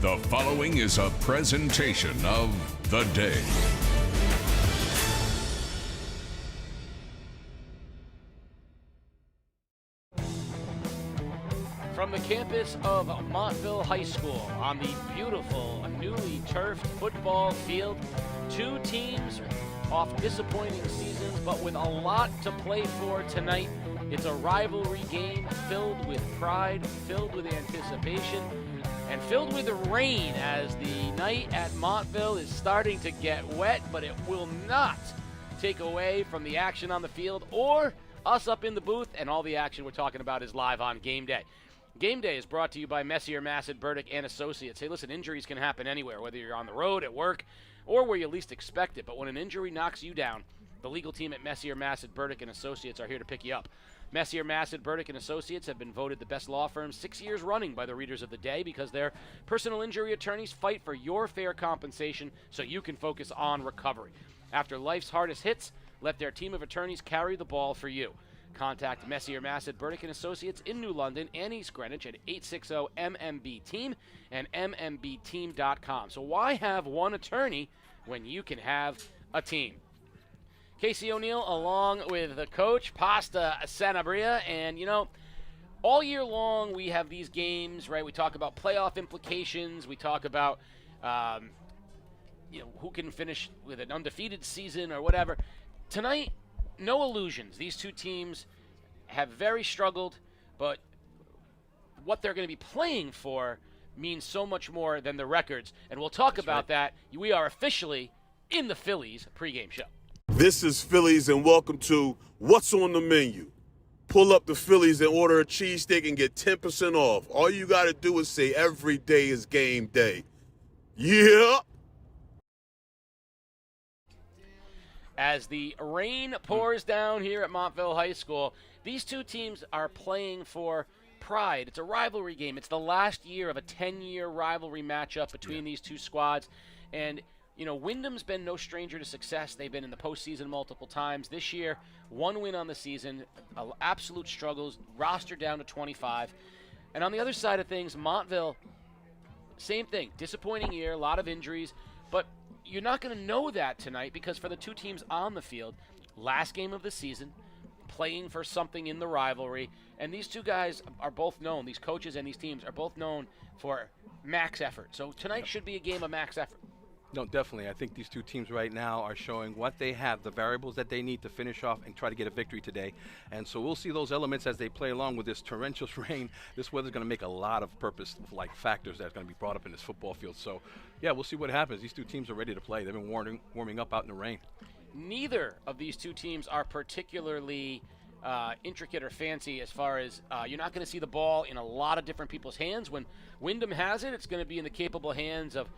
The following is a presentation of The Day. From the campus of Montville High School on the beautiful, newly turfed football field, two teams off disappointing seasons, but with a lot to play for tonight. It's a rivalry game filled with pride, filled with anticipation, and filled with rain as the night at Montville is starting to get wet, but it will not take away from the action on the field or us up in the booth, and all the action we're talking about is live on Game Day. Game Day is brought to you by Messier, Massad, Burdick, and Associates. Hey, listen, injuries can happen anywhere, whether you're on the road, at work, or where you least expect it. But when an injury knocks you down, the legal team at Messier, Massad, Burdick, and Associates are here to pick you up. Messier, Massad, Burdick, and Associates have been voted the best law firm 6 years running by the readers of The Day because their personal injury attorneys fight for your fair compensation so you can focus on recovery. After life's hardest hits, let their team of attorneys carry the ball for you. Contact Messier, Massad, Burdick, and Associates in New London and East Greenwich at 860-MMB-TEAM and MMBteam.com. So why have one attorney when you can have a team? Casey O'Neill along with the coach, Pasta Sanabria, and, you know, all year long we have these games, right? We talk about playoff implications. We talk about, who can finish with an undefeated season or whatever. Tonight, no illusions. These two teams have very struggled, but what they're going to be playing for means so much more than the records. And we'll talk about that. We are officially in the Phillies pregame show. This is Phillies, and welcome to What's on the Menu. Pull up the Phillies and order a cheesesteak and get 10% off. All you got to do is say every day is game day. Yeah. As the rain pours down here at Montville High School, these two teams are playing for pride. It's a rivalry game. It's the last year of a 10-year rivalry matchup between these two squads. And, you know, Windham's been no stranger to success. They've been in the postseason multiple times. This year, one win on the season, absolute struggles, roster down to 25. And on the other side of things, Montville, same thing. Disappointing year, a lot of injuries, but you're not going to know that tonight because for the two teams on the field, last game of the season, playing for something in the rivalry, and these two guys are both known, these coaches and these teams are both known for max effort. So tonight should be a game of max effort. No, definitely. I think these two teams right now are showing what they have, the variables that they need to finish off and try to get a victory today. And so we'll see those elements as they play along with this torrential rain. This weather's going to make a lot of purpose-like factors that's going to be brought up in this football field. So, yeah, we'll see what happens. These two teams are ready to play. They've been warming up out in the rain. Neither of these two teams are particularly intricate or fancy as far as you're not going to see the ball in a lot of different people's hands. When Windham has it, it's going to be in the capable hands of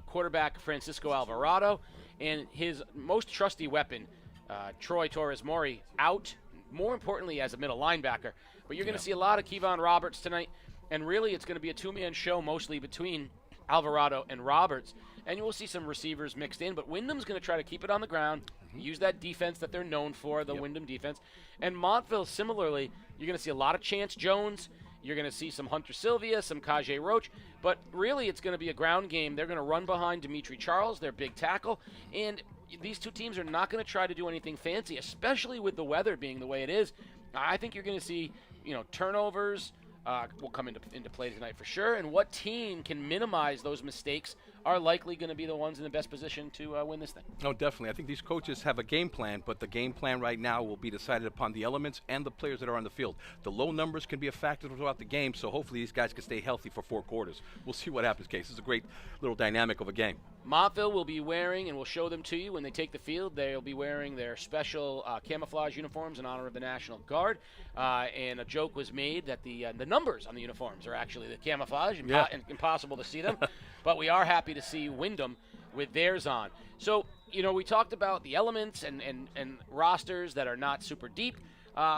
quarterback Francisco Alvarado, and his most trusty weapon, Troy Torres-Mori, out, more importantly, as a middle linebacker. But you're going to see a lot of Kevon Roberts tonight, and really it's going to be a two-man show mostly between Alvarado and Roberts, and you will see some receivers mixed in, but Windham's going to try to keep it on the ground, use that defense that they're known for, the Windham defense. And Montville, similarly, you're going to see a lot of Chance Jones. You're going to see some Hunter Sylvia, some Kajay Roach, but really it's going to be a ground game. They're going to run behind Dimitri Charles, their big tackle, and these two teams are not going to try to do anything fancy, especially with the weather being the way it is. I think you're going to see, turnovers will come into play tonight for sure, and what team can minimize those mistakes are likely going to be the ones in the best position to win this thing. No, definitely. I think these coaches have a game plan, but the game plan right now will be decided upon the elements and the players that are on the field. The low numbers can be a factor throughout the game, so hopefully these guys can stay healthy for 4 quarters. We'll see what happens, Case. This is a great little dynamic of a game. Montville will be wearing, and we'll show them to you when they take the field, they'll be wearing their special camouflage uniforms in honor of the National Guard. And a joke was made that the numbers on the uniforms are actually the camouflage, and impossible to see them. But we are happy to see Windham with theirs on. So, we talked about the elements and rosters that are not super deep.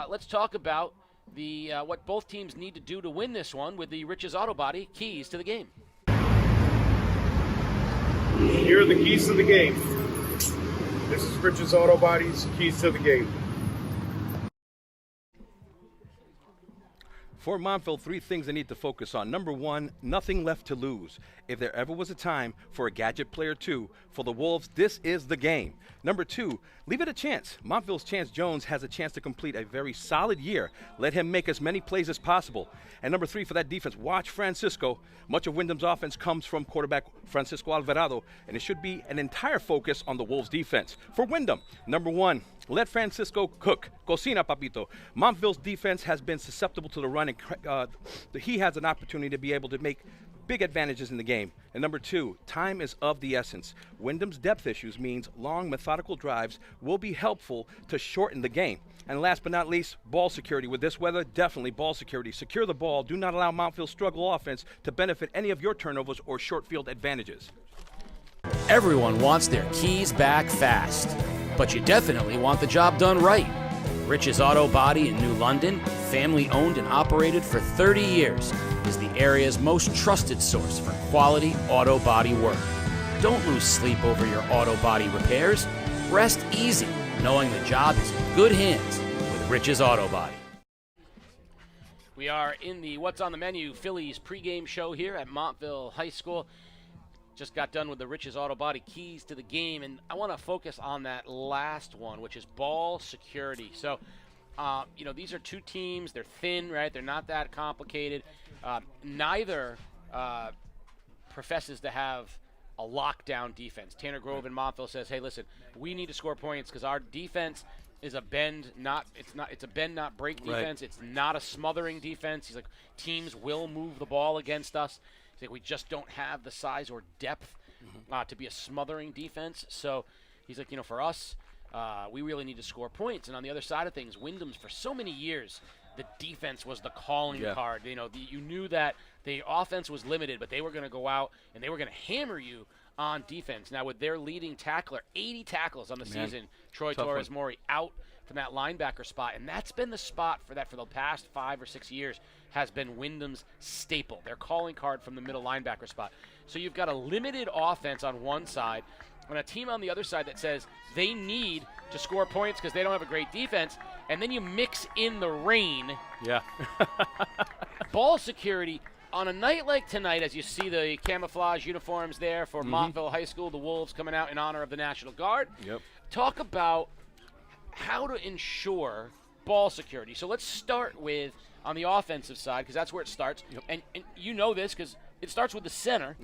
Let's talk about the what both teams need to do to win this one with the Rich's Auto Body keys to the game. Here are the keys to the game. This is Rich's Auto Body's keys to the game. For Montville, 3 things they need to focus on. Number 1, nothing left to lose. If there ever was a time for a gadget player 2, for the Wolves, this is the game. Number 2, leave it a chance. Montville's Chance Jones has a chance to complete a very solid year. Let him make as many plays as possible. And number 3, for that defense, watch Francisco. Much of Windham's offense comes from quarterback Francisco Alvarado, and it should be an entire focus on the Wolves' defense. For Windham, number 1, let Francisco cook. Cocina, papito. Montville's defense has been susceptible to the run, and he has an opportunity to be able to make big advantages in the game. And number 2, time is of the essence. Windham's depth issues means long, methodical drives will be helpful to shorten the game. And last but not least, ball security. With this weather, definitely ball security. Secure the ball. Do not allow Montville's struggle offense to benefit any of your turnovers or short field advantages. Everyone wants their keys back fast, but you definitely want the job done right. Rich's Auto Body in New London, family owned and operated for 30 years, is the area's most trusted source for quality auto body work. Don't lose sleep over your auto body repairs. Rest easy, knowing the job is in good hands with Rich's Auto Body. We are in the What's on the Menu Phillies pregame show here at Montville High School. Just got done with the Rich's Auto Body keys to the game, and I want to focus on that last one, which is ball security. So, these are 2 teams. They're thin, right? They're not that complicated. Neither professes to have a lockdown defense. Tanner Grove in Montville says, "Hey, listen, we need to score points because our defense is a bend, it's a bend not break defense. Right. It's not a smothering defense." He's like, teams will move the ball against us. He's like, we just don't have the size or depth to be a smothering defense. So he's like, for us, we really need to score points. And on the other side of things, Windham's for so many years, the defense was the calling card. You knew that the offense was limited, but they were going to go out and they were going to hammer you on defense. Now with their leading tackler, 80 tackles on the season, Troy Torres-Maury out from that linebacker spot, and that's been the spot for the past 5 or 6 years has been Windham's staple, their calling card from the middle linebacker spot. So you've got a limited offense on one side and a team on the other side that says they need to score points because they don't have a great defense, and then you mix in the rain. Yeah. Ball security on a night like tonight, as you see the camouflage uniforms there for Montville High School, the Wolves coming out in honor of the National Guard. Yep. Talk about how to ensure ball security. So let's start with on the offensive side because that's where it starts. Yep. And you know this because it starts with the center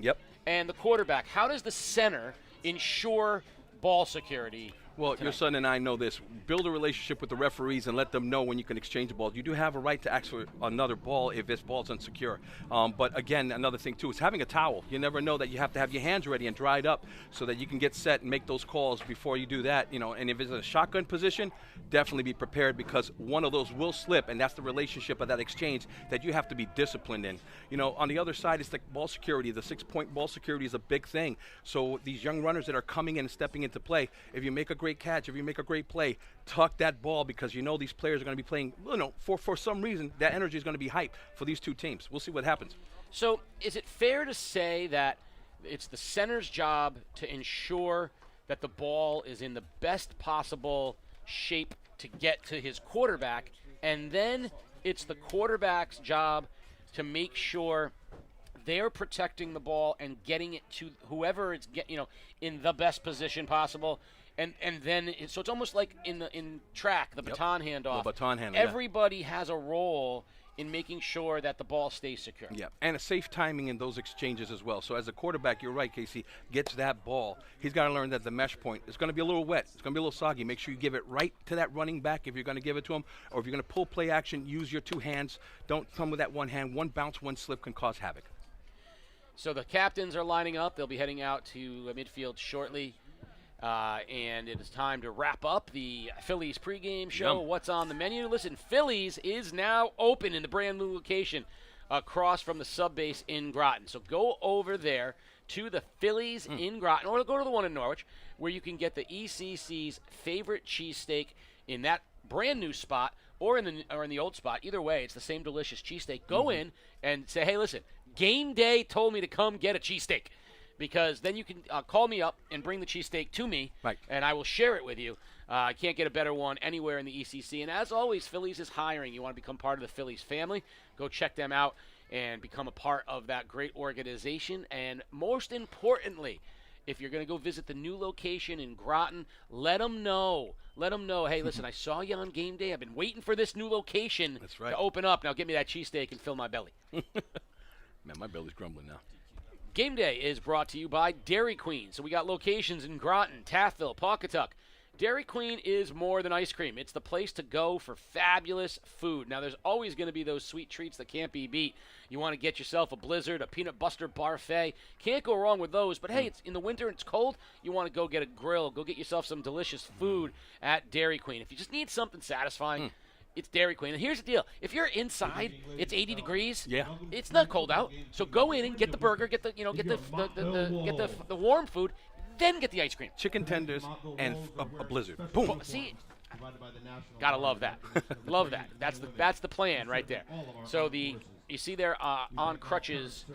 and the quarterback. How does the center ensure ball security? Well, your son and I know this. Build a relationship with the referees and let them know when you can exchange the balls. You do have a right to ask for another ball if this ball's unsecure. But again, another thing too is having a towel. You never know that you have to have your hands ready and dried up so that you can get set and make those calls before you do that. And if it's a shotgun position, definitely be prepared because one of those will slip, and that's the relationship of that exchange that you have to be disciplined in. On the other side, it's the ball security. The 6-point ball security is a big thing. So these young runners that are coming in and stepping into play, if you make a great catch, if you make a great play, tuck that ball because these players are going to be playing, for some reason, that energy is going to be hype for these 2 teams. We'll see what happens. So is it fair to say that it's the center's job to ensure that the ball is in the best possible shape to get to his quarterback, and then it's the quarterback's job to make sure they're protecting the ball and getting it to whoever it's in the best position possible? And then so it's almost like in track, the baton handoff. The baton handoff. Everybody has a role in making sure that the ball stays secure. Yeah, and a safe timing in those exchanges as well. So as a quarterback, you're right, Casey, gets that ball. He's got to learn that the mesh point is going to be a little wet. It's going to be a little soggy. Make sure you give it right to that running back if you're going to give it to him. Or if you're going to pull play action, use your 2 hands. Don't come with that one hand. One bounce, one slip can cause havoc. So the captains are lining up. They'll be heading out to midfield shortly. And it is time to wrap up the Phillies pregame show. What's on the menu? Listen, Phillies is now open in the brand new location across from the sub base in Groton. So go over there to the Phillies in Groton, or go to the one in Norwich, where you can get the ECC's favorite cheesesteak in that brand new spot or in the old spot. Either way, it's the same delicious cheesesteak. Go in and say, hey, listen, game day told me to come get a cheesesteak. because then you can call me up and bring the cheesesteak to me, Right. and I will share it with you. I can't get a better one anywhere in the ECC. And as always, Phillies is hiring. You want to become part of the Phillies family, go check them out and become a part of that great organization. And most importantly, if you're going to go visit the new location in Groton, let them know. Let them know, hey, listen, I saw you on game day. I've been waiting for this new location That's right. to open up. Now get me that cheesesteak and fill my belly. Man, my belly's grumbling now. Game day is brought to you by Dairy Queen. So we got locations in Groton, Taftville, Pawcatuck. Dairy Queen is more than ice cream. It's the place to go for fabulous food. Now, there's always going to be those sweet treats that can't be beat. You want to get yourself a Blizzard, a peanut butter parfait. Can't go wrong with those. But, hey, it's in the winter, it's cold. You want to go get a grill. Go get yourself some delicious food at Dairy Queen. If you just need something satisfying, it's Dairy Queen. And here's the deal. If you're inside, it's 80 degrees. Yeah. It's not cold out. So go in and get the burger, get the warm food, then get the ice cream. Chicken tenders and a Blizzard. Boom. See, gotta love that. Love that. That's the plan right there. So you see there on crutches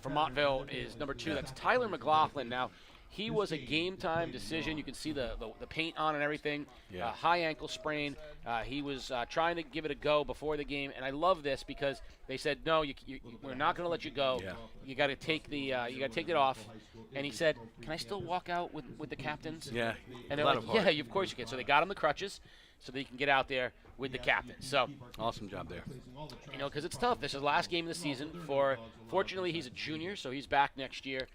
from Montville is number 2. That's Tyler McLaughlin. Now, he was a game-time decision. You can see the paint on and everything. Yeah. High ankle sprain. He was trying to give it a go before the game, and I love this because they said, no, we're not going to let you go. Yeah. You got to take it off. And he said, can I still walk out with the captains? Yeah. And they're like, yeah, of course you can. So they got him the crutches so that he can get out there with the captains. So Awesome job there. because it's tough. This is the last game of the season. Fortunately, he's a junior, so he's back next year.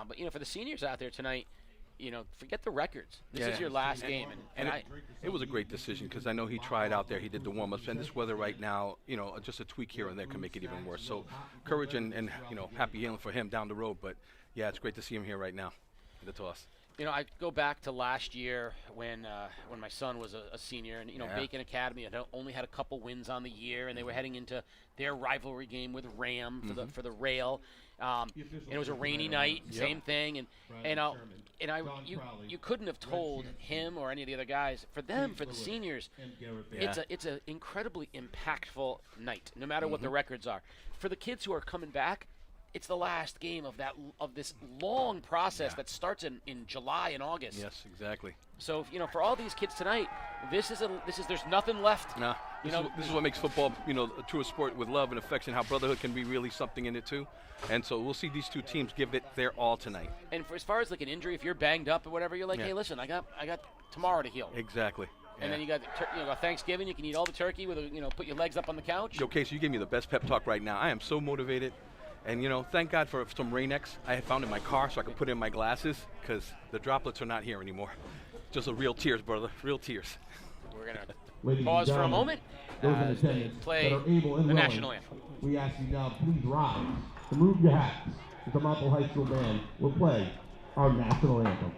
But for the seniors out there tonight, forget the records. This is your last game, and it was a great decision because I know he tried out there. He did the warm-ups, and this weather right now, just a tweak here and there can make it even worse. So courage and happy healing for him down the road. But yeah, it's great to see him here right now in the toss. I go back to last year when my son was a senior, and Bacon Academy had only had a couple wins on the year, and they were heading into their rivalry game with Ram for the rail. And it was a rainy night, same thing, you couldn't have told him or any of the other guys. For them, for the seniors, it's an incredibly impactful night, no matter what the records are. For the kids who are coming back, it's the last game of this long process that starts in July and August. Yes, exactly. So for all these kids tonight, this is there's nothing left. No, this is what makes football a true sport with love and affection. How brotherhood can be really something in it too. And so we'll see these two teams give it their all tonight. And as far as like an injury, if you're banged up or whatever, you're like, hey, listen, I got tomorrow to heal. Exactly. And then you got Thanksgiving. You can eat all the turkey with put your legs up on the couch. Okay, so you gave me the best pep talk right now. I am so motivated. And, thank God for some Rain-X I had found in my car so I could put in my glasses because the droplets are not here anymore. Just a real tears, brother, real tears. We're going to pause for a moment as they play the national anthem. We ask you now, please rise, remove your hats, as the Montville High School band will play our national anthem.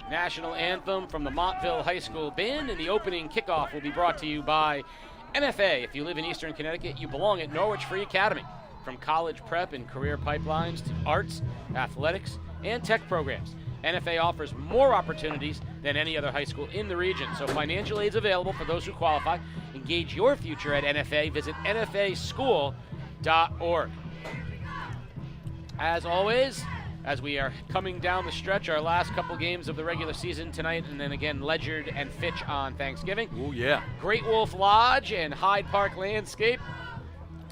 National anthem from the Montville High School Band, and the opening kickoff will be brought to you by NFA. If you live in Eastern Connecticut, you belong at Norwich Free Academy. From college prep and career pipelines to arts, athletics, and tech programs, NFA offers more opportunities than any other high school in the region. So financial aid is available for those who qualify. Engage your future at NFA. Visit nfaschool.org. As always, as we are coming down the stretch, our last couple games of the regular season tonight, and then again Ledyard and Fitch on Thanksgiving. Oh, yeah. Great Wolf Lodge and Hyde Park Landscape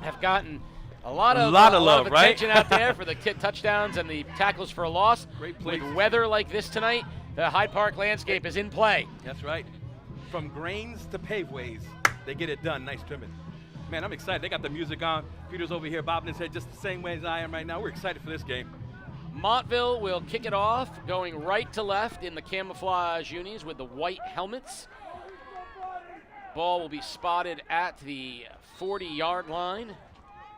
have gotten a lot of love, attention right? out there for the touchdowns and the tackles for a loss. Great play. With weather like this tonight, the Hyde Park Landscape is in play. That's right. From grains to paveways, they get it done. Nice trimming. Man, I'm excited. They got the music on. Peter's over here bobbing his head just the same way as I am right now. We're excited for this game. Montville will kick it off, going right to left in the camouflage unis with the white helmets. Ball will be spotted at the 40-yard line,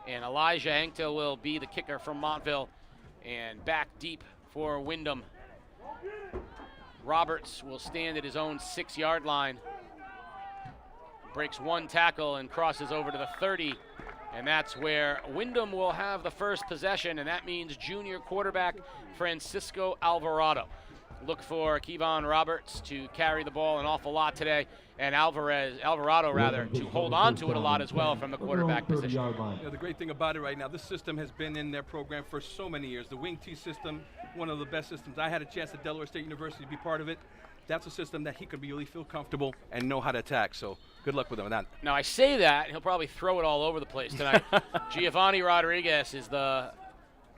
and Elijah Ankta will be the kicker from Montville, and back deep for Windham. Roberts will stand at his own 6-yard line, breaks one tackle and crosses over to the 30. And that's where Windham will have the first possession, and that means junior quarterback Francisco Alvarado. Look for Kevon Roberts to carry the ball an awful lot today, and Alvarado to hold on to it a lot as well from the quarterback position. Yeah, the great thing about it right now, this system has been in their program for so many years. The wing T system, one of the best systems. I had a chance at Delaware State University to be part of it. That's a system that he could really feel comfortable and know how to attack. So good luck with him on that. Now I say that, he'll probably throw it all over the place tonight. Giovanni Rodriguez is the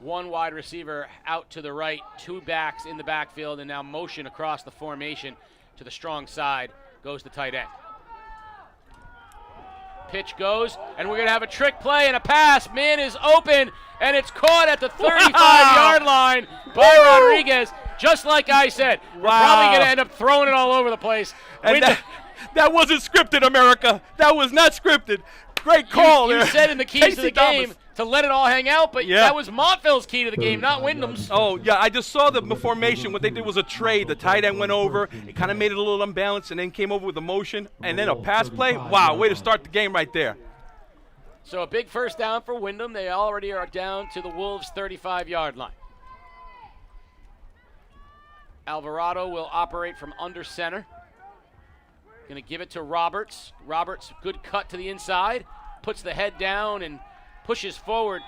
one wide receiver out to the right, two backs in the backfield, and now motion across the formation to the strong side goes the tight end. Pitch goes, and we're going to have a trick play and a pass. Man is open, and it's caught at the 35-yard line by Rodriguez. Just like I said, we're probably going to end up throwing it all over the place. And that wasn't scripted, America. That was not scripted. Great call you there. said in the keys to the game to let it all hang out, but yeah, that was Montville's key to the game, not Windham's. Oh, yeah, I just saw the formation. What they did was a trade. The tight end went over. It kind of made it a little unbalanced, and then came over with a motion, and then a pass play. Wow, way to start the game right there. So a big first down for Windham. They already are down to the Wolves' 35-yard line. Alvarado will operate from under center. Going to give it to Roberts. Roberts, good cut to the inside. Puts the head down and pushes forward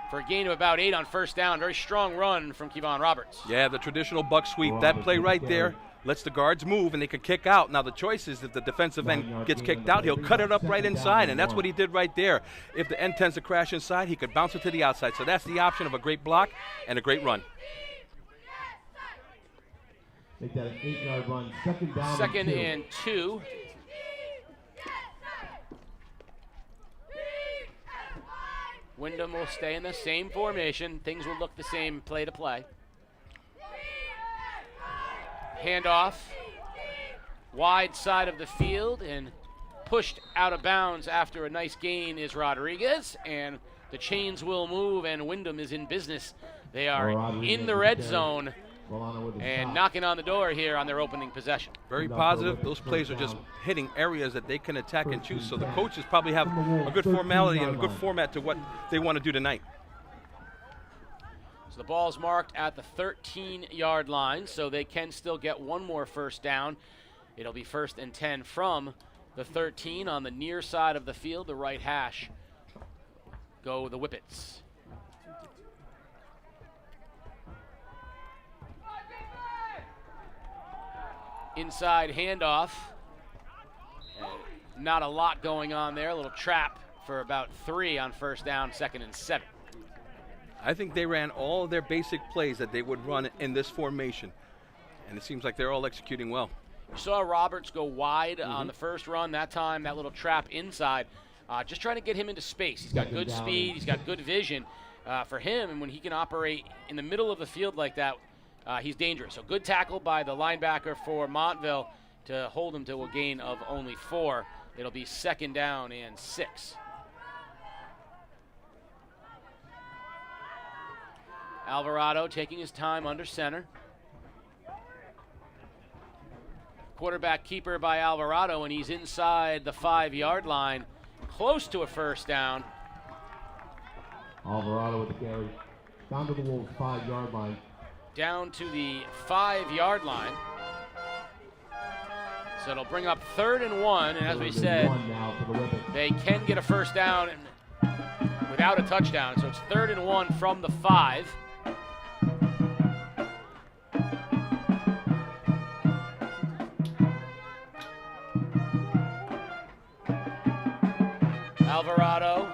for a gain of about 8 on first down. Very strong run from Kevon Roberts. Yeah, the traditional buck sweep. That play right there lets the guards move, and they could kick out. Now the choice is if the defensive end gets kicked out, he'll cut it up right inside, and that's what he did right there. If the end tends to crash inside, he could bounce it to the outside. So that's the option of a great block and a great run. Make that an 8-yard run. Second down. Second and 2. Windham will stay in the same formation. Things will look the same play to play. Handoff. Wide side of the field and pushed out of bounds after a nice gain is Rodriguez. And the chains will move and Windham is in business. They are in the red zone and knocking on the door here on their opening possession. Very positive. Those plays are just hitting areas that they can attack and choose. So the coaches probably have a good formality and a good format to what they want to do tonight. So the ball's marked at the 13-yard line, so they can still get one more first down. It'll be 1st and 10 from the 13 on the near side of the field, the right hash. Go the Whippets. Inside handoff. Not a lot going on there. A little trap for about 3 on first down, 2nd and 7. I think they ran all of their basic plays that they would run in this formation, and it seems like they're all executing well. You saw Roberts go wide on the first run. That time, that little trap inside. Just trying to get him into space. He's got good speed. He's got good vision for him, and when he can operate in the middle of the field like that, he's dangerous. So good tackle by the linebacker for Montville to hold him to a gain of only 4. It'll be 2nd down and 6. Alvarado taking his time under center. Quarterback keeper by Alvarado, and he's inside the 5-yard line, close to a first down. Alvarado with the carry. Down to the Wolves' 5-yard line. Down to the 5-yard line. So it'll bring up 3rd and 1, and as we said, they can get a first down without a touchdown. So it's 3rd and 1 from the 5. Alvarado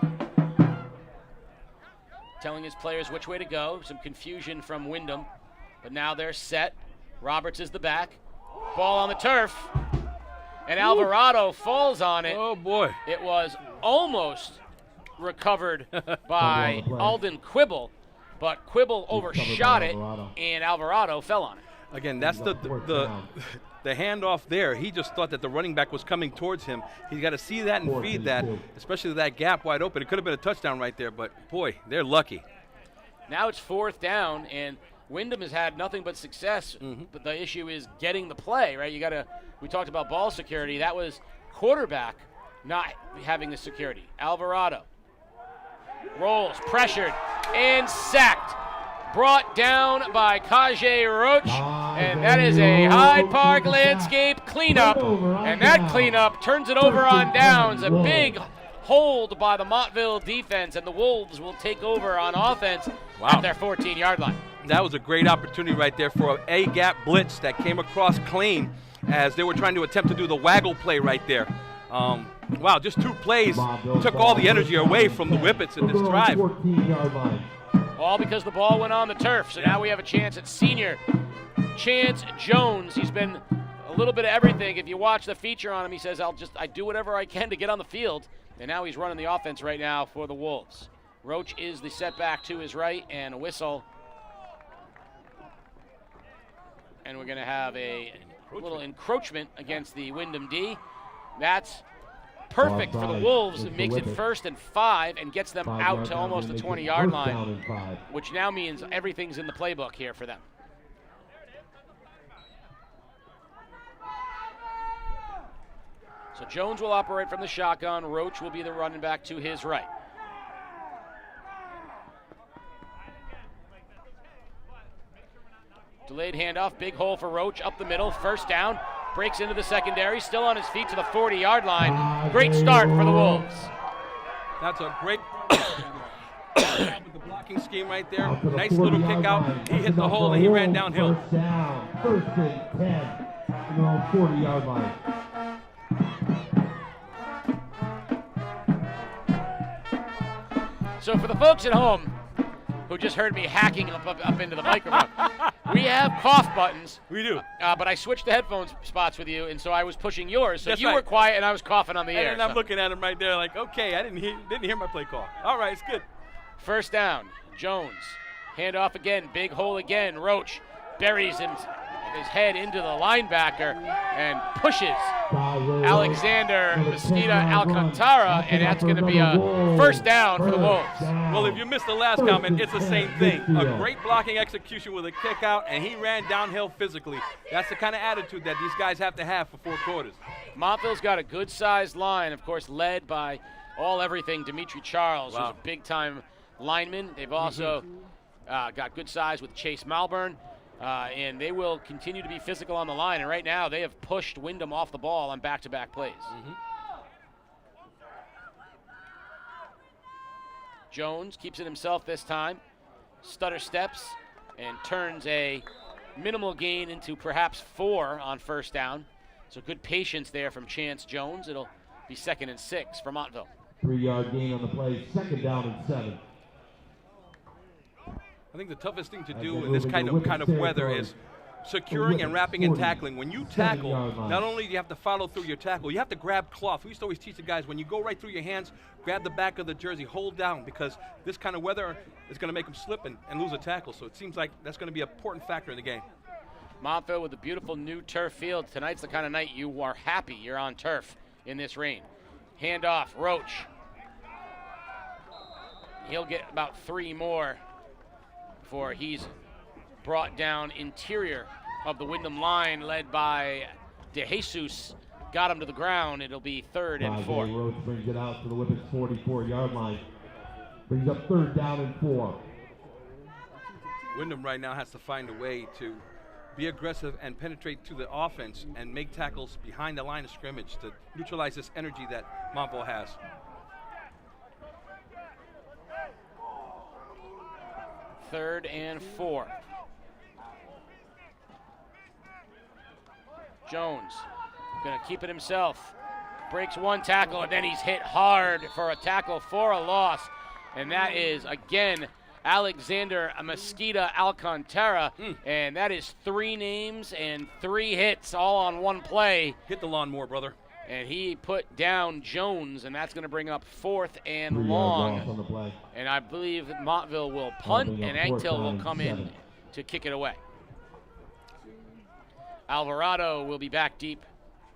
telling his players which way to go. Some confusion from Windham, but now they're set. Roberts is the back. Ball on the turf, and Alvarado falls on it. Oh, boy. It was almost recovered by Alden Quibble, but Quibble overshot it, and Alvarado fell on it. Again, that's the handoff there. He just thought that the running back was coming towards him. He's got to see that and feed that, especially that gap wide open. It could have been a touchdown right there, but boy, they're lucky. Now it's 4th down, and Windham has had nothing but success, but the issue is getting the play, right? We talked about ball security. That was quarterback not having the security. Alvarado rolls, pressured, and sacked. Brought down by Kajay Roach, and that is a Hyde Park landscape cleanup, and that cleanup turns it over on downs. A big hold by the Montville defense, and the Wolves will take over on offense at their 14-yard line. That was a great opportunity right there for an A-gap blitz that came across clean as they were trying to attempt to do the waggle play right there. Wow, just 2 plays took all the energy away from the Whippets in this drive. All because the ball went on the turf. So now we have a chance at senior Chance Jones. He's been a little bit of everything. If you watch the feature on him, he says, I do whatever I can to get on the field. And now he's running the offense right now for the Wolves. Roach is the setback to his right, and a whistle. And we're going to have a little encroachment against the Windham D. That's perfect for the Wolves. It makes it 1st and 5 and gets them out to almost the 20-yard line, which now means everything's in the playbook here for them. So Jones will operate from the shotgun. Roach will be the running back to his right. Delayed handoff, big hole for Roach, up the middle, 1st down. Breaks into the secondary, still on his feet to the 40-yard line. Great start for the Wolves. That's a great with the blocking scheme right there. Nice little kick out. He hit the hole and he ran downhill. 1st and 10 from their own 40-yard line. So for the folks at home who just heard me hacking up into the microphone, we have cough buttons. We do. But I switched the headphone spots with you, and so I was pushing yours. So That's you right. were quiet, and I was coughing on the air. And I'm looking at him right there like, okay, I didn't hear my play call. All right, it's good. 1st down, Jones. Handoff again, big hole again. Roach buries his head into the linebacker and pushes Alexander Mosquita Alcantara, and that's going to be a 1st down for the Wolves. Well, if you missed the last comment, it's the same thing. A great blocking execution with a kick out, and he ran downhill physically. That's the kind of attitude that these guys have to have for 4 quarters. Montville's got a good-sized line, of course, led by everything Dimitri Charles, who's a big-time lineman. They've also got good size with Chase Malburn. And they will continue to be physical on the line. And right now, they have pushed Windham off the ball on back-to-back plays. Jones keeps it himself this time. Stutter steps and turns a minimal gain into perhaps 4 on 1st down. So good patience there from Chance Jones. It'll be 2nd and 6 for Montville. 3-yard gain on the play, 2nd down and 7. I think the toughest thing to do in this kind of weather is securing and wrapping and tackling. When you tackle, not only do you have to follow through your tackle, you have to grab cloth. We used to always teach the guys, when you go right through your hands, grab the back of the jersey, hold down, because this kind of weather is going to make them slip and lose a tackle. So it seems like that's going to be an important factor in the game. Montville with a beautiful new turf field. Tonight's the kind of night you are happy you're on turf in this rain. Handoff, Roach. He'll get about 3 more before he's brought down interior of the Windham line, led by De Jesus. Got him to the ground. It'll be 3rd and 4. Roach brings it out to the Whippets' 44-yard line. Brings up 3rd down and 4. Windham right now has to find a way to be aggressive and penetrate to the offense and make tackles behind the line of scrimmage to neutralize this energy that Montville has. Third and 4. Jones gonna keep it himself. breaks one tackle, and then he's hit hard for a tackle for a loss. And that is, again, Alexander Mesquita Alcantara. And that is 3 names and 3 hits all on one play. Hit the lawnmower, brother. And he put down Jones, and that's going to bring up 4th and long. And I believe Montville will punt, and Anctil will come in to kick it away. Alvarado will be back deep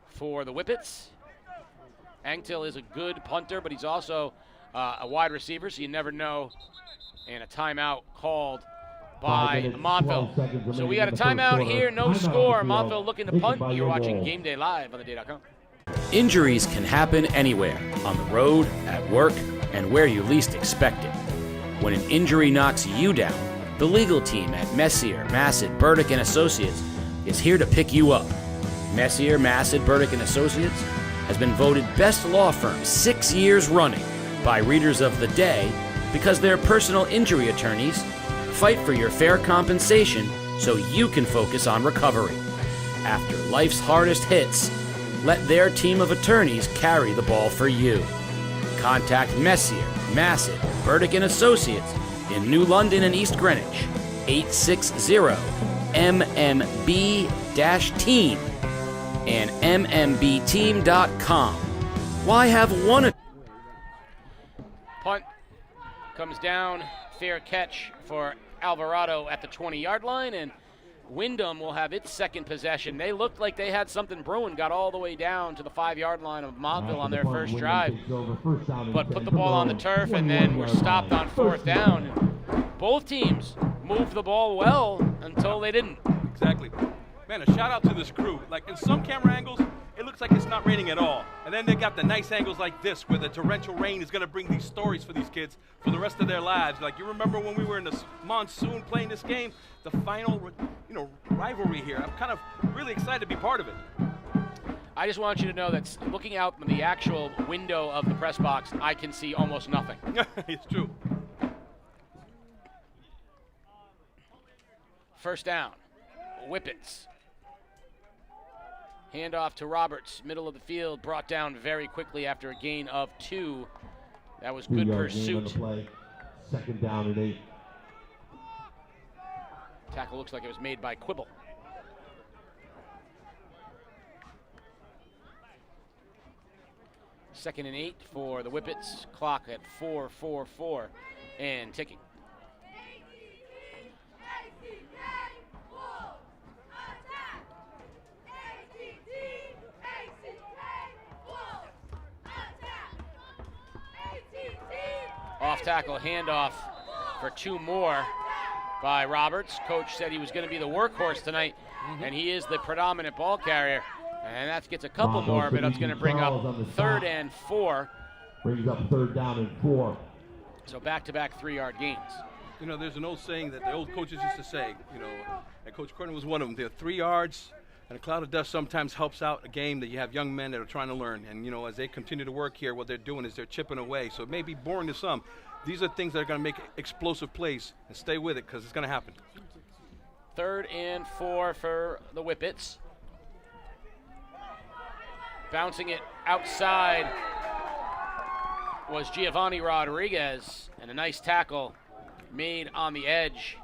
for the Whippets. Anctil is a good punter, but he's also a wide receiver, so you never know. And a timeout called by Montville. So we got a timeout here, no score. Montville looking to punt. You're watching Game Day Live on theday.com. Injuries can happen anywhere, on the road, at work, and where you least expect it. When an injury knocks you down, the legal team at Messier, Massad, Burdick & Associates is here to pick you up. Messier, Massad, Burdick & Associates has been voted best law firm 6 years running by readers of the day because their personal injury attorneys fight for your fair compensation so you can focus on recovery. After life's hardest hits, let their team of attorneys carry the ball for you. Contact Messier, Massad, Burdick & Associates in New London and East Greenwich, 860-MMB-TEAM and MMBteam.com. Why have one? Punt comes down, fair catch for Alvarado at the 20-yard line, and Windham will have its second possession. They looked like they had something brewing, got all the way down to the 5-yard line of Montville on their first drive, but put the ball on the turf and then were stopped on 4th down. Both teams moved the ball well until they didn't. Exactly. Man, a shout out to this crew. Like in some camera angles, it looks like it's not raining at all. And then they got the nice angles like this where the torrential rain is going to bring these stories for these kids for the rest of their lives. Like you remember when we were in the monsoon playing this game, the final, rivalry here. I'm kind of really excited to be part of it. I just want you to know that looking out from the actual window of the press box, I can see almost nothing. It's true. First down, Whippets. Handoff to Roberts, middle of the field, brought down very quickly after a gain of 2. That was good pursuit. Second down and 8. Tackle looks like it was made by Quibble. Second and 8 for the Whippets. Clock at 4:44 and ticking. Off tackle handoff for 2 more by Roberts. Coach said he was going to be the workhorse tonight, and he is the predominant ball carrier. And that gets a couple more, but it's going to bring up 3rd and 4. Brings up 3rd down and 4. So back-to-back 3-yard gains. There's an old saying that the old coaches used to say, and Coach Corner was one of them. They're 3 yards, and a cloud of dust sometimes helps out a game that you have young men that are trying to learn. And, as they continue to work here, what they're doing is they're chipping away. So it may be boring to some. These are things that are going to make explosive plays, and stay with it because it's going to happen. 3rd and 4 for the Whippets. Bouncing it outside was Giovanni Rodriguez, and a nice tackle made on the edge,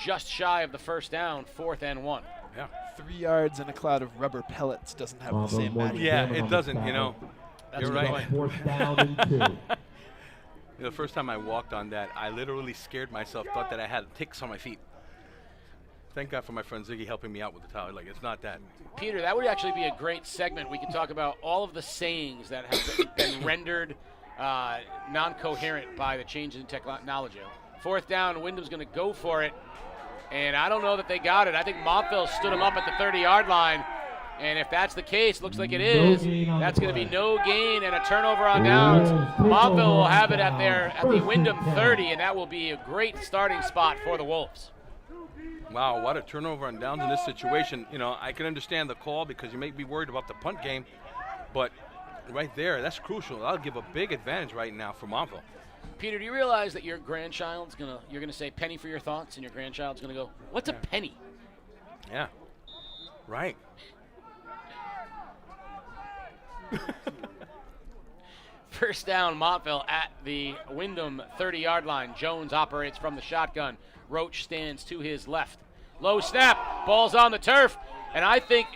just shy of the first down, 4th and 1. Yeah. 3 yards and a cloud of rubber pellets doesn't have the same magic. Yeah, it doesn't, That's You're right. 4th down and 2. The first time I walked on that, I literally scared myself, thought that I had ticks on my feet. Thank God for my friend Ziggy helping me out with the towel. Like, it's not that. Peter, that would actually be a great segment. We could talk about all of the sayings that have been rendered non-coherent by the change in technology. 4th down, Wyndham's going to go for it. And I don't know that they got it. I think Montville stood him up at the 30-yard line. And if that's the case, looks like it is, that's going to be no gain and a turnover on downs. Montville will have it at the Windham 30, and that will be a great starting spot for the Wolves. Wow, what a turnover on downs in this situation. I can understand the call because you may be worried about the punt game, but right there, that's crucial. That'll give a big advantage right now for Montville. Peter, do you realize that your grandchild's you're gonna say penny for your thoughts, and your grandchild's gonna go, what's a penny? Yeah, right. First down, Montville at the Windham 30-yard line. Jones operates from the shotgun. Roach stands to his left. Low snap, ball's on the turf, and I think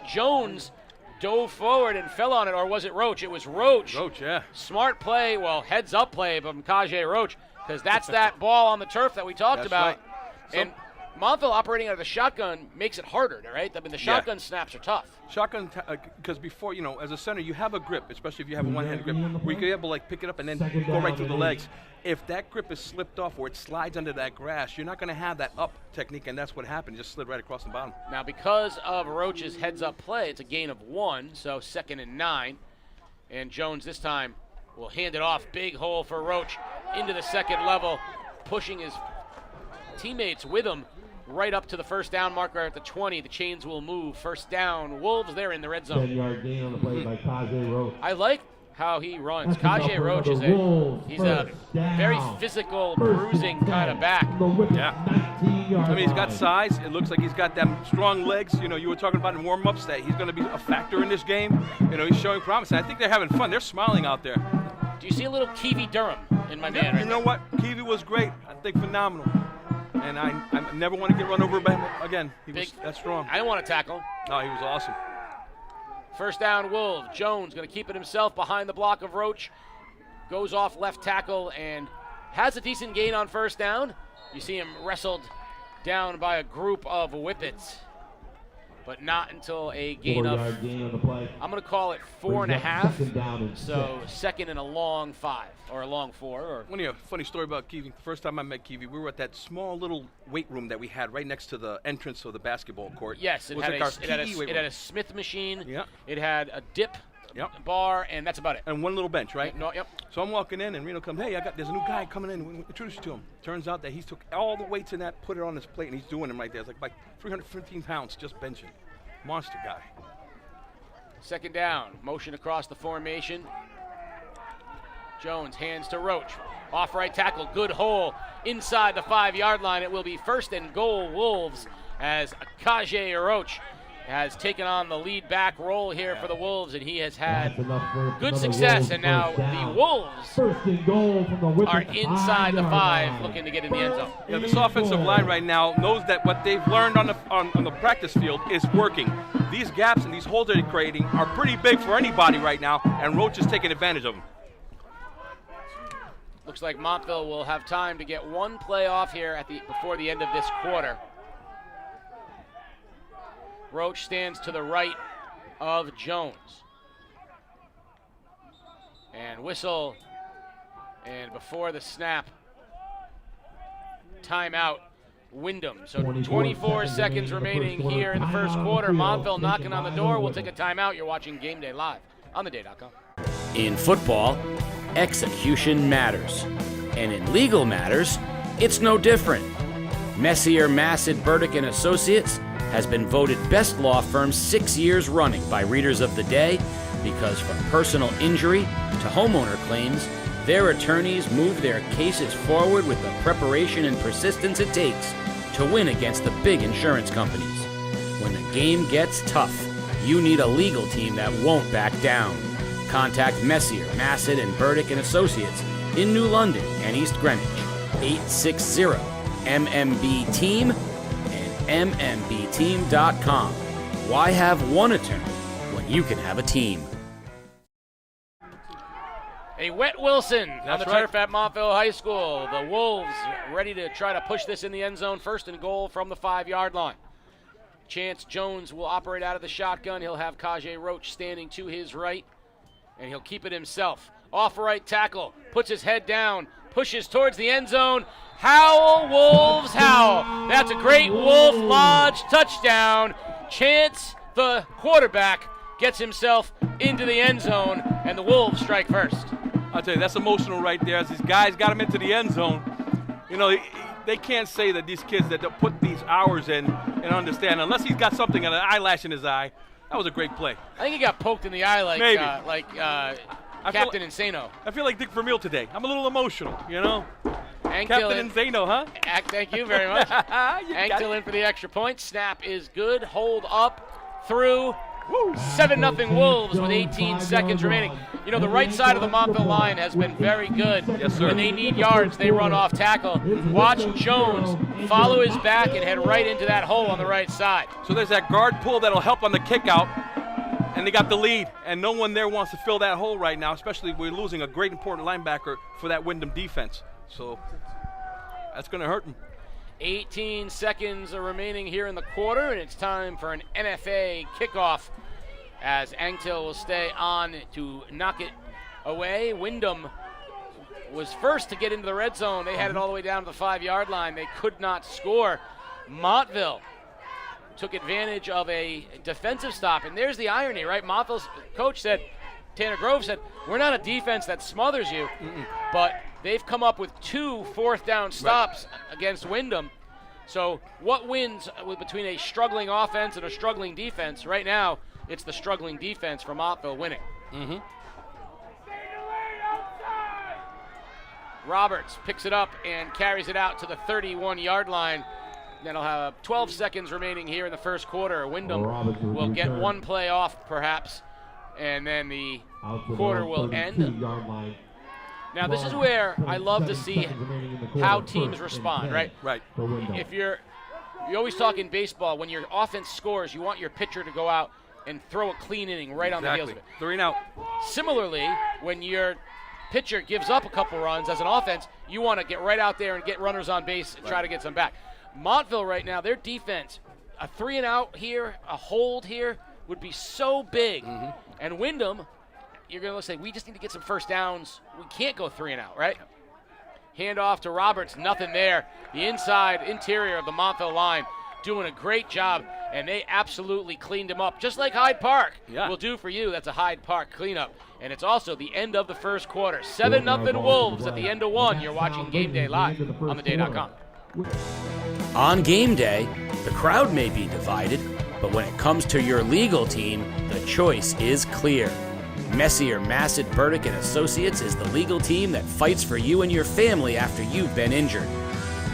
Jones dove forward and fell on it, or was it Roach? It was Roach. Roach, yeah. Smart play, well, heads-up play from Kajay Roach, because that's that ball on the turf that we talked about. Right. And Montville operating out of the shotgun makes it harder, right? I mean, the shotgun snaps are tough. Shotgun, because before, as a center, you have a grip, especially if you have a one-handed grip, where you can be able to like pick it up and then go right through the legs. If that grip is slipped off or it slides under that grass, you're not going to have that up technique, and that's what happened. It just slid right across the bottom. Now, because of Roach's heads-up play, it's a gain of 1, so 2nd and 9. And Jones this time will hand it off. Big hole for Roach into the second level, pushing his teammates with him right up to the first down marker at the 20. The chains will move. First down, Wolves there in the red zone. 10-yard gain on the play by Kajay Roach. I like how he runs. Kajay Roach is a very physical, bruising kind of back. Yeah. I mean, he's got size. It looks like he's got them strong legs. You were talking about in warm-ups that he's going to be a factor in this game. He's showing promise. And I think they're having fun. They're smiling out there. Do you see a little Kiwi Durham in my man? You know what? Kiwi was great. I think phenomenal. And I never want to get run over by him again. He was that strong. I don't want to tackle. No, he was awesome. First down, Wolves. Jones going to keep it himself behind the block of Roach. Goes off left tackle and has a decent gain on first down. You see him wrestled down by a group of Whippets, but not until a gain of, gain on the play. I'm going to call it 4.5. 2nd down and So 6. 2nd and a long 5, or a long 4. Or One of funny story about Kiwi. The first time I met Kiwi, we were at that small little weight room that we had right next to the entrance of the basketball court. Yes, it had a Smith machine. Yeah. It had a dip bar, and that's about it. And one little bench, right? No, yep. So I'm walking in, and Reno comes, hey, there's a new guy coming in. We introduce you to him. Turns out that he took all the weights in that, put it on his plate, and he's doing them right there. It's like 315 pounds just benching. Monster guy. 2nd down, motion across the formation. Jones hands to Roach. Off right tackle, good hole inside the 5-yard line. It will be 1st and goal Wolves as Kajay Roach has taken on the lead back role here for the Wolves, and he has had good success. And now the Wolves 1st and goal from the Whippets are inside the 5, line. looking to get in the end zone. Yeah, this offensive line right now knows that what they've learned on the practice field is working. These gaps and these holes they're creating are pretty big for anybody right now, and Roach is taking advantage of them. Looks like Montville will have time to get one play off here before the end of this quarter. Roach stands to the right of Jones. And whistle, and before the snap, timeout, Windham. So 24 seconds remaining here in the first quarter. Montville knocking on the door. We'll take a timeout. You're watching Game Day live on theday.com. In football, execution matters. And in legal matters, it's no different. Messier, Massad, Burdick & Associates has been voted best law firm 6 years running by readers of the day because from personal injury to homeowner claims, their attorneys move their cases forward with the preparation and persistence it takes to win against the big insurance companies. When the game gets tough, you need a legal team that won't back down. Contact Messier, Massad, and Burdick & Associates in New London and East Greenwich, 860-MMB-TEAM and MMBteam.com. Why have one attorney when you can have a team? A wet Wilson on the right. turf at Montville High School. The Wolves ready to try to push this in the end zone. 1st and goal from the 5-yard line. Chance Jones will operate out of the shotgun. He'll have Kajay Roach standing to his right, and he'll keep it himself. Off right tackle, puts his head down, pushes towards the end zone. Howl, Wolves, howl. That's a great Wolf Lodge touchdown. Chance, the quarterback, gets himself into the end zone, and the Wolves strike first. I'll tell you, that's emotional right there as these guys got him into the end zone. They can't say that these kids that put these hours in and understand, unless he's got something, an eyelash in his eye. That was a great play. I think he got poked in the eye like Maybe. Captain Insano. I feel like Dick Vermeil today. I'm a little emotional, Hank Captain Dillon. Insano, huh? Thank you very much. Hank Dillon for the extra point. Snap is good. Hold up through 7-0 Wolves with 18 seconds remaining. You know, the right side of the Montville line has been very good. Yes, sir. When they need yards, they run off tackle. Watch Jones follow his back and head right into that hole on the right side. So there's that guard pull that'll help on the kick out, and they got the lead, and no one there wants to fill that hole right now, especially we're losing a great important linebacker for that Windham defense. So that's going to hurt them. 18 seconds are remaining here in the quarter, and it's time for an NFA kickoff as Angtil will stay on to knock it away. Windham was first to get into the red zone. They had it all the way down to the 5-yard line. They could not score. Montville took advantage of a defensive stop, and there's the irony, right? Montville's coach said, Tanner Grove said, we're not a defense that smothers you, but they've come up with 2 fourth-down stops against Windham. So what wins between a struggling offense and a struggling defense? Right now, it's the struggling defense for Montville winning. Roberts picks it up and carries it out to the 31-yard line. That'll have 12 seconds remaining here in the first quarter. Wyndham will get one play off, perhaps, and then the quarter will end. Now, this is where I love to see how teams respond, right? Right. If you always talk in baseball, when your offense scores, you want your pitcher to go out and throw a clean inning right on the heels of it. 3 and out. Similarly, when your pitcher gives up a couple runs as an offense, you want to get right out there and get runners on base and try to get some back. Montville right now, their defense, a 3 and out here, a hold here would be so big. And Windham, you're going to say, we just need to get some first downs. We can't go 3 and out, right? Hand off to Roberts, nothing there. The interior of the Montville line doing a great job, and they absolutely cleaned him up, just like Hyde Park will do for you. That's a Hyde Park cleanup. And it's also the end of the first quarter. 7-0 Wolves at the end of 1. You're watching Game Day live on theday.com. On game day, the crowd may be divided, but when it comes to your legal team, the choice is clear. Messier, Massad, Burdick & Associates is the legal team that fights for you and your family after you've been injured.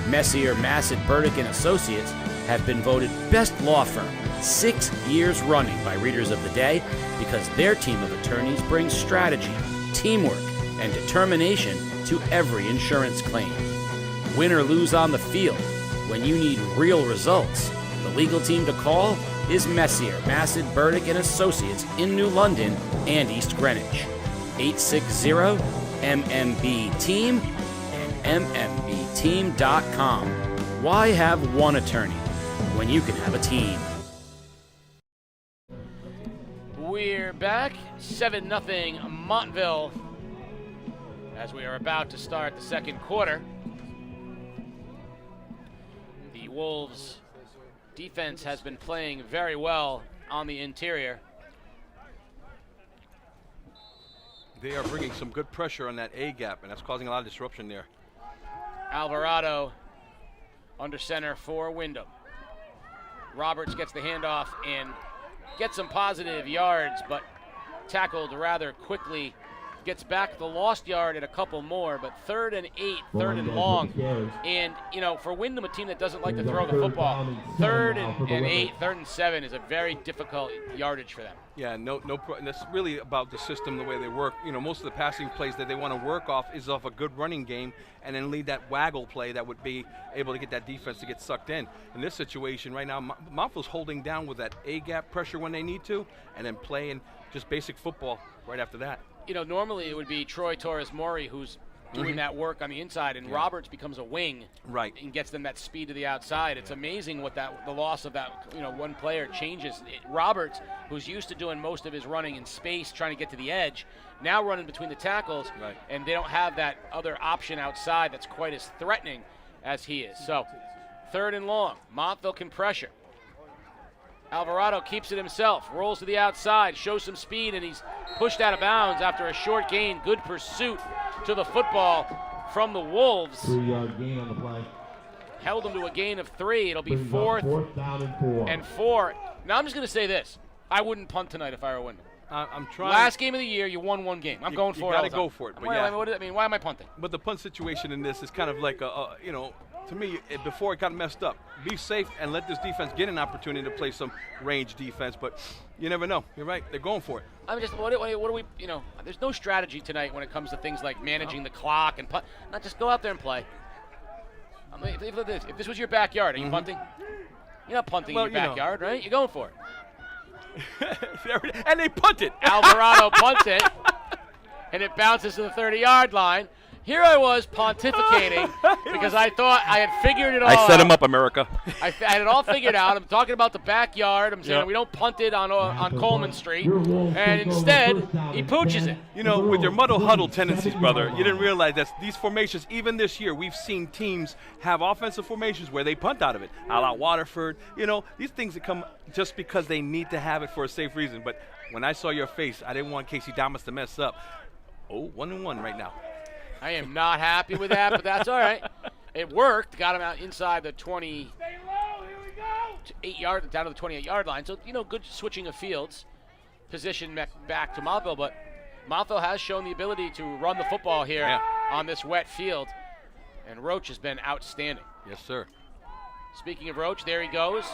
Messier, Massad, Burdick & Associates have been voted best law firm 6 years running by readers of the day because their team of attorneys brings strategy, teamwork, and determination to every insurance claim. Win or lose on the field, when you need real results, the legal team to call is Messier, Massad, Burdick & Associates in New London and East Greenwich. 860-MMB-TEAM and MMBteam.com. Why have one attorney when you can have a team? We're back, 7-0 Montville, as we are about to start the second quarter. The Wolves' defense has been playing very well on the interior. They are bringing some good pressure on that A gap, and that's causing a lot of disruption there. Alvarado under center for Windham. Roberts gets the handoff and gets some positive yards, but tackled rather quickly. Gets back the lost yard at a couple more, but 3rd and 8, 3rd and long. And, you know, for Windham, a team that doesn't like to throw the football, 3rd and 8, 3rd and 7 is a very difficult yardage for them. Yeah, and that's really about the system, the way they work. You know, most of the passing plays that they want to work off is off a good running game and then lead that waggle play that would be able to get that defense to get sucked in. In this situation right now, Montville's holding down with that A-gap pressure when they need to and then playing just basic football right after that. You know, normally it would be Troy Torres-Maury who's doing that work on the inside, and Roberts becomes a wing, right, and gets them that speed to the outside. It's amazing what the loss of that, one player changes. Roberts, who's used to doing most of his running in space, trying to get to the edge, now running between the tackles, and they don't have that other option outside that's quite as threatening as he is. So, 3rd and long, Montville can pressure. Alvarado keeps it himself, rolls to the outside, shows some speed, and he's pushed out of bounds after a short gain. Good pursuit to the football from the Wolves. 3-yard gain on the play. Held him to a gain of 3. It'll be 4th down and 4. Now, I'm just going to say this. I wouldn't punt tonight if I were Windham. I'm trying. Last game of the year, you won one game. I'm going for it. You got to go for it. But what does that mean? Why am I punting? But the punt situation in this is kind of like to me, before it got messed up, be safe and let this defense get an opportunity to play some range defense. But you never know. You're right. They're going for it. I mean, just what do we, there's no strategy tonight when it comes to things like managing the clock and punt. Not just go out there and play. I mean, if this was your backyard, are you punting? You're not punting in your backyard, right? You're going for it. And they punted. Alvarado punts it, and it bounces to the 30-yard line. Here I was pontificating because I thought I had figured it all out. I set him up, America. I had it all figured out. I'm talking about the backyard. I'm saying we don't punt it on Coleman Street. And instead, he pooches it. You know, with your muddle huddle tendencies, brother, you didn't realize that these formations, even this year, we've seen teams have offensive formations where they punt out of it, a la Waterford. You know, these things that come just because they need to have it for a safe reason. But when I saw your face, I didn't want Casey Damas to mess up. 1-1 right now. I am not happy with that, but that's all right. It worked. Got him out inside the 28 yard, down to the 28-yard line. So, good switching of fields, position back to Montville. But Montville has shown the ability to run the football here on this wet field. And Roach has been outstanding. Yes, sir. Speaking of Roach, there he goes.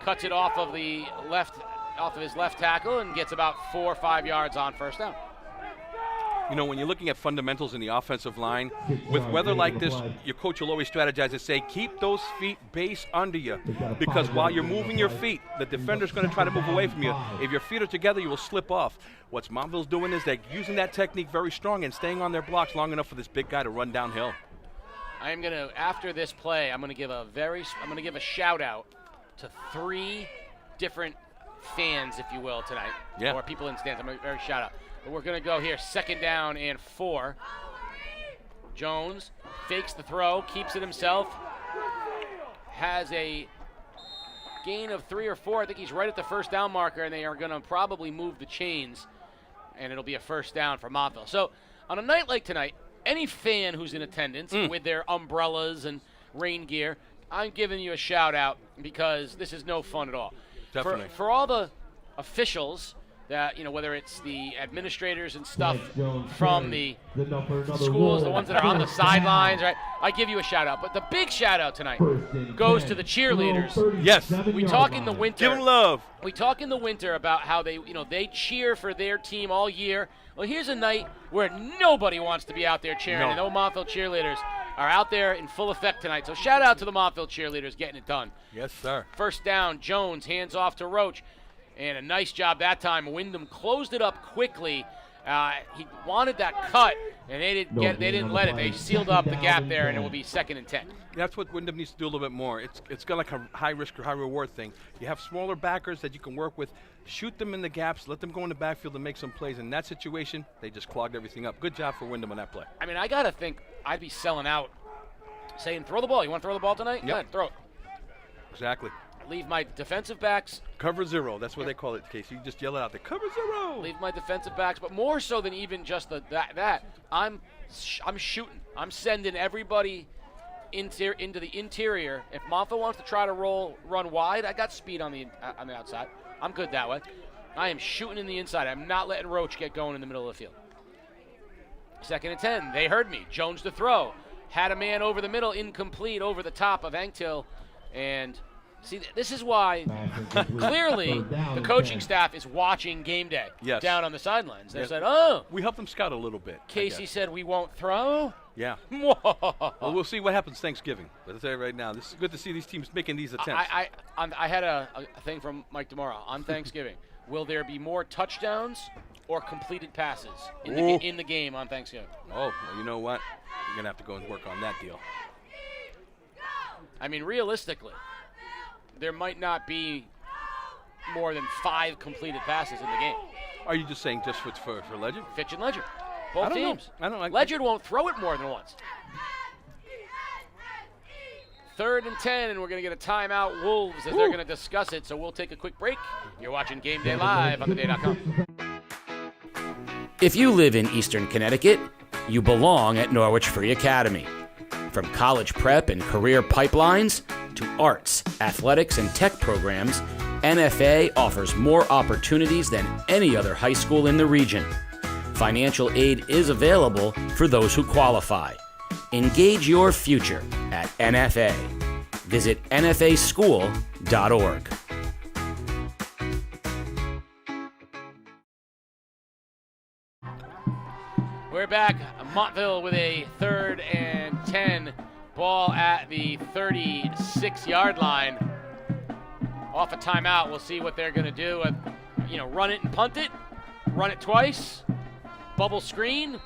Cuts it off of his left tackle and gets about 4 or 5 yards on first down. You know, when you're looking at fundamentals in the offensive line, with weather like this, your coach will always strategize and say, keep those feet base under you. Because while you're moving your feet, the defender's going to try to move away from you. If your feet are together, you will slip off. What Montville's doing is they're using that technique very strong and staying on their blocks long enough for this big guy to run downhill. I'm going to, after this play, I'm going to give a shout out to 3 different fans, if you will, tonight. Yeah. Or people in stands. I'm going to very shout out. But we're going to go here, 2nd down and 4. Jones fakes the throw, keeps it himself. Has a gain of 3 or 4. I think he's right at the first down marker, and they are going to probably move the chains, and it'll be a first down for Montville. So on a night like tonight, any fan who's in attendance with their umbrellas and rain gear, I'm giving you a shout out because this is no fun at all. Definitely. For all the officials that, whether it's the administrators and stuff from the schools, the ones that are on the sidelines, right? I give you a shout out. But the big shout out tonight goes to the cheerleaders. Yes. We talk in the winter. Give them love. We talk in the winter about how they cheer for their team all year. Well, here's a night where nobody wants to be out there cheering. And no Montville cheerleaders are out there in full effect tonight. So shout out to the Montville cheerleaders getting it done. Yes, sir. First down, Jones hands off to Roach. And a nice job that time. Windham closed it up quickly. He wanted that cut, and they didn't let it. They sealed up the gap there, and it will be 2nd and 10. That's what Windham needs to do a little bit more. It's kind of like a high risk or high reward thing. You have smaller backers that you can work with. Shoot them in the gaps. Let them go in the backfield and make some plays. In that situation, they just clogged everything up. Good job for Windham on that play. I mean, I got to think I'd be selling out, saying, throw the ball. You want to throw the ball tonight? Yep. Go ahead, throw it. Exactly. Leave my defensive backs. Cover 0. That's what they call it, Casey. You just yell it out there. Cover 0. Leave my defensive backs, but more so than even just that. I'm shooting. I'm sending everybody into the interior. If Montville wants to try to run wide, I got speed on the outside. I'm good that way. I am shooting in the inside. I'm not letting Roach get going in the middle of the field. 2nd and 10. They heard me. Jones to throw. Had a man over the middle, incomplete over the top of Anktil, and see, this is why clearly the coaching staff is watching game day down on the sidelines. They said, we helped them scout a little bit. Casey said we won't throw. Yeah. Well, we'll see what happens Thanksgiving. But I'll tell you right now, this is good to see these teams making these attempts. I had a thing from Mike Demora on Thanksgiving. Will there be more touchdowns or completed passes in the game on Thanksgiving? Oh, well, you know what? You're going to have to go and work on that deal. I mean, realistically, there might not be more than 5 completed passes in the game. Are you just saying just for Ledger? Fitch and Ledger. Both teams. I don't know. Ledger won't throw it more than once. 3rd and 10, and we're going to get a timeout. Wolves, as they're going to discuss it, so we'll take a quick break. You're watching Game Day Live on theday.com. If you live in Eastern Connecticut, you belong at Norwich Free Academy. From college prep and career pipelines to arts, athletics, and tech programs, NFA offers more opportunities than any other high school in the region. Financial aid is available for those who qualify. Engage your future at NFA. Visit nfaschool.org. We're back. Montville with a 3rd and 10. Ball at the 36-yard line. Off a timeout. We'll see what they're going to do. Run it and punt it. Run it twice. Bubble screen.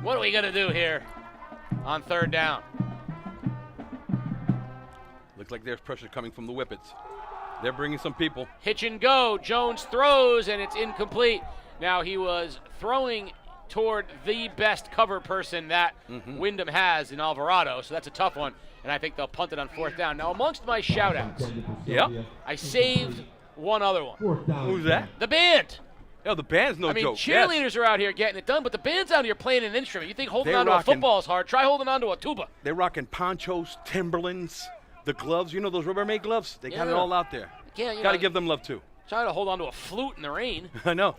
What are we going to do here on 3rd down? Looks like there's pressure coming from the Whippets. They're bringing some people. Hitch and go. Jones throws, and it's incomplete. Now he was throwing toward the best cover person that Windham has in Alvarado, so that's a tough one, and I think they'll punt it on 4th down. Now, amongst my shout-outs, I saved one other one. Who's that? The band. Oh, the band's no joke. Cheerleaders are out here getting it done, but the band's out here playing an instrument. You think holding They're on to a football is hard? Try holding on to a tuba. They're rocking ponchos, Timberlands, the gloves. You know those Rubbermaid gloves? They got it all out there. Yeah, got to give them love, too. Trying to hold on to a flute in the rain. I know.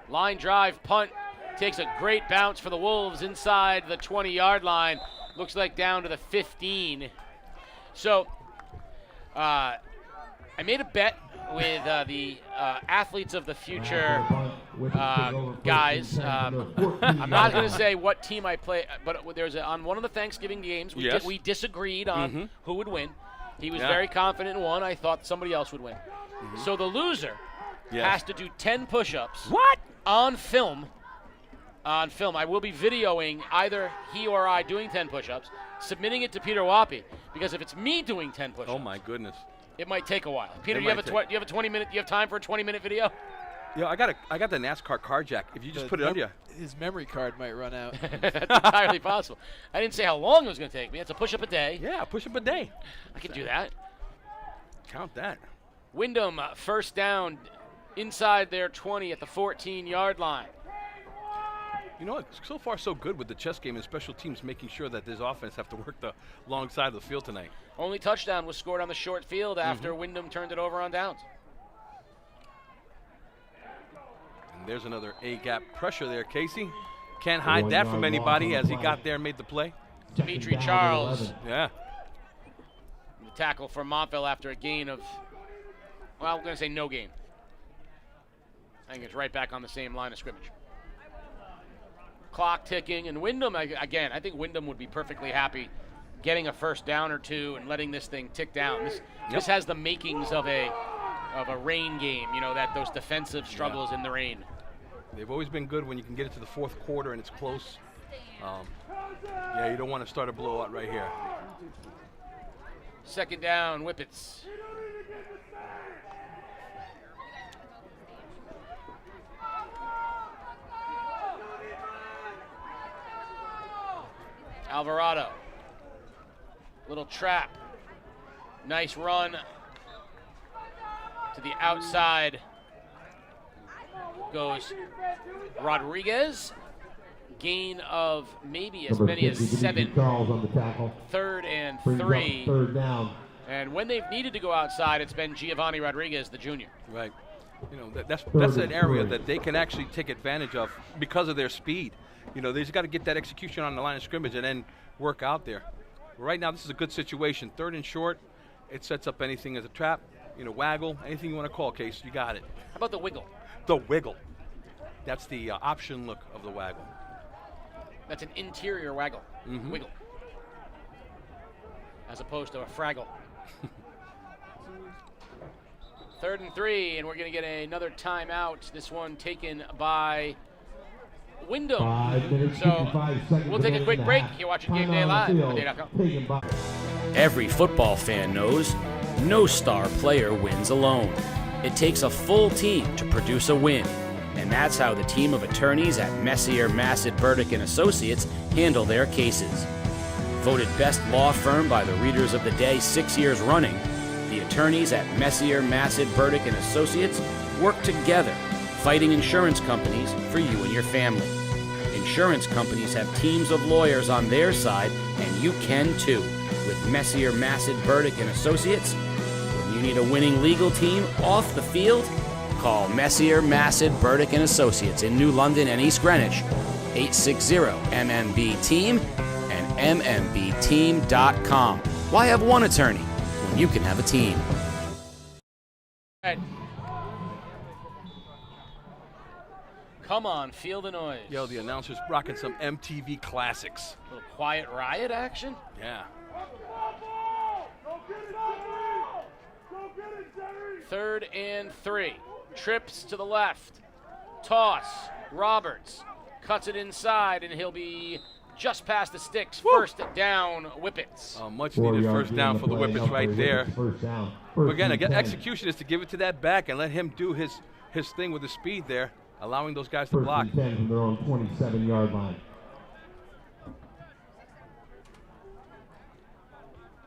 Line drive, punt. Takes a great bounce for the Wolves inside the 20-yard line. Looks like down to the 15. So I made a bet with the athletes of the future guys. I'm not going to say what team I play, but there's on one of the Thanksgiving games, we disagreed on who would win. He was very confident in one. I thought somebody else would win. So the loser has to do 10 push-ups. What? On film. I will be videoing either he or I doing 10 push-ups, submitting it to Peter Wappy, because if it's me doing 10 push-ups, oh my goodness, it might take a while. Peter, do you have a 20-minute? Do you have time for a 20-minute video? Yeah, I got the NASCAR car jack. If you just put it under you, his memory card might run out. That's entirely possible. I didn't say how long it was going to take me. It's a push-up a day. Yeah, push-up a day. I can do that. Count that. Windham 1st down inside their 20 at the 14-yard line. You know what? So far, so good with the chess game and special teams, making sure that this offense have to work the long side of the field tonight. Only touchdown was scored on the short field after Windham turned it over on downs. And there's another A-gap pressure there, Casey. Can't hide that from anybody as he got there and made the play. Dimitri Charles. Yeah. The tackle for Montville after a gain of, well, I'm going to say no gain. I think it's right back on the same line of scrimmage. Clock ticking, and Windham, again, I think Windham would be perfectly happy getting a 1st down or 2 and letting this thing tick down. This has the makings of a rain game, those defensive struggles in the rain. They've always been good when you can get it to the 4th quarter and it's close. You don't want to start a blowout right here. 2nd down, Whippets. Alvarado. Little trap. Nice run to the outside. Goes Rodriguez. Gain of maybe as many as 7. 3rd and 3. 3rd down. And when they've needed to go outside, it's been Giovanni Rodriguez, the junior. Right. That's an area that they can actually take advantage of because of their speed. They just got to get that execution on the line of scrimmage and then work out there. Right now, this is a good situation. 3rd and short, it sets up anything as a trap, waggle, anything you want to call, Case, you got it. How about the wiggle? The wiggle. That's the option look of the waggle. That's an interior waggle. Wiggle. As opposed to a fraggle. 3rd and 3, and we're going to get another timeout. This one taken by Windham. 5 minutes, so 55 seconds we'll take a quick break. You're watching Game Day Live on Day.com. Every football fan knows no star player wins alone. It takes a full team to produce a win. And that's how the team of attorneys at Messier, Massad, Burdick & Associates handle their cases. Voted best law firm by the readers of the day 6 years running, the attorneys at Messier, Massad, Burdick & Associates work together, fighting insurance companies for you and your family. Insurance companies have teams of lawyers on their side, and you can too. With Messier, Massad, Burdick & Associates, when you need a winning legal team off the field, call Messier, Massad, Burdick & Associates in New London and East Greenwich, 860-MMB-TEAM, mmbteam.com. Why have one attorney when you can have a team? Come on, feel the noise. Yo, the announcer's rocking some MTV classics. A little Quiet Riot action. Yeah. 3rd and 3. Trips to the left. Toss. Roberts cuts it inside, and he'll be just past the sticks. Woo! First down, Whippets. Much needed first down for the Whippets right there. But again, execution is to give it to that back and let him do his thing with the speed there, allowing those guys to block. 10 from their own 27-yard line.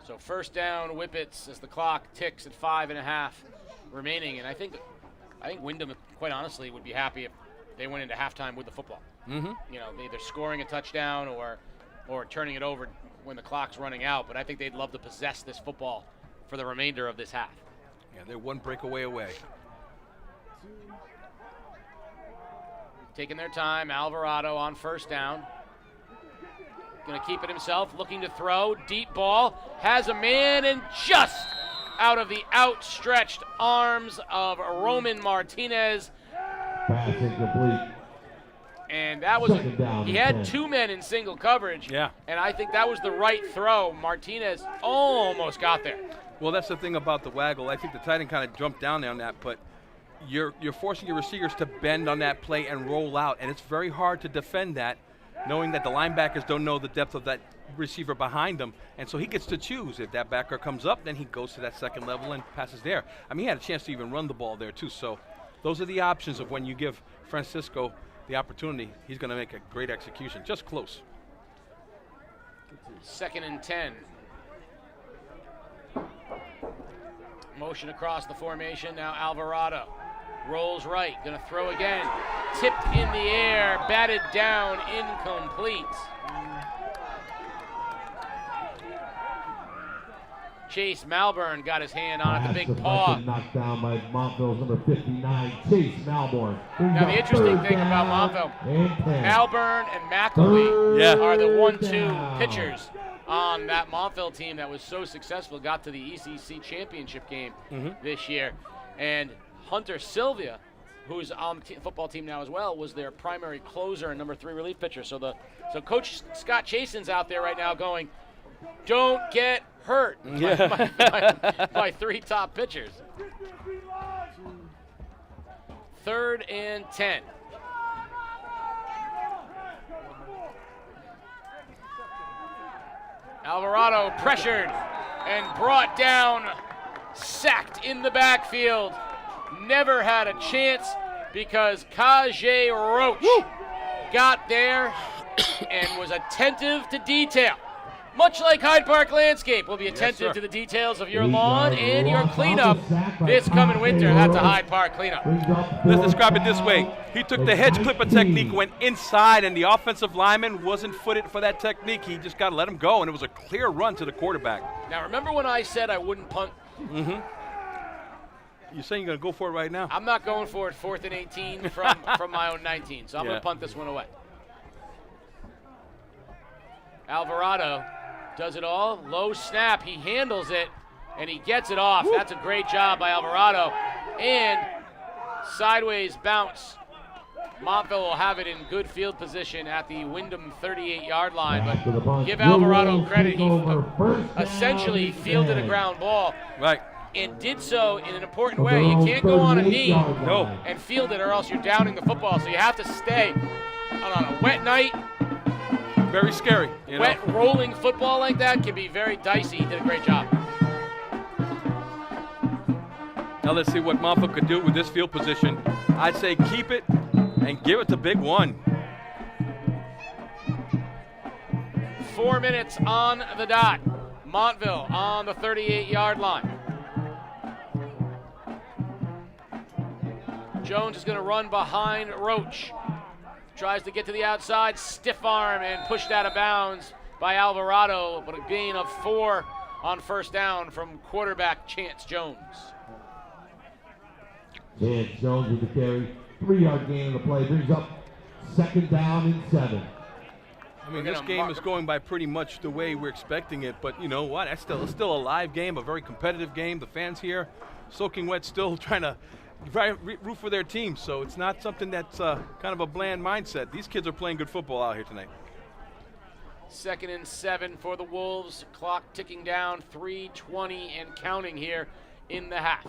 So first down, Whippets, as the clock ticks at 5.5 remaining. And I think Windham, quite honestly, would be happy if they went into halftime with the football. Mm-hmm. You know, either scoring a touchdown or turning it over when the clock's running out. But I think they'd love to possess this football for the remainder of this half. Yeah, they're one breakaway away. Taking their time, Alvarado on first down. Going to keep it himself, looking to throw. Deep ball, has a man, and just out of the outstretched arms of Roman Martinez. Pass incomplete. And that was, he had 2 men in single coverage. Yeah. And I think that was the right throw. Martinez almost got there. Well, that's the thing about the waggle. I think the tight end kind of jumped down there on that, but you're forcing your receivers to bend on that play and roll out, and it's very hard to defend that, knowing that the linebackers don't know the depth of that receiver behind them, and so he gets to choose. If that backer comes up, then he goes to that second level and passes there. I mean, he had a chance to even run the ball there too, so those are the options of when you give Francisco the opportunity. He's going to make a great execution, just close. 2nd and 10. Motion across the formation, now Alvarado. Rolls right, gonna throw again. Tipped in the air, batted down, incomplete. Chase Malburn got his hand on it, the big paw. Knocked down by Montville's number 59, Chase Malburn. Now the interesting thing about Montville, Malburn and McElwee are the 1-2 pitchers on that Montville team that was so successful, got to the ECC championship game this year. And Hunter Sylvia, who's on the football team now as well, was their primary closer and number 3 relief pitcher. So Coach Scott Chasen's out there right now going, don't get hurt. My 3 top pitchers. 3rd and 10. Alvarado pressured and brought down, sacked in the backfield. Never had a chance because Kajay Roach got there and was attentive to detail. Much like Hyde Park Landscape will be attentive to the details of your lawn and your cleanup this coming winter. That's a Hyde Park cleanup. Let's describe it this way. He took the hedge clipper technique, went inside, and the offensive lineman wasn't footed for that technique. He just got to let him go, and it was a clear run to the quarterback. Now, remember when I said I wouldn't punt? Mm-hmm. You're saying you're going to go for it right now? I'm not going for it 4th and 18 from my own 19, so I'm going to punt this one away. Alvarado does it all. Low snap. He handles it, and he gets it off. That's a great job by Alvarado. And sideways bounce. Montville will have it in good field position at the Windham 38-yard line. But give Alvarado credit. He essentially fielded a ground ball. Right. And did so in an important way. You can't go on a knee and field it, or else you're downing the football. So you have to stay on a wet night. Very scary. Wet rolling football like that can be very dicey. He did a great job. Now let's see what Montville could do with this field position. I'd say keep it and give it to Big One. 4 minutes on the dot. Montville on the 38-yard line. Jones is going to run behind Roach. Tries to get to the outside, stiff arm, and pushed out of bounds by Alvarado, but a gain of 4 on first down from quarterback Chance Jones. Chance Jones with the carry. 3-yard gain on the play. Brings up 2nd down and 7. I mean, this game is going by pretty much the way we're expecting it, but you know what? It's still a live game, a very competitive game. The fans here, soaking wet, still trying to root for their team, so it's not something that's kind of a bland mindset. These kids are playing good football out here tonight. 2nd and 7 for the Wolves. Clock ticking down, 3:20 and counting here in the half.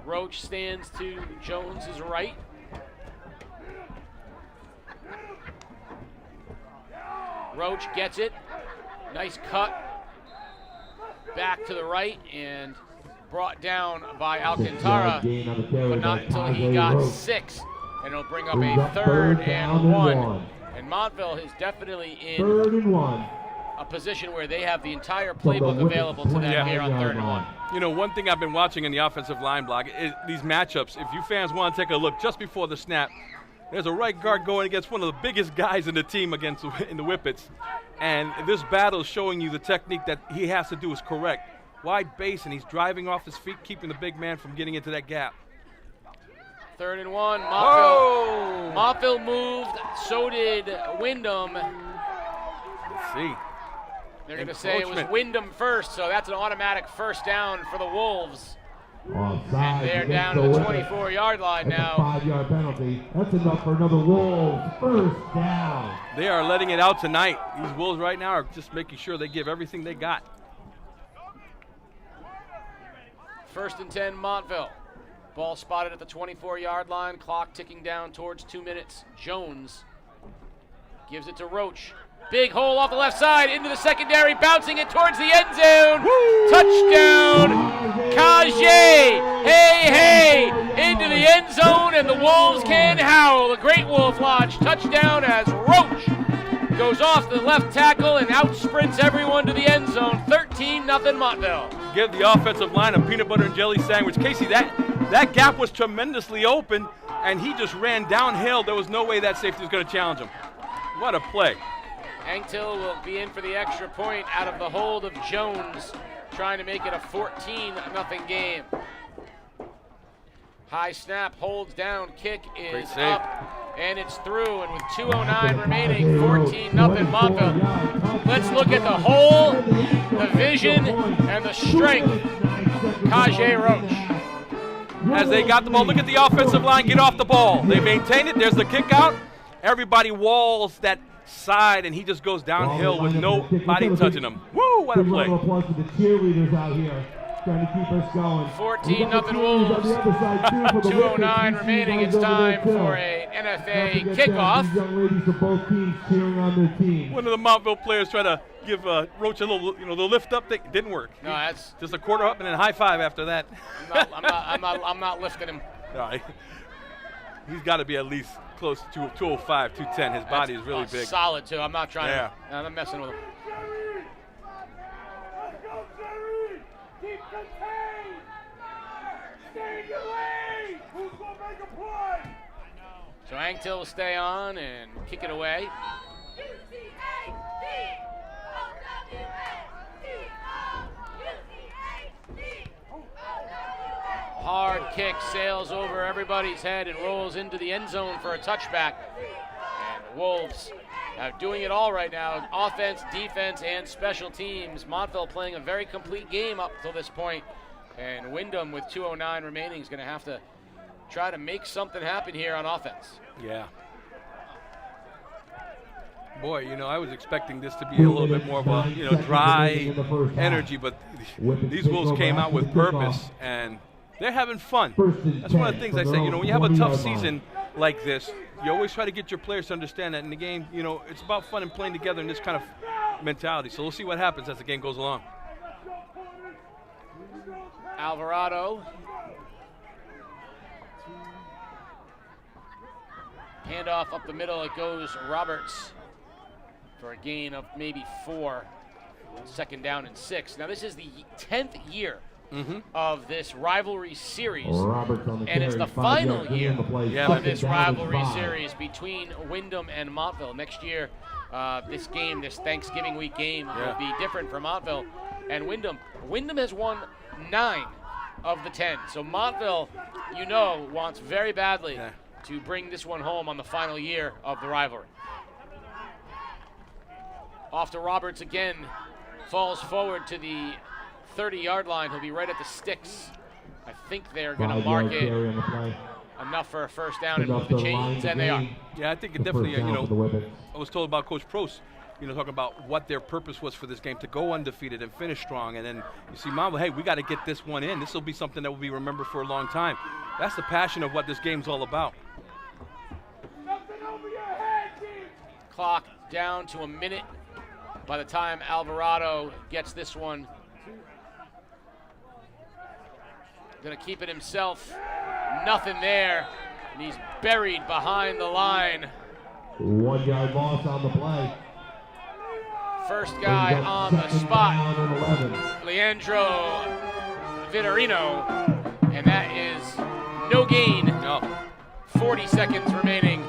Roach stands to Jones's right. Roach gets it. Nice cut. Back to the right and brought down by Alcantara, but not until he got 6. And it'll bring up a 3rd and 1. And Montville is definitely in a position where they have the entire playbook available to them here on 3rd and 1. You know, one thing I've been watching in the offensive line block is these matchups. If you fans want to take a look just before the snap, there's a right guard going against one of the biggest guys in the team in the Whippets. And this battle is showing you the technique that he has to do is correct. Wide base, and he's driving off his feet, keeping the big man from getting into that gap. 3rd and 1. Montville moved. So did Windham. Let's see. They're going to say it was Windham first, so that's an automatic 1st down for the Wolves. And they're down to the 24-yard line now. 5-yard penalty. That's enough for another Wolves 1st down. They are letting it out tonight. These Wolves right now are just making sure they give everything they got. 1st and 10, Montville. Ball spotted at the 24-yard line. Clock ticking down towards 2 minutes. Jones gives it to Roach. Big hole off the left side into the secondary, bouncing it towards the end zone. Woo! Touchdown, Kajay! Hey, into the end zone, and the Wolves can howl. A great Wolf Lodge touchdown as Roach goes off the left tackle and out sprints everyone to the end zone. 13-0 Montville. Give the offensive line a peanut butter and jelly sandwich. Casey, that gap was tremendously open, and he just ran downhill. There was no way that safety was going to challenge him. What a play. Anktil will be in for the extra point out of the hold of Jones, trying to make it a 14-0 game. High snap, holds down, kick is up, and it's through. And with 2:09 remaining, 14-0 Montville. Let's look at the hole, the vision, and the strength. Kajay Roach. As they got the ball, look at the offensive line get off the ball. They maintain it. There's the kick out. Everybody walls that side, and he just goes downhill with nobody touching him. Woo, what a play. Round of applause for the cheerleaders out here trying to keep us going. 14-0 Wolves. 2:09 remaining. It's time for a NFA kickoff. Young ladies of both teams cheering on their team. One of the Montville players tried to give Roach a little, the lift up thing. Didn't work. No, that's just a quarter up and then a high five after that. I'm not lifting him. All right. He's got to be at least close to 205, 210. His body is really big. Solid, too. I'm not trying to. I'm messing with him. So Anktil will stay on and kick it away. Hard kick sails over everybody's head and rolls into the end zone for a touchback. And the Wolves are doing it all right now. Offense, defense, and special teams. Montville playing a very complete game up till this point. And Windham, with 2:09 remaining, is going to have to try to make something happen here on offense. Yeah. Boy, I was expecting this to be a little bit more of a, dry energy, but these Wolves came out with purpose, and they're having fun. That's one of the things I say, when you have a tough season like this, you always try to get your players to understand that in the game, it's about fun and playing together in this kind of mentality. So we'll see what happens as the game goes along. Alvarado. Handoff up the middle, it goes Roberts for a gain of maybe 4. 2nd down and 6. Now this is the 10th year of this rivalry series, and it's the final year of this rivalry series between Windham and Montville. Next year, this Thanksgiving week game will be different for Montville and Windham. Windham has won 9 of the 10, so Montville, wants very badly to bring this one home on the final year of the rivalry. Off to Roberts again. Falls forward to the 30-yard line. He'll be right at the sticks. I think they're going to mark it enough for a first down and move the chains, and they are. Yeah, I think it definitely, I was told about Coach Prost, talking about what their purpose was for this game, to go undefeated and finish strong. And then you see Montville, hey, we got to get this one in. This will be something that will be remembered for a long time. That's the passion of what this game's all about. Clock down to a minute by the time Alvarado gets this one. Gonna keep it himself. Nothing there. And he's buried behind the line. 1 yard loss on the play. First guy on the spot, Leandro Vitorino, and that is no gain. No. 40 seconds remaining.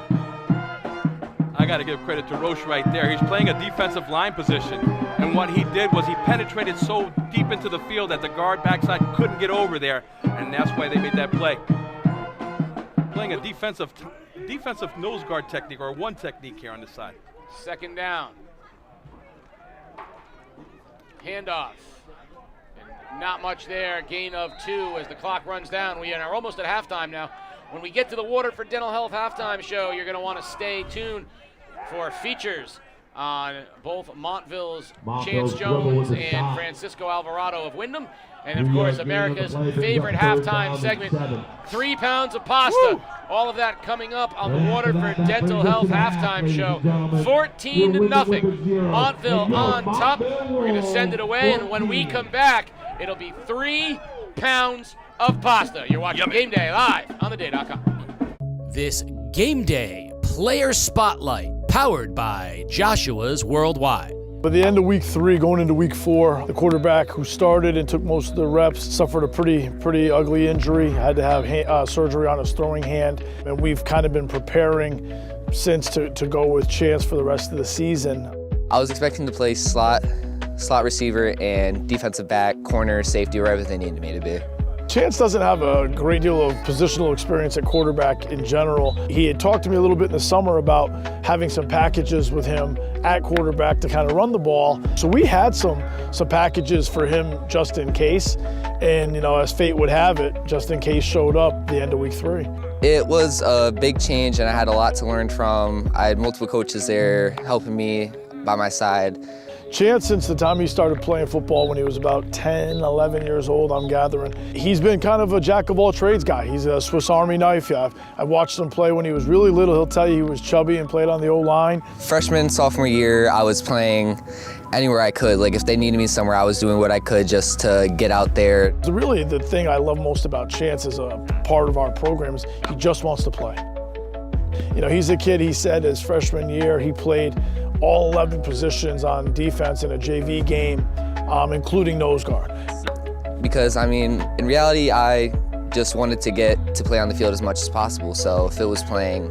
I got to give credit to Roche right there. He's playing a defensive line position, and what he did was he penetrated so deep into the field that the guard backside couldn't get over there, and that's why they made that play. Playing a defensive nose guard technique, or one technique here on this side. Second down. Handoff. And not much there. Gain of 2 as the clock runs down. We are almost at halftime now. When we get to the Waterford Dental Health halftime show, you're going to want to stay tuned for features on both Montville's Chance Jones and Francisco Alvarado of Windham. And, of course, America's favorite halftime segment, 3 pounds of pasta. All of that coming up on the Waterford Dental Health halftime show. 14-0. Montville on top. We're going to send it away, and when we come back, it'll be 3 pounds of pasta. You're watching Game Day live on theday.com. This Game Day Player Spotlight, powered by Joshua's Worldwide. By the end of week 3, going into week 4, the quarterback who started and took most of the reps suffered a pretty ugly injury. Had to have surgery on his throwing hand, and we've kind of been preparing since to go with Chance for the rest of the season. I was expecting to play slot receiver and defensive back, corner, safety, wherever they needed me to be. Chance doesn't have a great deal of positional experience at quarterback in general. He had talked to me a little bit in the summer about having some packages with him at quarterback to kind of run the ball. So we had some packages for him just in case. And, as fate would have it, just in case showed up at the end of week 3. It was a big change, and I had a lot to learn from. I had multiple coaches there helping me by my side. Chance, since the time he started playing football when he was about 10, 11 years old, I'm gathering, he's been kind of a jack-of-all-trades guy. He's a Swiss Army knife. I watched him play when he was really little. He'll tell you he was chubby and played on the O-line. Freshman, sophomore year, I was playing anywhere I could. Like, if they needed me somewhere, I was doing what I could just to get out there. Really, the thing I love most about Chance as a part of our program is he just wants to play. He's a kid, he said his freshman year, he played all 11 positions on defense in a JV game, including nose guard. Because, in reality, I just wanted to get to play on the field as much as possible. So if it was playing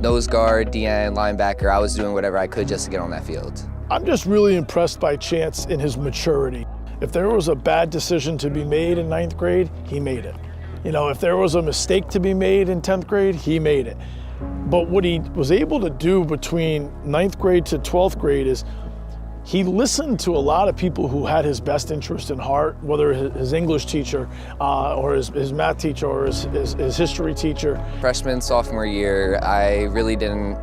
nose guard, DN, linebacker, I was doing whatever I could just to get on that field. I'm just really impressed by Chance in his maturity. If there was a bad decision to be made in 9th grade, he made it. If there was a mistake to be made in 10th grade, he made it. But what he was able to do between 9th grade to 12th grade is he listened to a lot of people who had his best interest in heart, whether his English teacher or his math teacher or his history teacher. Freshman, sophomore year, I really didn't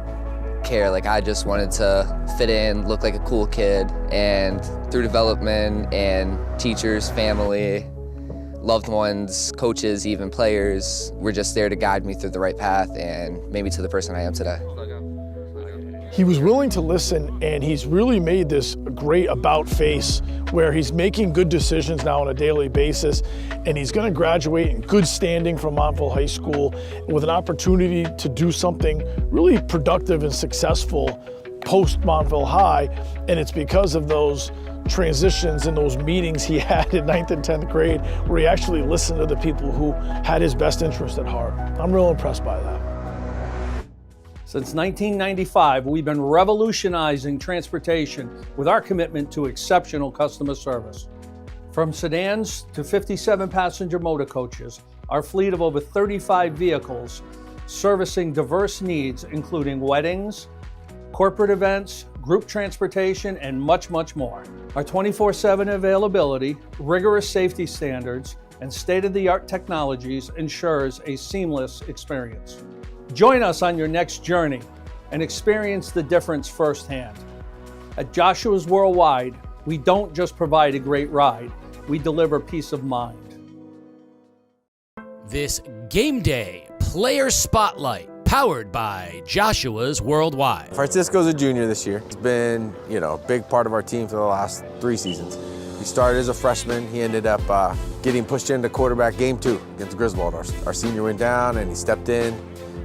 care. I just wanted to fit in, look like a cool kid. And through development and teachers, family, loved ones, coaches, even players, were just there to guide me through the right path and maybe to the person I am today. He was willing to listen, and he's really made this great about face where he's making good decisions now on a daily basis, and he's going to graduate in good standing from Montville High School with an opportunity to do something really productive and successful post Montville High, and it's because of those transitions and those meetings he had in 9th and 10th grade where he actually listened to the people who had his best interest at heart. I'm real impressed by that. Since 1995, we've been revolutionizing transportation with our commitment to exceptional customer service. From sedans to 57-passenger motor coaches, our fleet of over 35 vehicles servicing diverse needs including weddings, corporate events, group transportation, and much, much more. Our 24/7 availability, rigorous safety standards, and state-of-the-art technologies ensures a seamless experience. Join us on your next journey and experience the difference firsthand. At Joshua's Worldwide, we don't just provide a great ride, we deliver peace of mind. This game day player spotlight, powered by Joshua's Worldwide. Francisco's a junior this year. He's been, a big part of our team for the last 3 seasons. He started as a freshman. He ended up getting pushed into quarterback game 2 against Griswold. Our senior went down, and he stepped in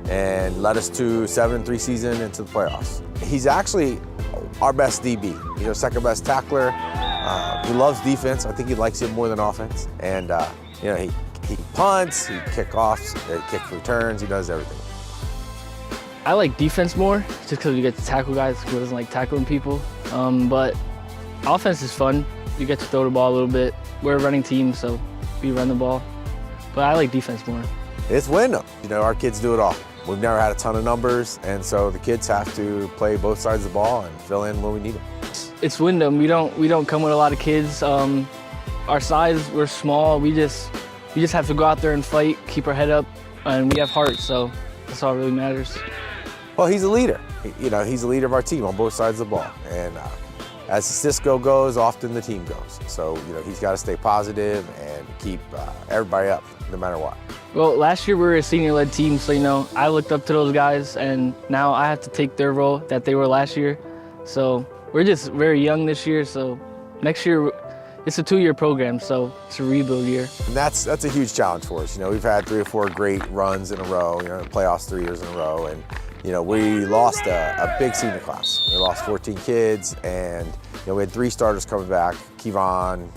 and led us to 7-3 season into the playoffs. He's actually our best DB. He's our second best tackler. He loves defense. I think he likes it more than offense. And he punts, he kickoffs, he kick returns, he does everything. I like defense more, just because we get to tackle guys who doesn't like tackling people. But offense is fun. You get to throw the ball a little bit. We're a running team, so we run the ball. But I like defense more. It's Windham. Our kids do it all. We've never had a ton of numbers, and so the kids have to play both sides of the ball and fill in when we need them. It's Windham. We don't come with a lot of kids. Our size, we're small. We just have to go out there and fight, keep our head up, and we have heart, so that's all that really matters. Well, he's a leader. He's a leader of our team on both sides of the ball. And as Cisco goes, often the team goes. So, he's got to stay positive and keep everybody up no matter what. Well, last year we were a senior-led team, so, I looked up to those guys, and now I have to take their role that they were last year. So we're just very young this year, so next year it's a 2-year program, so it's a rebuild year. And that's a huge challenge for us. We've had 3 or 4 great runs in a row, in the playoffs 3 years in a row, and we lost a big senior class. We lost 14 kids, and we had 3 starters coming back: Kevon,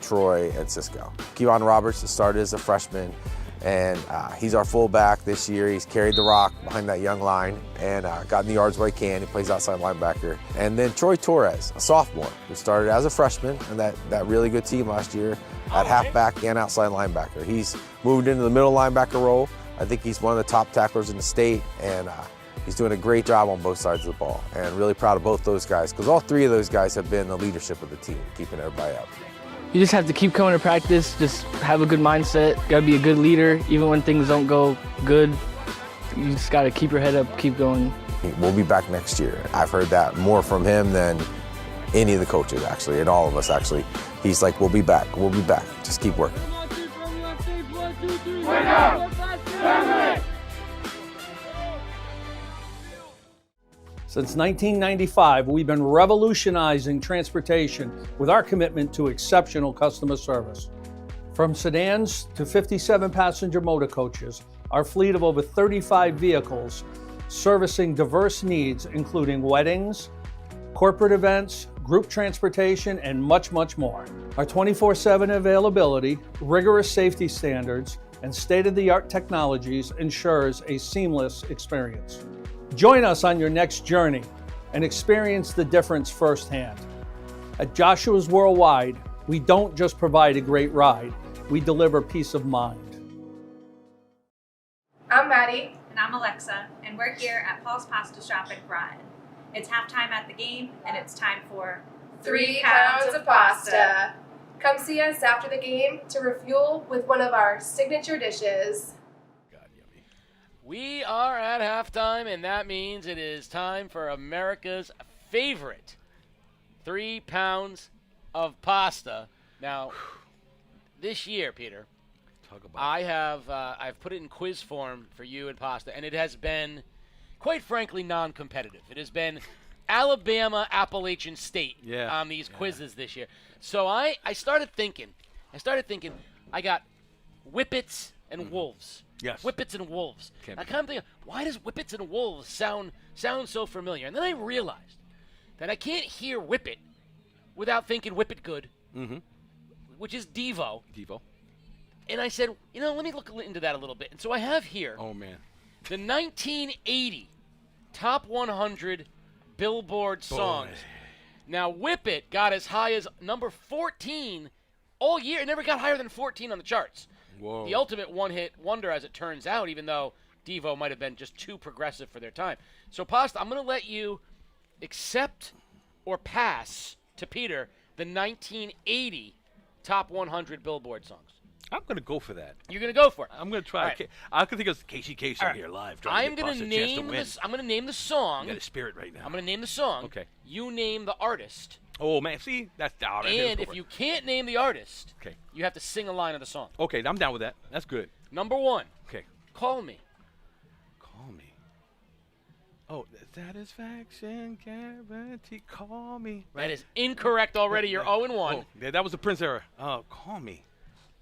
Troy, and Cisco. Kevon Roberts started as a freshman, and he's our fullback this year. He's carried the rock behind that young line and gotten the yards where he can. He plays outside linebacker. And then Troy Torres, a sophomore, who started as a freshman in that really good team last year at halfback and outside linebacker. He's moved into the middle linebacker role. I think he's one of the top tacklers in the state, and he's doing a great job on both sides of the ball. And really proud of both those guys, because all 3 of those guys have been the leadership of the team, keeping everybody up. You just have to keep coming to practice, just have a good mindset, gotta be a good leader, even when things don't go good. You just gotta keep your head up, keep going. We'll be back next year. I've heard that more from him than any of the coaches, actually, and all of us, actually. He's like, we'll be back, just keep working. Since 1995, we've been revolutionizing transportation with our commitment to exceptional customer service. From sedans to 57-passenger motor coaches, our fleet of over 35 vehicles servicing diverse needs, including weddings, corporate events, group transportation, and much, much more. Our 24/7 availability, rigorous safety standards, and state-of-the-art technologies ensures a seamless experience. Join us on your next journey and experience the difference firsthand. At Joshua's Worldwide, we don't just provide a great ride, we deliver peace of mind. I'm Maddie. And I'm Alexa, and we're here at Paul's Pasta Shop at Bryan. It's halftime at the game, and it's time for 3 pounds of pasta. Come see us after the game to refuel with one of our signature dishes. We are at halftime, and that means it is time for America's favorite 3 pounds of pasta. Now, this year, Peter, I've put it in quiz form for you and pasta, and it has been, quite frankly, non-competitive. It has been Alabama, Appalachian State on these quizzes this year. So I started thinking, I got Whippets and Wolves. Yes. Whippets and Wolves. I kind of think, why does Whippets and Wolves sound so familiar? And then I realized that I can't hear Whippet without thinking Whippet Good, which is Devo. And I said, let me look into that a little bit. And so I have here the 1980 Top 100 Billboard songs. Now, Whippet got as high as number 14 all year. It never got higher than 14 on the charts. Whoa. The ultimate one-hit wonder, as it turns out, even though Devo might have been just too progressive for their time. So, Pasta, I'm going to let you accept or pass to Peter the 1980 top 100 Billboard songs? I'm going to go for that. You're going to go for it. I'm going to try. Right. I could think of Casey Right. here live. I'm going to name this. I'm going to name the song. You got a spirit right now. I'm going to name the song. Okay. You name the artist. Oh man, see, that's down. And if you can't name the artist, okay, you have to sing a line of the song. Okay, I'm down with that. That's good. Number 1. Okay. Call me. Call me. Oh, satisfaction guarantee. Call me. That is incorrect already. You're 0-1. Oh, yeah, that was the Prince era. Call me.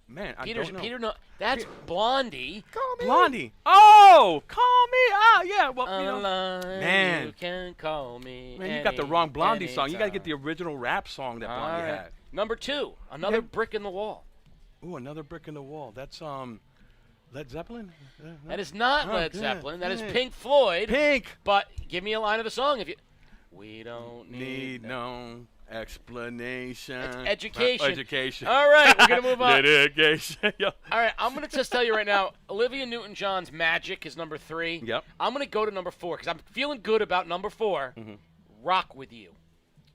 Man, I don't know. Peter, no, that's Blondie. Call me. Blondie. Oh, call me. Ah, yeah. Well, you know, man, you can call me. Man, you got the wrong Blondie song. You got to get the original rap song that Blondie had. Number 2, another brick in the wall. Ooh, another brick in the wall. That's Led Zeppelin. That is not Led Zeppelin. That is Pink Floyd. Pink. But give me a line of the song if you. We don't need no explanation. It's education. Education. All right, we're going to move on. Litigation. All right, I'm going to just tell you right now, Olivia Newton-John's Magic is number 3. Yep. I'm going to go to number 4 because I'm feeling good about number 4, Rock With You.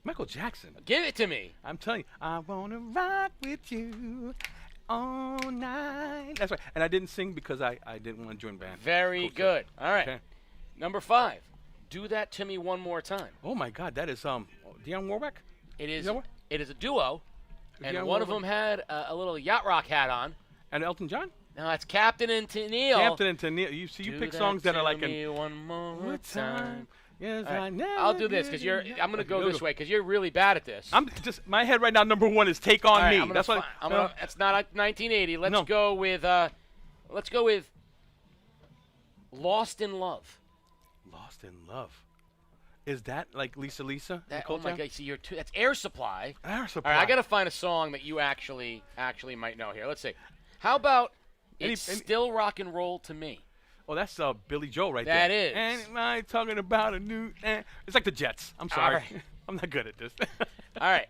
Michael Jackson. Give it to me. I'm telling you, I want to rock with you all night. That's right. And I didn't sing because I didn't want to join band. Very good. All right. Okay. Number 5, Do That To Me One More Time. Oh, my God. That is Dionne Warwick? It is a duo, and one of them had a little yacht rock hat on. And Elton John? No, that's Captain and Tennille. Captain and Tennille. You pick songs that are like one more time. Yes, right. I'll do this because I'm going to go this way because you're really bad at this. I'm just my head right now. Number 1 is Take On right, Me. That's what. It's not 1980. Let's go with. Lost in Love. Lost in Love. Is that like Lisa? Oh my God! See, that's Air Supply. Air Supply. All right, I got to find a song that you actually might know here. Let's see. How about It's Still Rock and Roll to Me? Oh, that's Billy Joel right there. That is. And am I talking about a new? It's like the Jets. I'm sorry. Right. I'm not good at this. All right.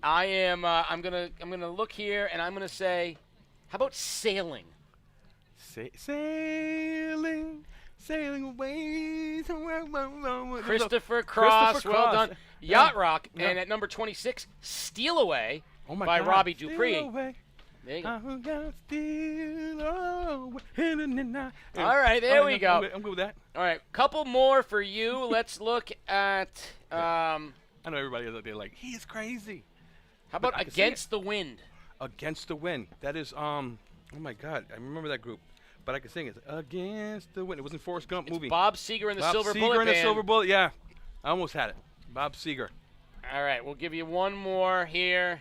I am. I'm gonna look here, and I'm gonna say, how about Sailing? Sailing away somewhere. Christopher Cross, well done. Yacht Rock, and at number 26, Steal Away by Robbie Dupree. There you go. All right, there we go. I'm good with that. All right, couple more for you. Let's look at. I know everybody out there like, he is crazy. How about Against the Wind? Against the Wind. That is, oh my God, I remember that group. But I can sing it. Against the Wind. It was in Forrest Gump movie. Bob Seger and the Silver Bullet Bob Seger and the Band. Silver Bullet, yeah. I almost had it. Bob Seger. All right, we'll give you one more here.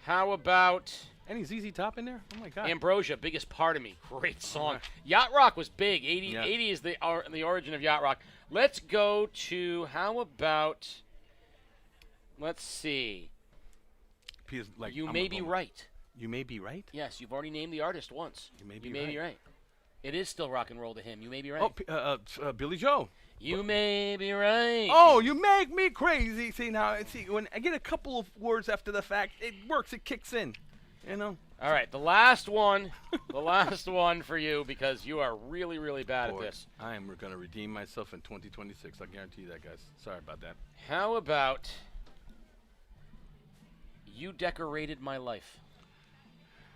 How about... Any ZZ Top in there? Oh, my God. Ambrosia, Biggest Part of Me. Great song. Yacht Rock was big. 80 is the origin of Yacht Rock. Let's go to, how about... Let's see. You May Be Right. You May Be Right? Yes, you've already named the artist once. You May Be Right. It is still rock and roll to him. You may be right. Oh, Billy Joe. You may be right. Oh, you make me crazy. See, when I get a couple of words after the fact, it works. It kicks in. You know? All right, the last one. The last one for you because you are really, really bad at this. I am going to redeem myself in 2026. I guarantee you that, guys. Sorry about that. How about You Decorated My Life?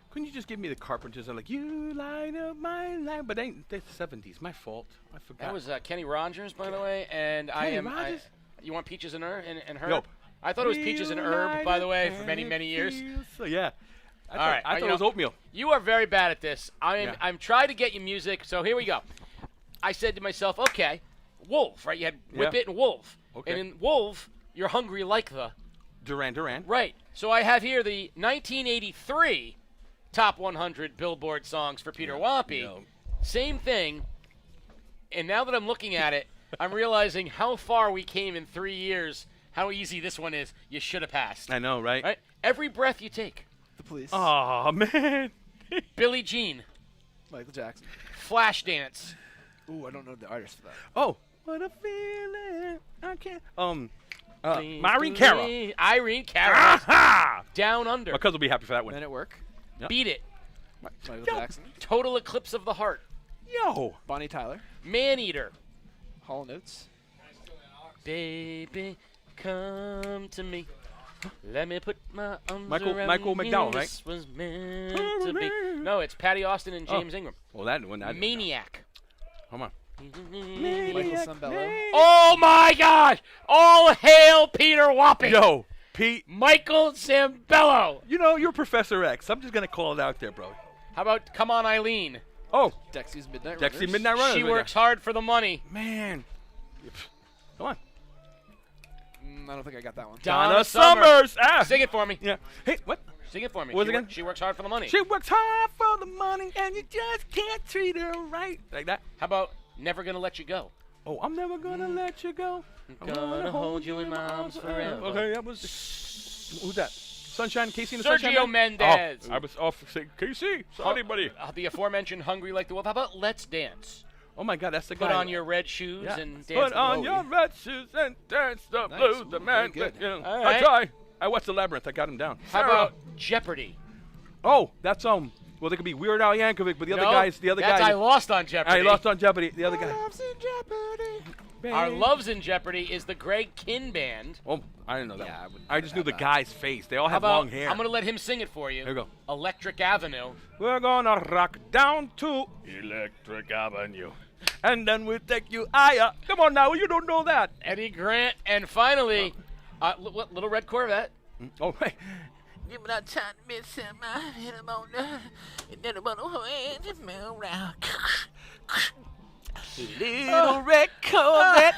Couldn't you just give me the Carpenters? I'm like, you light up my life. But that's the 70s. My fault. I forgot. That was Kenny Rogers, by the way. And Rogers? You want Peaches and Herb? Nope. I thought it was Peaches and Herb, by the way, for many, many years. So, yeah. I thought it was oatmeal. You are very bad at this. I'm trying to get you music, so here we go. I said to myself, okay, Wolf, right? You had Whip It and Wolf. Okay. And in Wolf, you're hungry like the... Duran. Right. So I have here the 1983 top 100 Billboard songs for Peter Wampy. No. Same thing. And now that I'm looking at it, I'm realizing how far we came in 3 years, how easy this one is. You should have passed. I know, right? Every Breath You Take. The Police. Oh, man. Billie Jean. Michael Jackson. Flashdance. Ooh, I don't know the artist for that. Oh. What a feeling. I can't. Irene Cara. Irene Cara. Down Under. My cousin will be happy for that one. Men at Work. Yep. Beat It. Michael Jackson. Total Eclipse of the Heart. Yo. Bonnie Tyler. Man Eater. Hall & Oates. Baby, come to me. Let me put my arms Michael around McDowell, you. right? This was meant to be. No, it's Patty Austin and James Ingram. Well, that one. Maniac. Come on. Michael Sambello. Oh my gosh! All hail Peter Wapping. Yo, Pete. Michael Sambello. You know, you're Professor X. I'm just going to call it out there, bro. How about Come On Eileen? Oh. Dexy's Midnight Runners. Dexy Midnight Runners. She works hard for the money. Man. Come on. I don't think I got that one. Donna Summers. Ah. Sing it for me. Yeah. Hey, what? Sing it for me. What's it again? She works hard for the money. She works hard for the money, and you just can't treat her right. Like that? How about Never Gonna Let You Go? Oh, I'm never gonna let you go. I'm gonna hold you in my arms forever. Okay, that was... Who's that? Sunshine, Casey and the Sunshine Sergio Band? Mendez. Oh, I was off saying, Casey, sorry, buddy. The aforementioned Hungry Like the Wolf. How about Let's Dance? Oh, my God, that's the guy. Put on your red shoes and dance. Put on your red shoes and dance the blues. The man. Good. You know, All I right. try. I watched The Labyrinth. I got him down. How about Jeopardy? Oh, that's well, they could be Weird Al Yankovic, but the other that's guy. I Lost on Jeopardy. I Lost on Jeopardy. The other guy. Love's in Jeopardy. Our Loves in Jeopardy is the Greg Kinn Band. Oh, I didn't know that. Yeah, I just knew the guy's face. They all How have about, long hair. I'm going to let him sing it for you. Here we go. Electric Avenue. We're gonna rock down to Electric Avenue, and then we'll take you higher. Come on now, you don't know that. Eddie Grant. And finally, Little Red Corvette. Oh, wait. Give me that time, miss him. I hit him on the. And then I'm on the way to move around. Little red Corvette.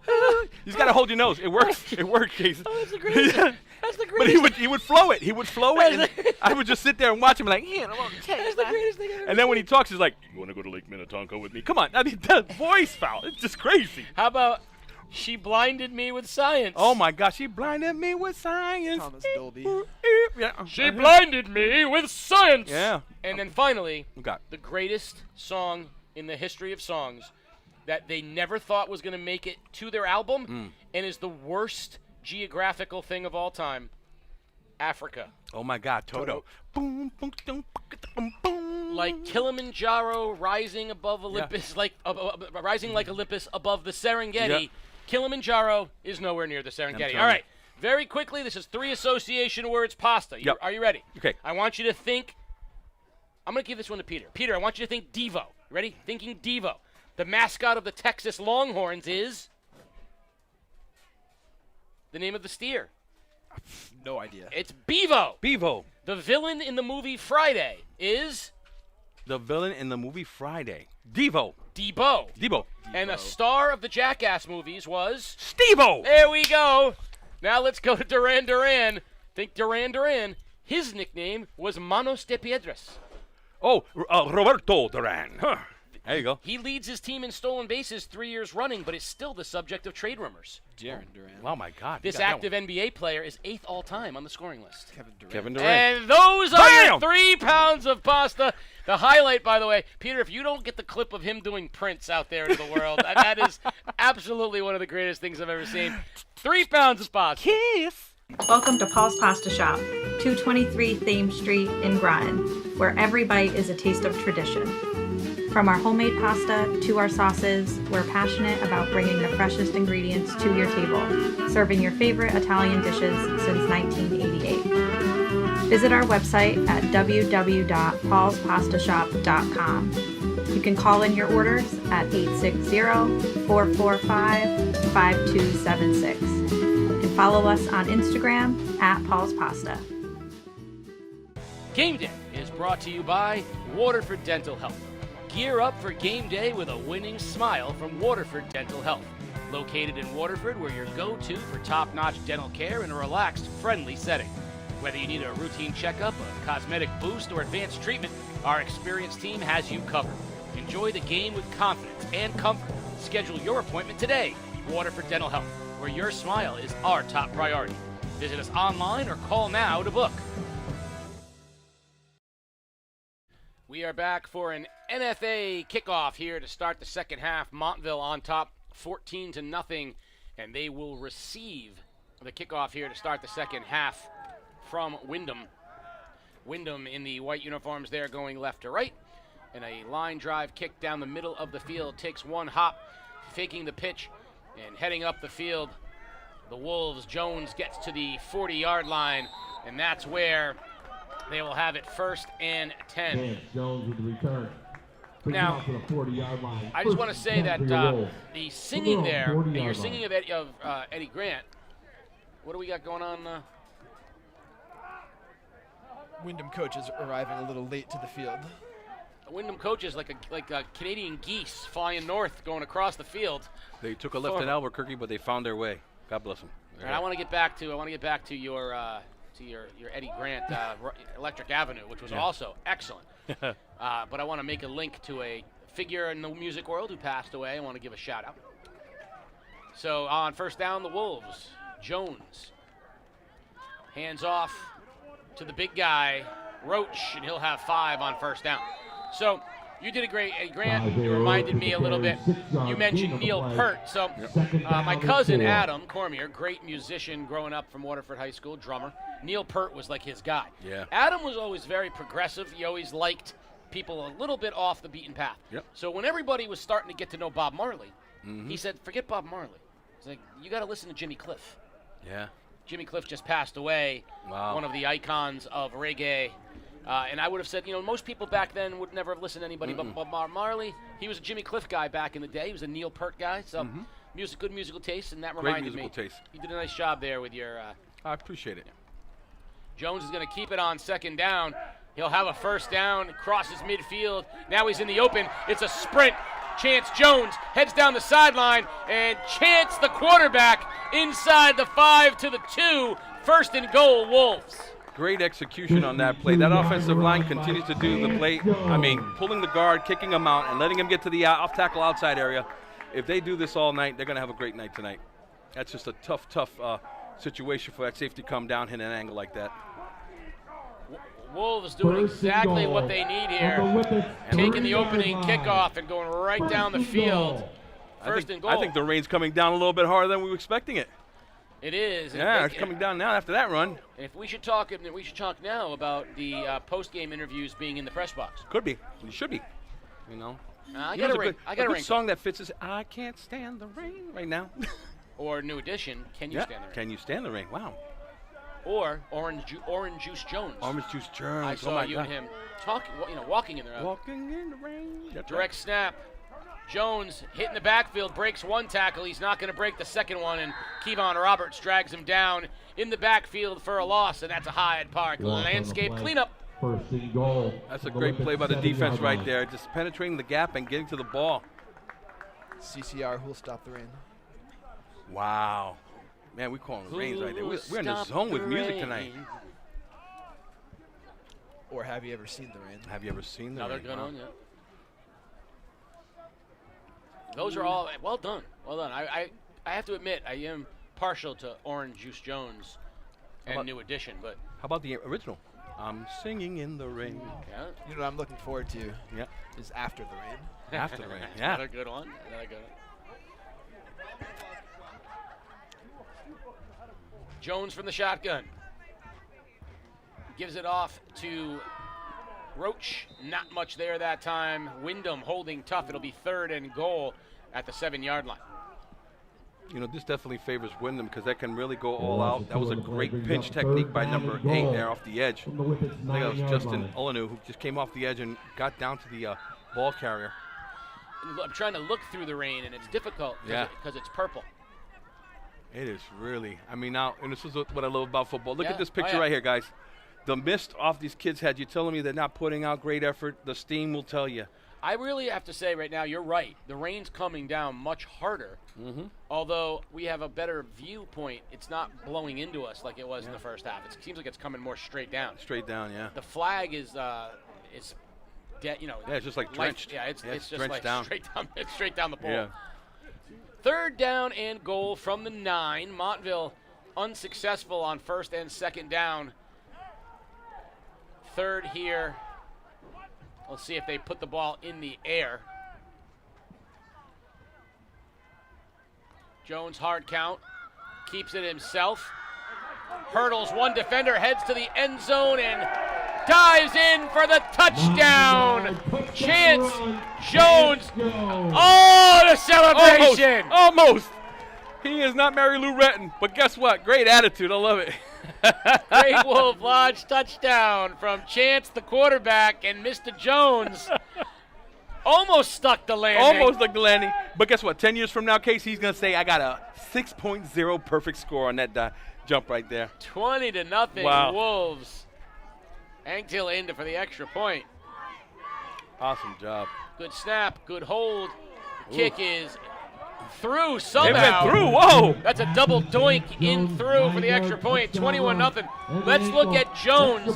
You just gotta hold your nose. It works. It works, Jason. Oh, that's the greatest. That's the But greatest. he would flow it. He would flow it. And I would just sit there and watch him like, yeah, That's the greatest thing I've ever and then when he talks, he's like, you want to go to Lake Minnetonka with me? Come on. I mean, that voice foul. It's just crazy. How about She Blinded Me with Science? Oh, my gosh. She blinded me with science. Thomas Dolby. Yeah. She blinded me with science. Yeah. And then finally, Okay. the greatest song in the history of songs that they never thought was going to make it to their album and is the worst geographical thing of all time, Africa. Oh, my God. Toto. Boom, boom, boom, boom, boom. Like Kilimanjaro rising above Olympus, rising like Olympus above the Serengeti. Yep. Kilimanjaro is nowhere near the Serengeti. All right. Very quickly, this is 3 association words pasta. Yep. Are you ready? Okay. I want you to think. I'm going to give this one to Peter. Peter, I want you to think Devo. Ready? Thinking Devo. The mascot of the Texas Longhorns is the name of the steer. No idea. It's Bevo. Bevo. The villain in the movie Friday is The villain in the movie Friday. Devo. Debo. Debo. And a star of the Jackass movies was Steve-O. There we go. Now let's go to Duran Duran. Think Duran Duran. His nickname was Manos de Piedras. Oh, Roberto Duran. Huh. There you go. He leads his team in stolen bases 3 years running, but is still the subject of trade rumors. Duran Duran. Oh, my God. This active NBA player is 8th all-time on the scoring list. Kevin Durant. And those are your 3 pounds of pasta. The highlight, by the way, Peter, if you don't get the clip of him doing Prince out there into the world, that is absolutely one of the greatest things I've ever seen. 3 pounds of pasta. Kiss. Welcome to Paul's Pasta Shop, 223 Thames Street in Groton, where every bite is a taste of tradition. From our homemade pasta to our sauces, we're passionate about bringing the freshest ingredients to your table, serving your favorite Italian dishes since 1988. Visit our website at www.paulspastashop.com. You can call in your orders at 860-445-5276. And follow us on Instagram at Paul's Pasta. Game Day is brought to you by Waterford Dental Health. Gear up for game day with a winning smile from Waterford Dental Health. Located in Waterford, we're your go-to for top-notch dental care in a relaxed, friendly setting. Whether you need a routine checkup, a cosmetic boost, or advanced treatment, our experienced team has you covered. Enjoy the game with confidence and comfort. Schedule your appointment today. Waterford Dental Health, where your smile is our top priority. Visit us online or call now to book. We are back for an NFA kickoff here to start the second half. Montville on top, 14-0, and they will receive the kickoff here to start the second half from Windham. Windham in the white uniforms there going left to right, and a line drive kick down the middle of the field. Takes one hop, faking the pitch, and heading up the field. the Wolves. Jones gets to the 40-yard line, and that's where they will have it 1st and 10. Chance Jones with the return. Now, To the 40-yard line. I just want to say that the singing there, and you're 40-yard singing of Eddie Grant. What do we got going on? Windham coaches arriving a little late to the field. The Windham coaches like Canadian geese flying north, going across the field. They took a left at Albuquerque, but they found their way. God bless them. All right, I want to get back to your Eddie Grant Electric Avenue, which was also excellent. But I want to make a link to a figure in the music world who passed away. I want to give a shout out. So on 1st down, the Wolves. Jones hands off to the big guy, Roach, and he'll have 5 on 1st down. So you did a great, Eddie Grant. You reminded me a little bit. You mentioned Neil Peart. So my cousin Adam Cormier, great musician growing up from Waterford High School, drummer. Neil Peart was like his guy. Yeah. Adam was always very progressive. He always liked people a little bit off the beaten path. Yep. So when everybody was starting to get to know Bob Marley, he said, forget Bob Marley. He's like, you got to listen to Jimmy Cliff. Yeah. Jimmy Cliff just passed away, one of the icons of reggae. And I would have said, most people back then would never have listened to anybody but Bob Marley. He was a Jimmy Cliff guy back in the day. He was a Neil Peart guy. So good musical taste, and that reminded me. Taste. You did a nice job there with your... I appreciate it. Jones is going to keep it on 2nd down. He'll have a 1st down, crosses midfield. Now he's in the open. It's a sprint. Chance Jones heads down the sideline, and Chance, the quarterback, inside the 5 to the 2. 1st and goal, Wolves. Great execution on that play. That offensive line continues to do the play. I mean, pulling the guard, kicking him out, and letting him get to the off-tackle outside area. If they do this all night, they're going to have a great night tonight. That's just a tough situation for that safety to come down, hit an angle like that. Wolves doing exactly what they need here. Taking the opening kickoff and going right down the field. 1st and goal. I think the rain's coming down a little bit harder than we were expecting it. It is. Yeah, it's coming down now after that run. And if we should talk now about the post-game interviews being in the press box. Could be. You should be. I got a good song that fits is I Can't Stand the Rain right now. Or New Edition, Can You Stand the Rain? Can You Stand the Rain? Wow. Or Orange Juice Jones. Orange Juice Jones. I saw you and him talking, walking in the rain. Walking in the rain. Direct snap. Jones hitting the backfield, breaks one tackle. He's not going to break the second one, and Kevon Roberts drags him down in the backfield for a loss, and that's a Hyde Park landscape cleanup. 1st and goal. That's a great play by the defense right there, just penetrating the gap and getting to the ball. CCR, who'll stop the rain? Wow. Man, we're calling the rains right there. We're in the zone with music tonight. Or have you ever seen the rain? Have you ever seen the Another rain? good one, yeah. Those are all well done. Well done. I have to admit, I am partial to Orange Juice Jones and New Edition, but how about the original? I'm singing in the rain. Yeah. You know what I'm looking forward to? Yeah. Is After the Rain. After the Rain. Yeah. Another good one. Jones from the shotgun. Gives it off to Roach. Not much there that time. Windham holding tough. It'll be 3rd and goal at the 7-yard line. This definitely favors Windham because that can really go all out. That was a great pinch technique by number 8 there off the edge. I think that was Justin Olanu who just came off the edge and got down to the ball carrier. I'm trying to look through the rain, and it's difficult because it's purple. It is really. Now, and this is what I love about football. Look at this picture right here, guys. The mist off these kids' heads. You're telling me they're not putting out great effort. The steam will tell you. I really have to say right now, you're right. The rain's coming down much harder. Although we have a better viewpoint, it's not blowing into us like it was in the first half. It seems like it's coming more straight down. Straight down, yeah. The flag is yeah, it's just like drenched. It's just drenched like down. straight down the pole. Yeah. 3rd down and goal from the 9. Montville unsuccessful on 1st and 2nd down. 3rd here. Let's see if they put the ball in the air. Jones hard count. Keeps it himself. Hurdles one defender, heads to the end zone, and dives in for the touchdown. Chance Jones. Oh, the celebration. Almost. He is not Mary Lou Retton, but guess what? Great attitude. I love it. Great Wolf Lodge touchdown from Chance, the quarterback, and Mr. Jones almost stuck the landing. Almost stuck the landing. But guess what? 10 years from now, Casey, he's going to say, I got a 6.0 perfect score on that jump right there. 20-0 Wow. Wolves. Anktil in for the extra point. Awesome job. Good snap, good hold. The kick is through somehow. It went through, whoa. That's a double doink in through for the extra point, 21-0. Let's look at Jones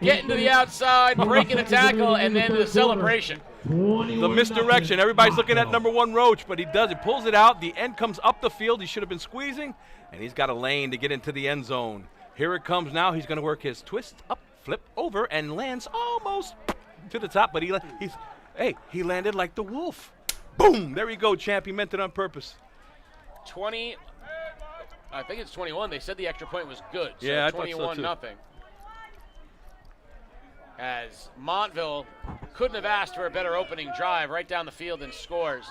getting to the outside, breaking a tackle, and then the celebration. The misdirection. Everybody's looking at number 1 Roach, but he does. He pulls it out. The end comes up the field. He should have been squeezing, and he's got a lane to get into the end zone. Here it comes now. He's going to work his twist up, flip over, and lands almost to the top, but he landed like the wolf. Boom! There you go, champ. He meant it on purpose. 20, I think it's 21. They said the extra point was good. So yeah, I thought so too. 21-0. As Montville couldn't have asked for a better opening drive right down the field and scores.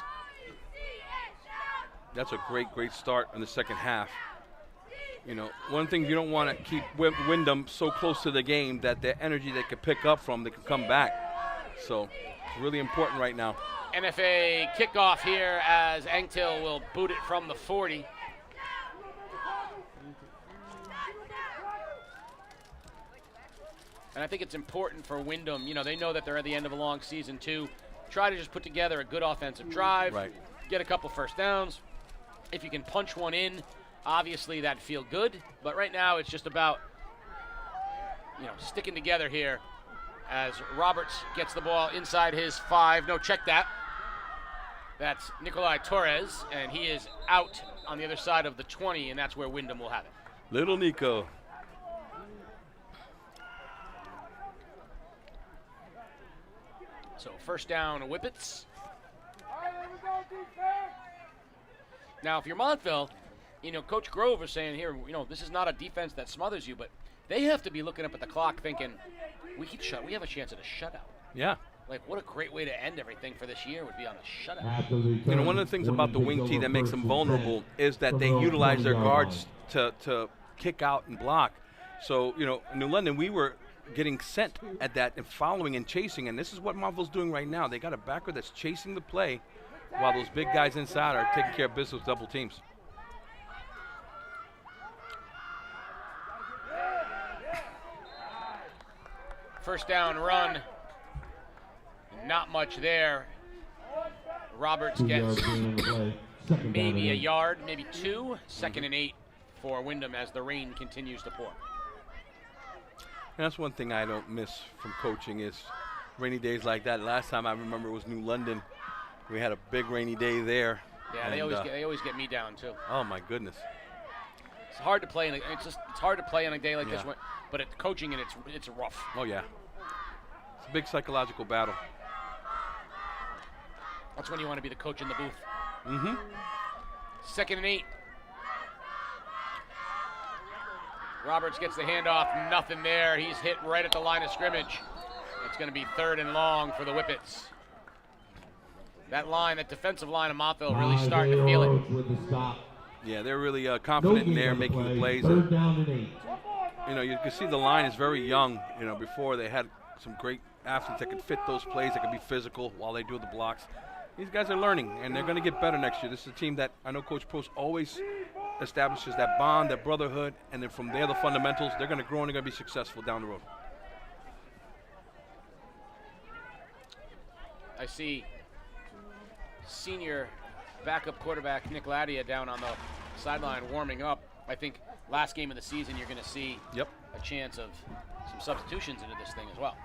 That's a great start in the second half. You know, one thing you don't want to keep Windham so close to the game that the energy they could pick up from, they could come back. So it's really important right now. NFA kickoff here as Anktil will boot it from the 40. And I think it's important for Windham. You know, they know that they're at the end of a long season too. Try to just put together a good offensive drive, get a couple first downs. If you can punch one in, obviously that'd feel good. But right now it's just about, you know, sticking together here as Roberts gets the ball inside his 5. No, check that. That's Nikolai Torres, and he is out on the other side of the 20, and that's where Windham will have it. Little Nico. So first down, Whippets. Now, if you're Montville, you know, Coach Grove is saying here, you know, this is not a defense that smothers you, but they have to be looking up at the clock thinking, we have a chance at a shutout. Yeah. Like, what a great way to end everything for this year would be on a shutout. You know, one of the things about the wing tee that makes them vulnerable is that they utilize their guards to kick out and block. So, you know, in New London, we were getting sent at that and following and chasing, and this is what Montville's doing right now. They got a backer that's chasing the play while those big guys inside are taking care of business with double teams. First down run. Not much there. Roberts gets maybe a yard, maybe 2. 2nd and 8 for Windham as the rain continues to pour. And that's one thing I don't miss from coaching is rainy days like that. Last time I remember it was New London. We had a big rainy day there. Yeah, they always get me down too. Oh my goodness. It's hard to play. It's hard to play on a day like this, but coaching and it's rough. Oh yeah. It's a big psychological battle. That's when you want to be the coach in the booth. Mm-hmm. 2nd and 8. Roberts gets the handoff, nothing there. He's hit right at the line of scrimmage. It's going to be 3rd and long for the Whippets. That line, that defensive line of Montville really starting to feel it. Yeah, they're really confident in there making the plays. And, you know, you can see the line is very young. You know, before they had some great athletes that could fit those plays, that could be physical while they do the blocks. These guys are learning, and they're going to get better next year. This is a team that I know Coach Post always establishes that bond, that brotherhood, and then from there the fundamentals. They're going to grow and they're going to be successful down the road. I see senior backup quarterback Nick Ladia down on the sideline warming up. I think last game of the season you're going to see a chance of some substitutions into this thing as well.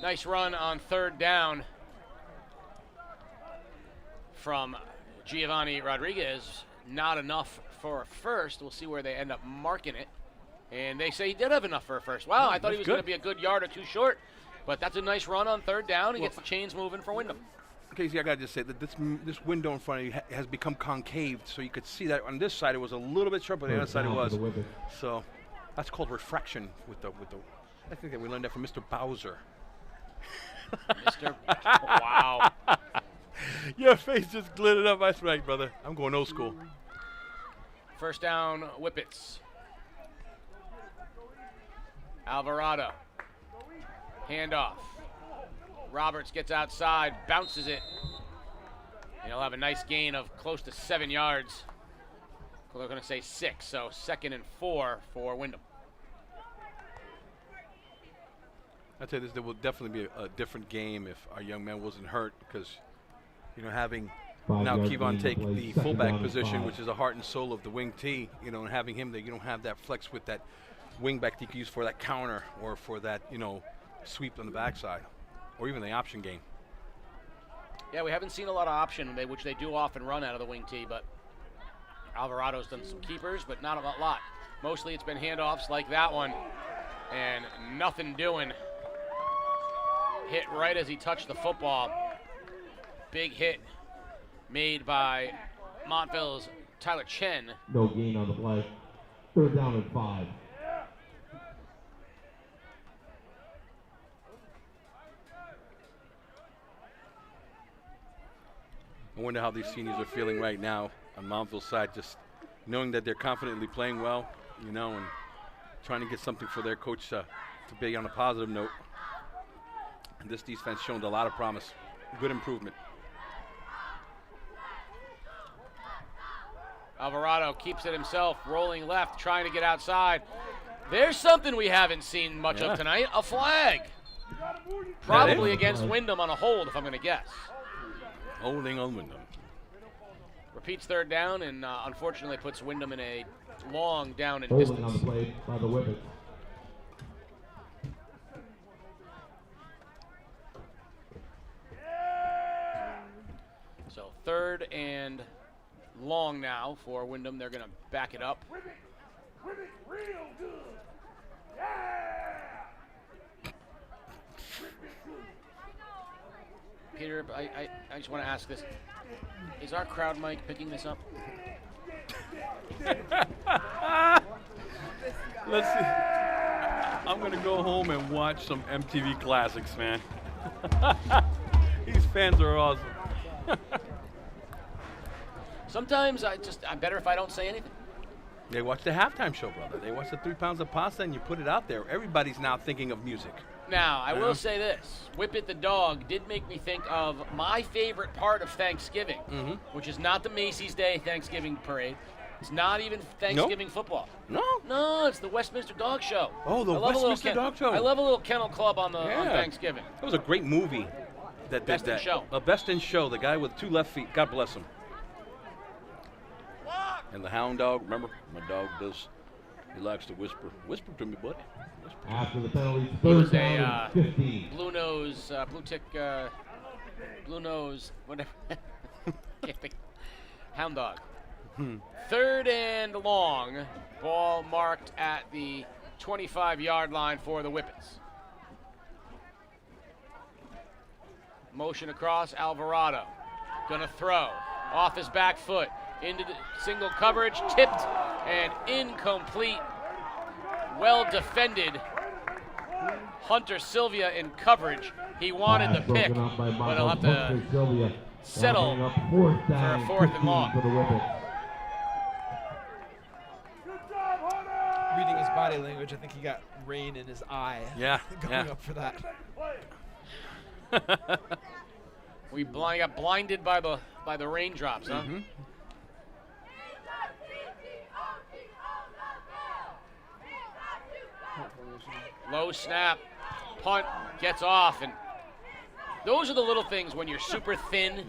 Nice run on 3rd down from Giovanni Rodriguez. Not enough for a first. We'll see where they end up marking it. And they say he did have enough for a first. Wow, I thought he was going to be a good yard or 2 short. But that's a nice run on 3rd down. He gets the chains moving for Windham. Casey, I got to just say that this window in front of you has become concave, so you could see that on this side it was a little bit sharp, but the other side it was. So that's called refraction with the I think that we learned that from Mr. Bowser. Mr. Wow. Your face just glittered up. That's right, brother. I'm going old school. First down, Whippets. Alvarado. Handoff. Roberts gets outside, bounces it. And he'll have a nice gain of close to 7 yards. Well, they're going to say 6, so 2nd and 4 for Windham. I'd say there will definitely be a different game if our young man wasn't hurt, because, you know, having now Kevon take the fullback position, which is the heart and soul of the wing T, you know, and having him there, you don't have that flex with that wing back that you can use for that counter or for that, you know, sweep on the backside, or even the option game. Yeah, we haven't seen a lot of option, which they do often run out of the wing T, but Alvarado's done some keepers, but not a lot. Mostly it's been handoffs like that one, and nothing doing. Hit right as he touched the football. Big hit made by Montville's Tyler Chen. No gain on the play. 3rd down and 5. I wonder how these seniors are feeling right now on Montville's side, just knowing that they're confidently playing well, you know, and trying to get something for their coach to be on a positive note. And this defense showed a lot of promise. Good improvement. Alvarado keeps it himself, rolling left, trying to get outside. There's something we haven't seen much of tonight, a flag. Probably against Windham on a hold, if I'm going to guess. Holding on Windham. Repeats 3rd down, and unfortunately puts Windham in a long down and Holding distance. on the play by the Whippets. So 3rd and long now for Windham. They're going to back it up. Peter, I just want to ask this. Is our crowd mic picking this up? Let's see. I'm going to go home and watch some MTV Classics, man. These fans are awesome. Sometimes I'm better if I don't say anything. They watch the halftime show, brother. They watch the 3 pounds of pasta and you put it out there. Everybody's now thinking of music. Now, I will say this. Whippet the dog did make me think of my favorite part of Thanksgiving, which is not the Macy's Day Thanksgiving parade. It's not even Thanksgiving football. No, it's the Westminster Dog Show. Oh, the Westminster Dog Show. I love a little kennel club on Thanksgiving. That was a great movie. Best in Show. Best in Show. The guy with 2 left feet. God bless him. And the hound dog. Remember, my dog does. He likes to whisper. Whisper to me, buddy. Whisper. After the penalty, He was 3rd down and 15. blue nose, blue tick, blue nose, whatever. Can't think. Hound dog. 3rd and long. Ball marked at the 25-yard line for the Whippets. Motion across, Alvarado. Gonna throw. Off his back foot. Into the single coverage. Tipped and incomplete. Well defended. Hunter Sylvia in coverage. He wanted the pick, but he'll have to settle for a 4th and long. Reading his body language, I think he got rain in his eye. Yeah. Going up for that. We got blinded by the raindrops, huh? Low snap, punt, gets off, and those are the little things when you're super thin,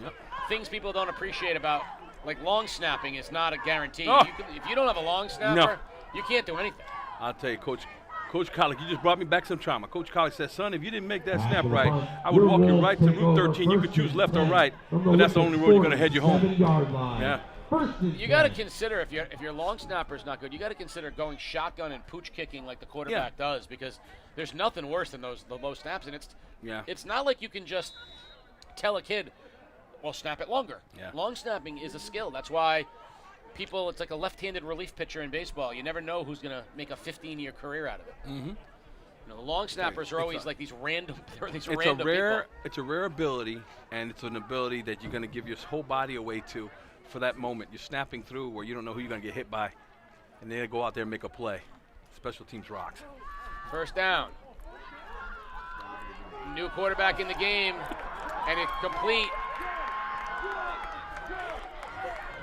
things people don't appreciate about, like long snapping is not a guarantee. If you don't have a long snapper, you can't do anything. I'll tell you, Coach Collick, you just brought me back some trauma. Coach Collick said, son, if you didn't make that snap right, I would walk you right to Route 13. You could choose left or right, but that's the only road you're going to head you home. Yeah. You got to consider, if your long snapper is not good, you got to consider going shotgun and pooch kicking like the quarterback does, because there's nothing worse than the low snaps, and it's not like you can just tell a kid, well, snap it longer. Long snapping is a skill. That's why it's like a left-handed relief pitcher in baseball. You never know who's going to make a 15-year career out of it. You know, the long snappers are always like these random. It's a rare ability, and it's an ability that you're going to give your whole body away to for that moment. You're snapping through where you don't know who you're going to get hit by, and they go out there and make a play. Special teams rocks. First down. New quarterback in the game, and it's complete.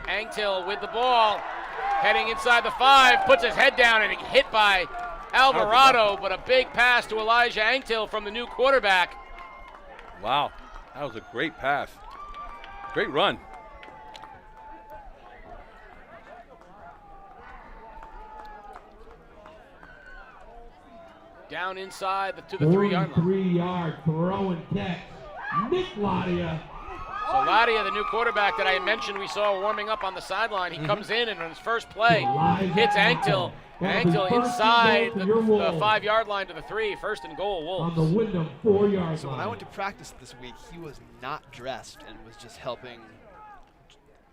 Angtill with the ball, heading inside the 5, puts his head down and hit by Alvarado, but a big pass to Elijah Angtill from the new quarterback. Wow, that was a great pass. Great run. Down inside to the 3-yard line. 3-yard throw and catch. Nick Ladia. So Ladia, the new quarterback that I mentioned we saw warming up on the sideline, he comes in and on his first play hits Angtill. Angtill inside the 5-yard line to the 3, first and goal, Wolves. On the Windham 4-yard line. So when I went to practice this week, he was not dressed and was just helping,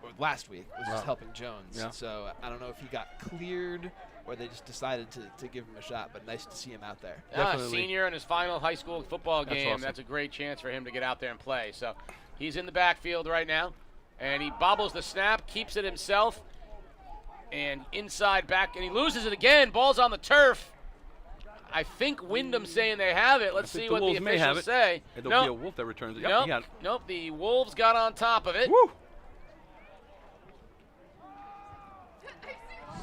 or last week, was just helping Jones. Yeah. So I don't know if he got cleared or they just decided to give him a shot, but nice to see him out there. Senior in his final high school football game. That's awesome. That's a great chance for him to get out there and play. So he's in the backfield right now, and he bobbles the snap, keeps it himself, and inside back, and he loses it again. Ball's on the turf. I think Windham's saying they have it. Let's see what the officials say. It'll be a Wolf that returns it. Yep, nope, the Wolves got on top of it. Woo.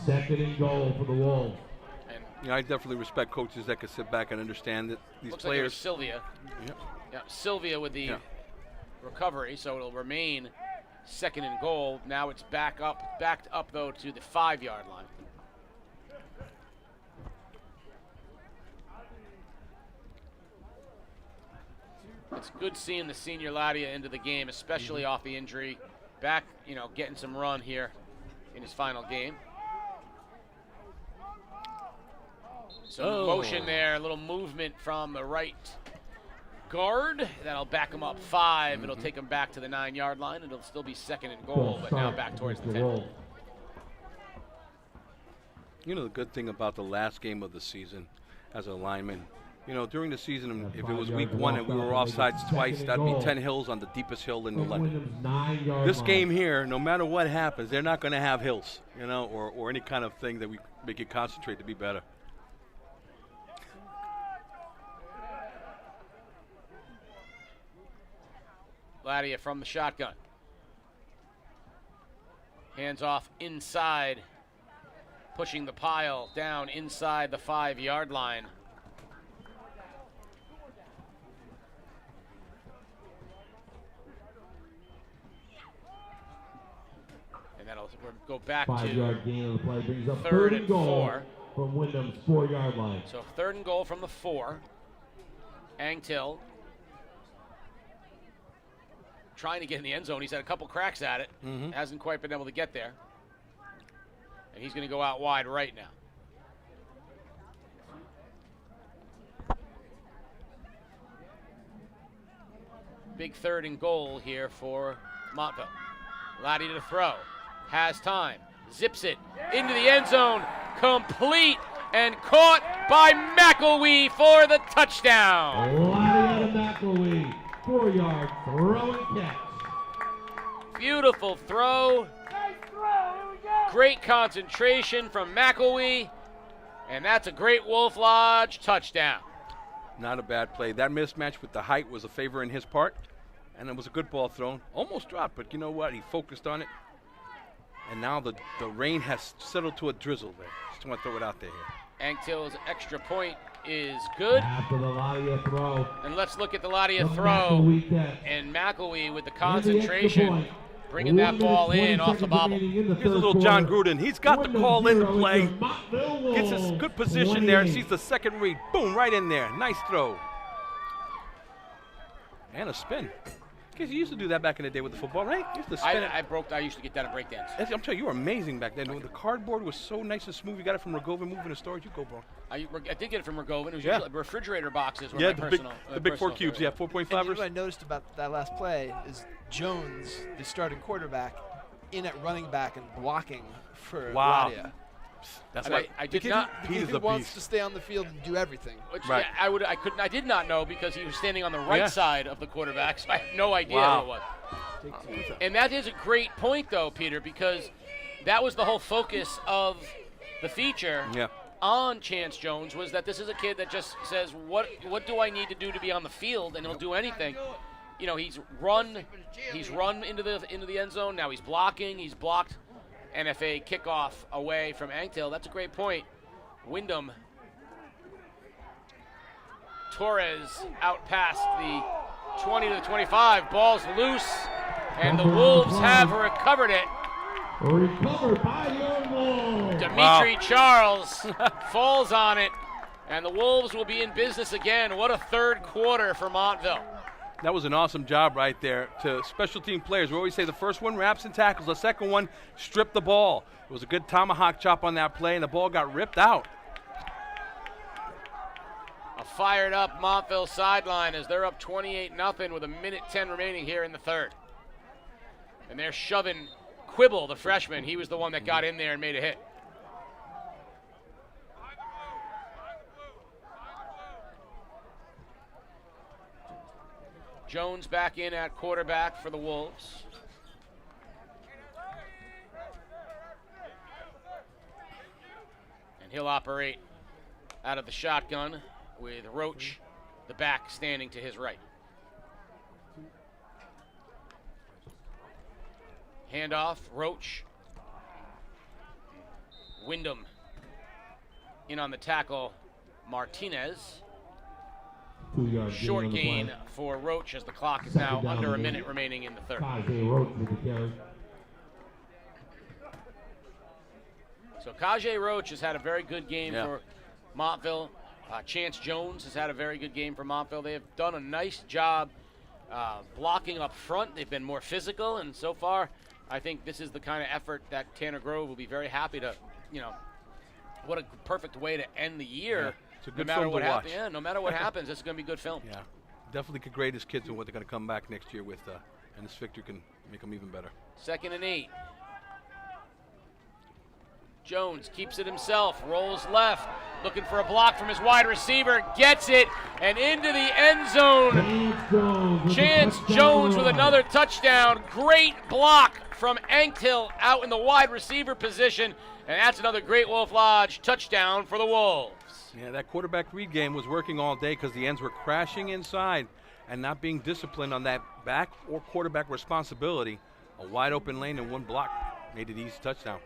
Second and goal for the Wolves. And I definitely respect coaches that can sit back and understand that these Looks players. like it was Sylvia. Yep, Sylvia with the recovery, so it'll remain second and goal. Now it's backed up though to the 5-yard line. It's good seeing the senior Ladia into the game, especially off the injury. Back, getting some run here in his final game. Some motion there, a little movement from the right guard. That'll back him up 5. It'll take him back to the 9-yard line. It'll still be second and goal, but now back towards the 10. You know the good thing about the last game of the season as a lineman, during the season, if it was week 1 and we were offsides twice, that'd be 10 hills on the deepest hill in the London. This game here, no matter what happens, they're not going to have hills, or any kind of thing that we make it concentrate to be better. Ladia from the shotgun. Hands off inside, pushing the pile down inside the 5-yard line. And that'll go back 5-yard gain of the play brings up third and 4 from Windham's 4-yard line. So third and goal from the 4. Angtill trying to get in the end zone. He's had a couple cracks at it. Hasn't quite been able to get there. And he's going to go out wide right now. Big third and goal here for Montville. Laddie to throw. Has time. Zips it into the end zone. Complete and caught by McElwee for the touchdown. Laddie out of McElwee. 4-yard throw and catch. Beautiful throw. Great concentration from McElwee. And that's a great Wolf Lodge touchdown. Not a bad play. That mismatch with the height was a favor in his part. And it was a good ball thrown. Almost dropped, but you know what? He focused on it. And now the rain has settled to a drizzle there. Just want to throw it out there here. Angtill's extra point is good. After the Ladia throw. And let's look at the Ladia throw. And McElwee with the concentration, bringing that ball in off the bobble. Here's a little John Gruden. He's got the call in play. Gets his good position there. Sees the second read. Boom, right in there. Nice throw. And a spin. Because you used to do that back in the day with the football, right? You used to spin it. I used to get that in breakdance. I'm telling you, you were amazing back then. The cardboard was so nice and smooth. You got it from Rogovan, moving to storage. You go, bro. I did get it from Rogovan. It was usually refrigerator boxes. Were the big 4 cubes. Yeah, 4.5ers. What I noticed about that last play is Jones, the starting quarterback, in at running back and blocking for Ladia. reps. That's And why I did Because not. he wants to stay on the field and do everything. Which, Right. yeah, I did not know because he was standing on the right Yeah. side of the quarterback, so I have no idea Wow. who it was. And that is a great point, though, Peter, because that was the whole focus of the feature on Chance Jones, was that this is a kid that just says, what do I need to do to be on the field, and he'll do anything. You know, he's run into the end zone. Now he's blocking. He's blocked NFA kickoff away from Anktil. That's a great point. Windham. Torres out past the 20 to the 25. Ball's loose, and the Wolves have recovered it. Recovered by your Wolves. Dimitri Charles falls on it, and the Wolves will be in business again. What a third quarter for Montville. That was an awesome job right there to special team players. We always say the first one, wraps and tackles. The second one, stripped the ball. It was a good tomahawk chop on that play, and the ball got ripped out. A fired up Montville sideline as they're up 28-0 with 1:10 remaining here in the third. And they're shoving Quibble, the freshman. He was the one that got in there and made a hit. Jones back in at quarterback for the Wolves. And he'll operate out of the shotgun with Roach, the back, standing to his right. Handoff, Roach. Windham in on the tackle, Martinez. 2 yard Short gain for Roach as the clock is now under a minute remaining in the third. Roach with the carry. So Kajay Roach has had a very good game for Montville. Chance Jones has had a very good game for Montville. They have done a nice job blocking up front. They've been more physical, and so far, I think this is the kind of effort that Tanner Grove will be very happy to, what a perfect way to end the year. Yeah. It's a good no matter film what to watch. happens. Yeah, no matter what happens, this is going to be good film. Yeah, definitely could grade his kids on what they're going to come back next year with, and this victory can make them even better. 2nd and 8. Jones keeps it himself, rolls left, looking for a block from his wide receiver, gets it, and into the end zone. Chance Jones with another touchdown. Great block from Anktil out in the wide receiver position, and that's another Great Wolf Lodge touchdown for the Wolves. Yeah, that quarterback read game was working all day because the ends were crashing inside and not being disciplined on that back or quarterback responsibility. A wide open lane and one block made it easy touchdown.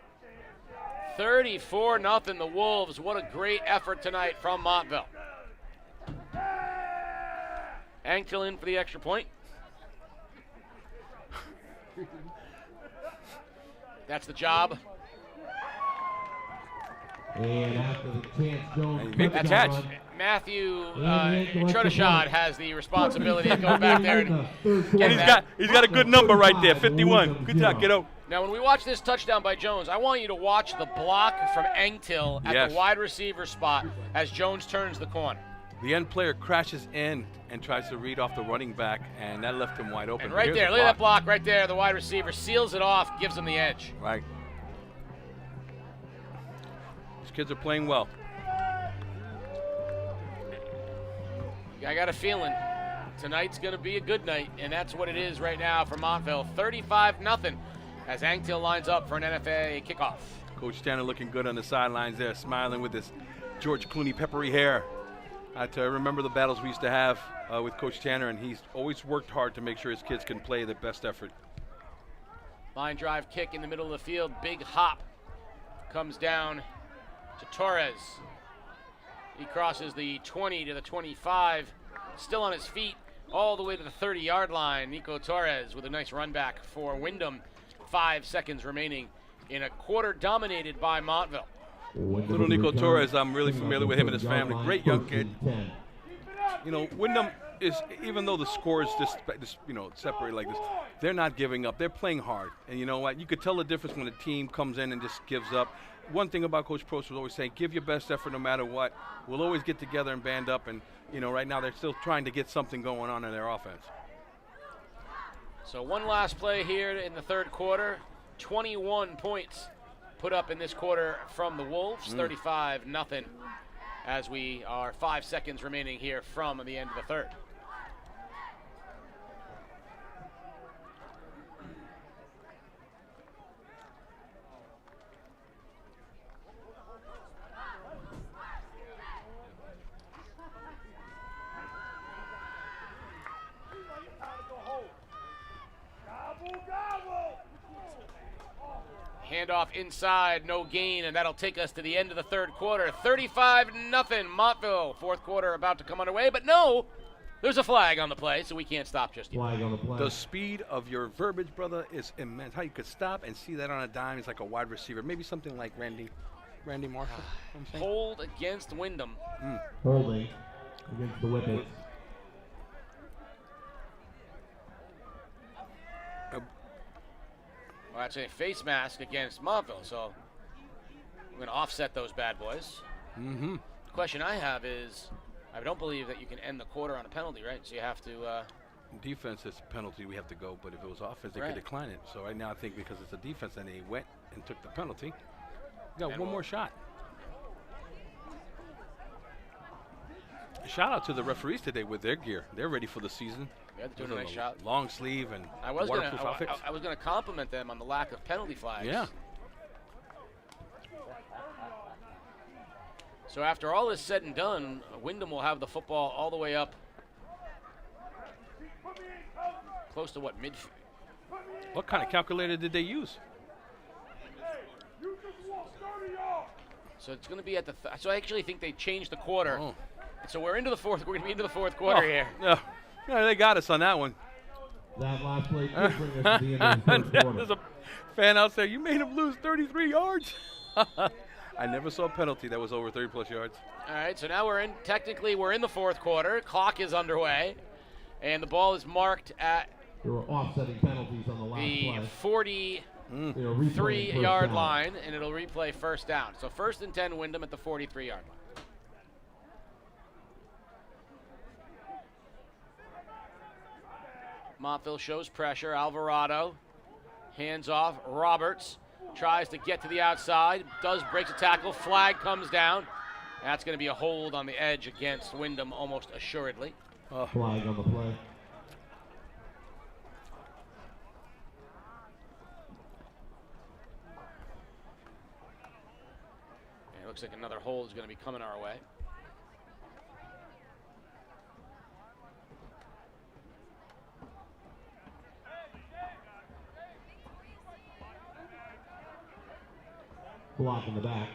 34-0 the Wolves. What a great effort tonight from Montville. Anktil in for the extra point. That's the job. And after the Chance Jones make the catch. Matthew Trudashad has the responsibility of going back there and getting that. He's got a good number right there, 51. Good job, kiddo. Now, when we watch this touchdown by Jones, I want you to watch the block from Anktil at the wide receiver spot as Jones turns the corner. The end player crashes in and tries to read off the running back, and that left him wide open. And right there, look at that block right there. The wide receiver seals it off, gives him the edge. Right. These kids are playing well. I got a feeling tonight's going to be a good night, and that's what it is right now for Montville. 35-0 as Anktil lines up for an NFA kickoff. Coach Tanner looking good on the sidelines there, smiling with his George Clooney peppery hair. I remember the battles we used to have with Coach Tanner, and he's always worked hard to make sure his kids can play their best effort. Line drive kick in the middle of the field. Big hop comes down to Torres. He crosses the 20 to the 25, still on his feet all the way to the 30-yard line. Nico Torres with a nice run back for Windham. 5 seconds remaining in a quarter dominated by Montville. Little Nico Torres, I'm really familiar with him and his family. Great young kid. Windham is, even though the score is just separated like this, they're not giving up. They're playing hard. And you know what? You could tell the difference when a team comes in and just gives up. One thing about Coach Probst was always saying, give your best effort no matter what. We'll always get together and band up. And, right now they're still trying to get something going on in their offense. So one last play here in the third quarter. 21 points put up in this quarter from the Wolves, 35-0, as we are 5 seconds remaining here from the end of the third. Handoff inside, no gain, and that'll take us to the end of the third quarter. 35-0, Montville. Fourth quarter about to come underway, but no, there's a flag on the play, so we can't stop just yet. Flag on the play. The speed of your verbiage, brother, is immense. How you could stop and see that on a dime is like a wide receiver. Maybe something like Randy Marshall. Hold against Windham. Holding against the Whippets. Well, that's a face mask against Montville, so we're going to offset those bad boys. Mm-hmm. The question I have is, I don't believe that you can end the quarter on a penalty, right? So you have to... Defense is a penalty, we have to go, but if it was offense, they could decline it. So right now I think because it's a defense and they went and took the penalty, we got one more shot. Shout out to the referees today with their gear. They're ready for the season. Yeah, they're doing a nice job. Long sleeve and I was waterproof outfits. I was going to compliment them on the lack of penalty flags. Yeah. So after all is said and done, Windham will have the football all the way up close to what, midfield? What kind of calculator did they use? So it's going to be at the. So I actually think they changed the quarter. Oh. So we're into the fourth. We're going to be into the fourth quarter here. Yeah, they got us on that one. That last play could bring us to the end of the third quarter. There's a fan out there. You made him lose 33 yards. I never saw a penalty that was over 30-plus yards. All right, so now we're in. Technically, we're in the fourth quarter. Clock is underway, and the ball is marked at There were offsetting penalties on the last play. 43-yard line, and it'll replay first down. So 1st and 10, Windham at the 43-yard line. Montville shows pressure. Alvarado hands off. Roberts tries to get to the outside. Breaks a tackle. Flag comes down. That's going to be a hold on the edge against Windham almost assuredly. Flag on the play. And it looks like another hold is going to be coming our way. Block in the back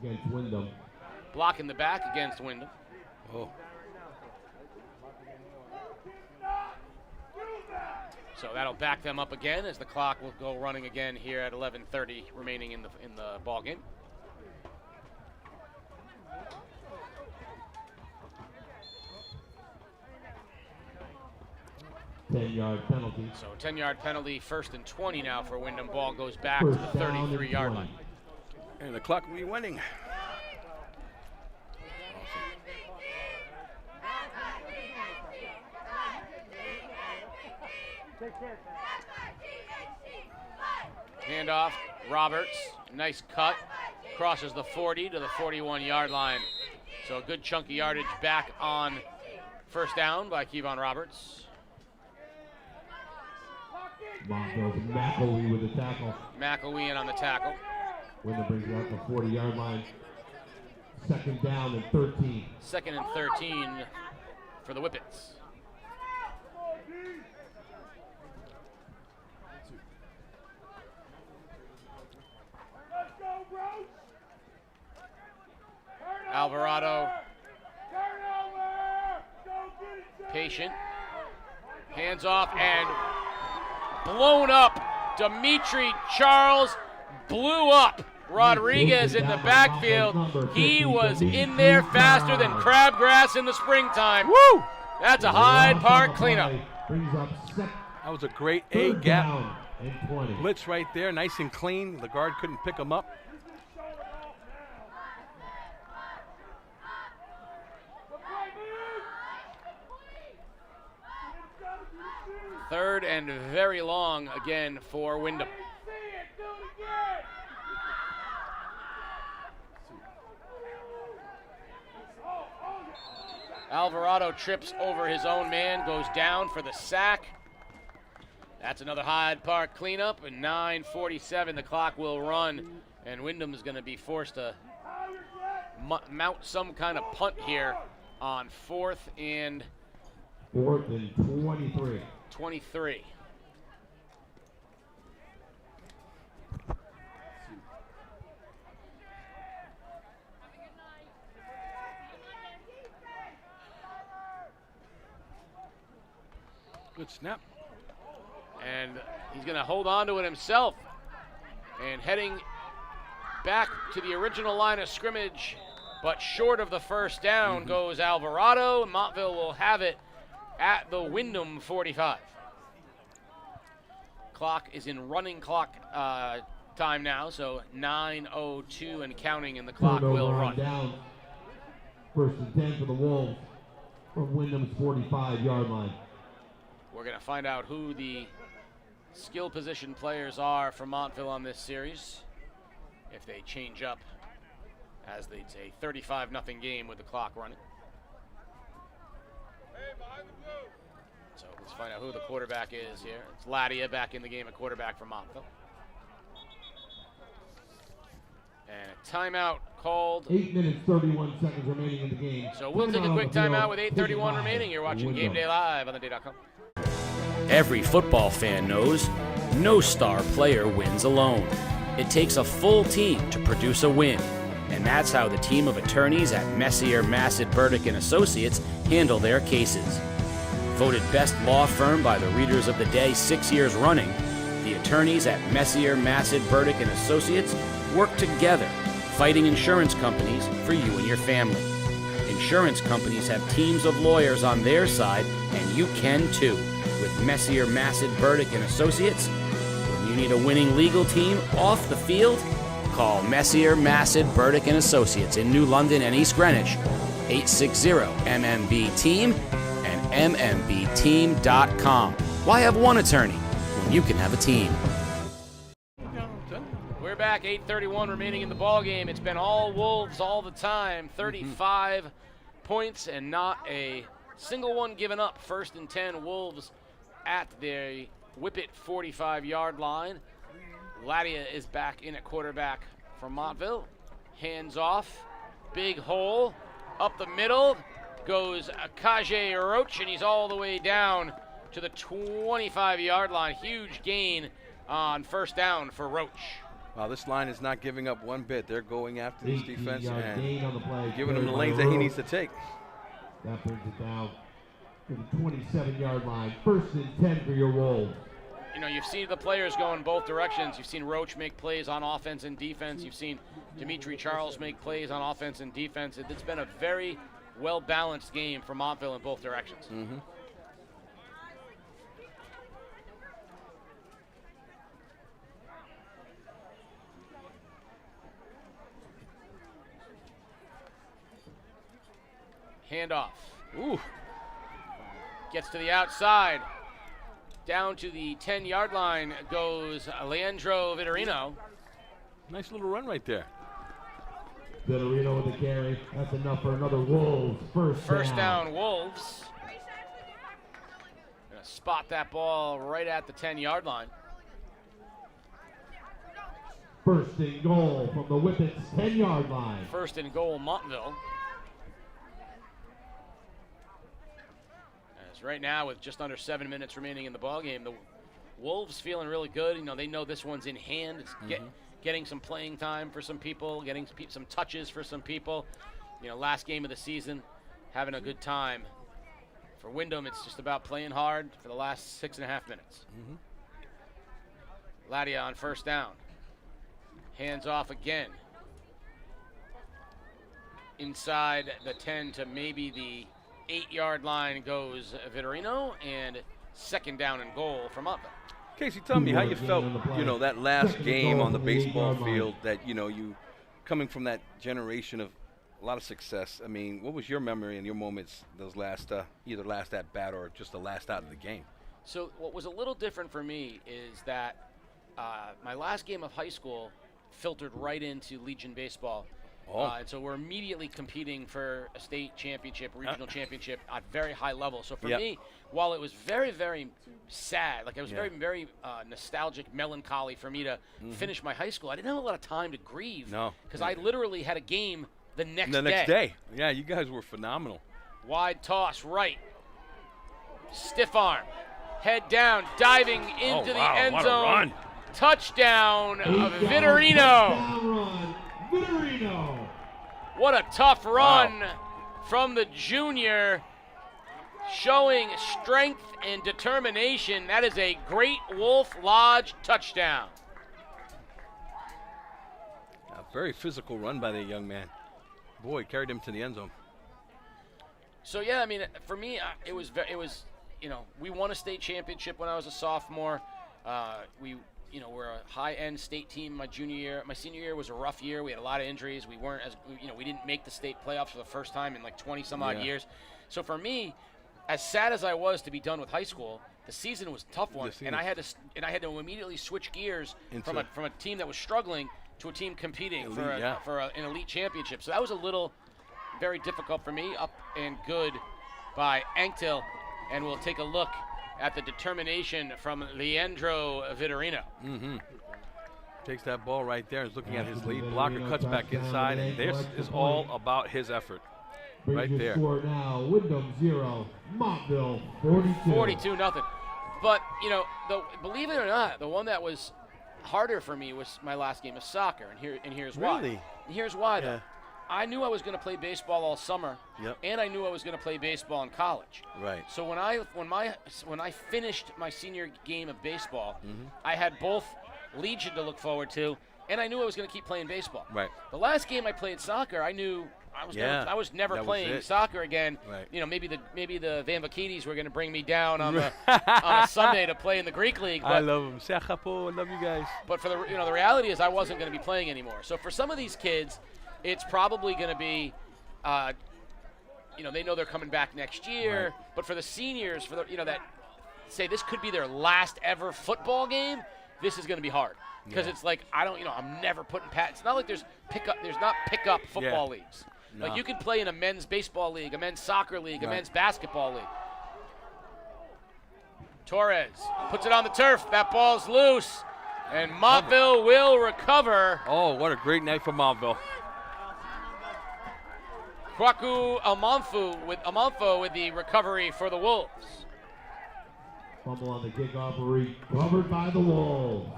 against Windham. Block in the back against Windham. Oh. So that'll back them up again as the clock will go running again here at 11:30 remaining in the ball game. Ten-yard penalty. So 10-yard penalty, 1st and 20 now for Windham. Ball goes back to the 33-yard line. And the clock will be winning. Handoff, Roberts, nice cut, crosses the 40 to the 41-yard line. So a good chunky yardage back on first down by Kevon Roberts. McElwee with the tackle. McElwee in on the tackle. Windham brings it up the 40-yard line. 2nd down and 13. 2nd and 13 for the Whippets. Alvarado, patient, hands off and blown up. Dimitri Charles blew up Rodriguez in the backfield. He was in there faster than crabgrass in the springtime. Woo! That's a Hyde Park cleanup. That was a great A-gap blitz right there, nice and clean. The guard couldn't pick him up. Third and very long again for Windham. Alvarado trips over his own man, goes down for the sack. That's another Hyde Park cleanup, and 9:47 the clock will run, and Windham is going to be forced to mount some kind of punt here on 4th and 23. 23. Good snap. And he's going to hold on to it himself. And heading back to the original line of scrimmage, but short of the first down, goes Alvarado. And Montville will have it at the Windham 45. Clock is in running clock time now, so 9:02 and counting, and the clock will run. Down. 1st and 10 for the Wolves from Windham's 45-yard line. We're going to find out who the skill position players are for Montville on this series, if they change up, as it's a 35-0 game with the clock running. So let's find out who the quarterback is here. It's Ladia back in the game at quarterback for Montville. And a timeout called. 8 minutes, 31 seconds remaining in the game. So we'll take a quick timeout with 8:31 remaining. You're watching Game Day Live on theday.com. Every football fan knows no star player wins alone. It takes a full team to produce a win. And that's how the team of attorneys at Messier, Massad, Burdick & Associates handle their cases. Voted best law firm by the readers of the day 6 years running, the attorneys at Messier, Massad, Burdick & Associates work together, fighting insurance companies for you and your family. Insurance companies have teams of lawyers on their side, and you can too. With Messier, Massad, Burdick & Associates, when you need a winning legal team off the field, call Messier, Massad, Burdick & Associates in New London and East Greenwich, 860-MMB-TEAM and MMBteam.com. Why have one attorney when you can have a team? We're back, 8:31 remaining in the ball game. It's been all Wolves all the time, 35 points and not a single one given up. 1st and 10 Wolves at the Whippet 45-yard line. Ladia is back in at quarterback for Montville. Hands off, big hole, up the middle, goes Akaje Roach, and he's all the way down to the 25-yard line. Huge gain on 1st down for Roach. Wow, this line is not giving up one bit. They're going after this defense and gain on the play, giving him the lanes that he needs to take. That brings it down to the 27-yard line. 1st and 10 for your Wolves. You know, you've seen the players go in both directions. You've seen Roach make plays on offense and defense. You've seen Dimitri Charles make plays on offense and defense. It's been a very well-balanced game for Montville in both directions. Handoff. Ooh. Gets to the outside. Down to the 10-yard line goes Leandro Vitorino. Nice little run right there. Vitorino with the carry. That's enough for another Wolves. First down Wolves. Gonna spot that ball right at the 10-yard line. 1st and goal from the Whippet's 10-yard line. 1st and goal Montville. Right now, with just under 7 minutes remaining in the ballgame, the Wolves feeling really good. You know, they know this one's in hand. It's getting some playing time for some people, getting some touches for some people. You know, last game of the season, having a good time. For Windham, it's just about playing hard for the last 6.5 minutes. Ladia on 1st down. Hands off again. Inside the 10 to maybe the 8-yard line goes Vitorino, and 2nd down and goal from Montville. Casey, tell me how you felt, you know, that last game on the baseball field, that, you know, you coming from that generation of a lot of success. I mean, what was your memory and your moments those last, either last at bat or just the last out of the game? So what was a little different for me is that my last game of high school filtered right into Legion Baseball, And so we're immediately competing for a state championship, regional championship at very high level. So for me, while it was very, very sad, like it was very, very nostalgic, melancholy for me to finish my high school, I didn't have a lot of time to grieve. No. Because I literally had a game the next day. The next day. Yeah, you guys were phenomenal. Wide toss, right. Stiff arm. Head down, diving into the end what zone. A run. Touchdown of Vitorino. What a tough run from the junior, showing strength and determination. That is a Great Wolf Lodge touchdown. A very physical run by that young man. Boy, carried him to the end zone. So yeah, I mean, for me, it was, you know, we won a state championship when I was a sophomore. We're a high-end state team my junior year. My senior year was a rough year. We had a lot of injuries. We weren't as, we didn't make the state playoffs for the first time in like 20-some-odd years. So for me, as sad as I was to be done with high school, the season was a tough one, and I had to immediately switch gears from a team that was struggling to a team competing for an elite championship. So that was a little very difficult for me. Up and good by Anctil, and we'll take a look at the determination from Leandro Vitorino. Takes that ball right there. Is looking at his lead blocker, cuts back inside, and this is all about his effort. Right there. Score now, Windham 0, Montville 42. 42-0. But, believe it or not, the one that was harder for me was my last game of soccer, and here's why. Really? Here's why, though. I knew I was going to play baseball all summer, and I knew I was going to play baseball in college. Right. So when I finished my senior game of baseball, I had both Legion to look forward to, and I knew I was going to keep playing baseball. Right. The last game I played soccer, I knew I was never playing soccer again. Right. maybe the Van Vakides were going to bring me down on a Sunday to play in the Greek League. But, I love them. I love you guys. But for the reality is I wasn't going to be playing anymore. So for some of these kids, it's probably going to be, they know they're coming back next year. Right. But for the seniors, that say this could be their last ever football game, this is going to be hard because it's like I'm never putting It's not like there's not pickup football leagues. No. Like you can play in a men's baseball league, a men's soccer league, a men's basketball league. Torres puts it on the turf. That ball's loose, and Montville will recover. Oh, what a great night for Montville. Kwaku Amonfo with the recovery for the Wolves. Fumble on the kickoff, recovered by the Wolves.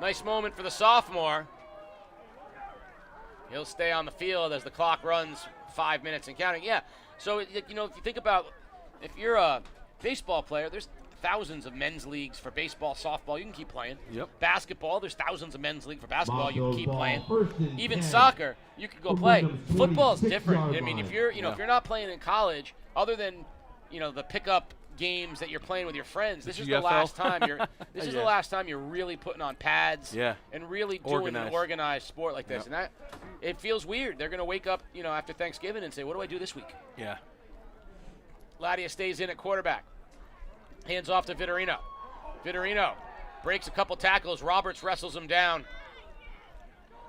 Nice moment for the sophomore. He'll stay on the field as the clock runs 5 minutes and counting. Yeah, so if you think about, if you're a baseball player, there's thousands of men's leagues for baseball, softball. You can keep playing. Yep. Basketball, there's thousands of men's league for basketball. You can keep playing. Even soccer, you can go play. Football's different. I mean, if you're if you're not playing in college, other than the pickup games that you're playing with your friends, this is the last time the last time you're really putting on pads and really doing an organized sport like this. And that it feels weird. They're going to wake up after Thanksgiving and say, what do I do this week? Yeah. Ladia stays in at quarterback. Hands off to Vitorino. Vitorino breaks a couple tackles. Roberts wrestles him down.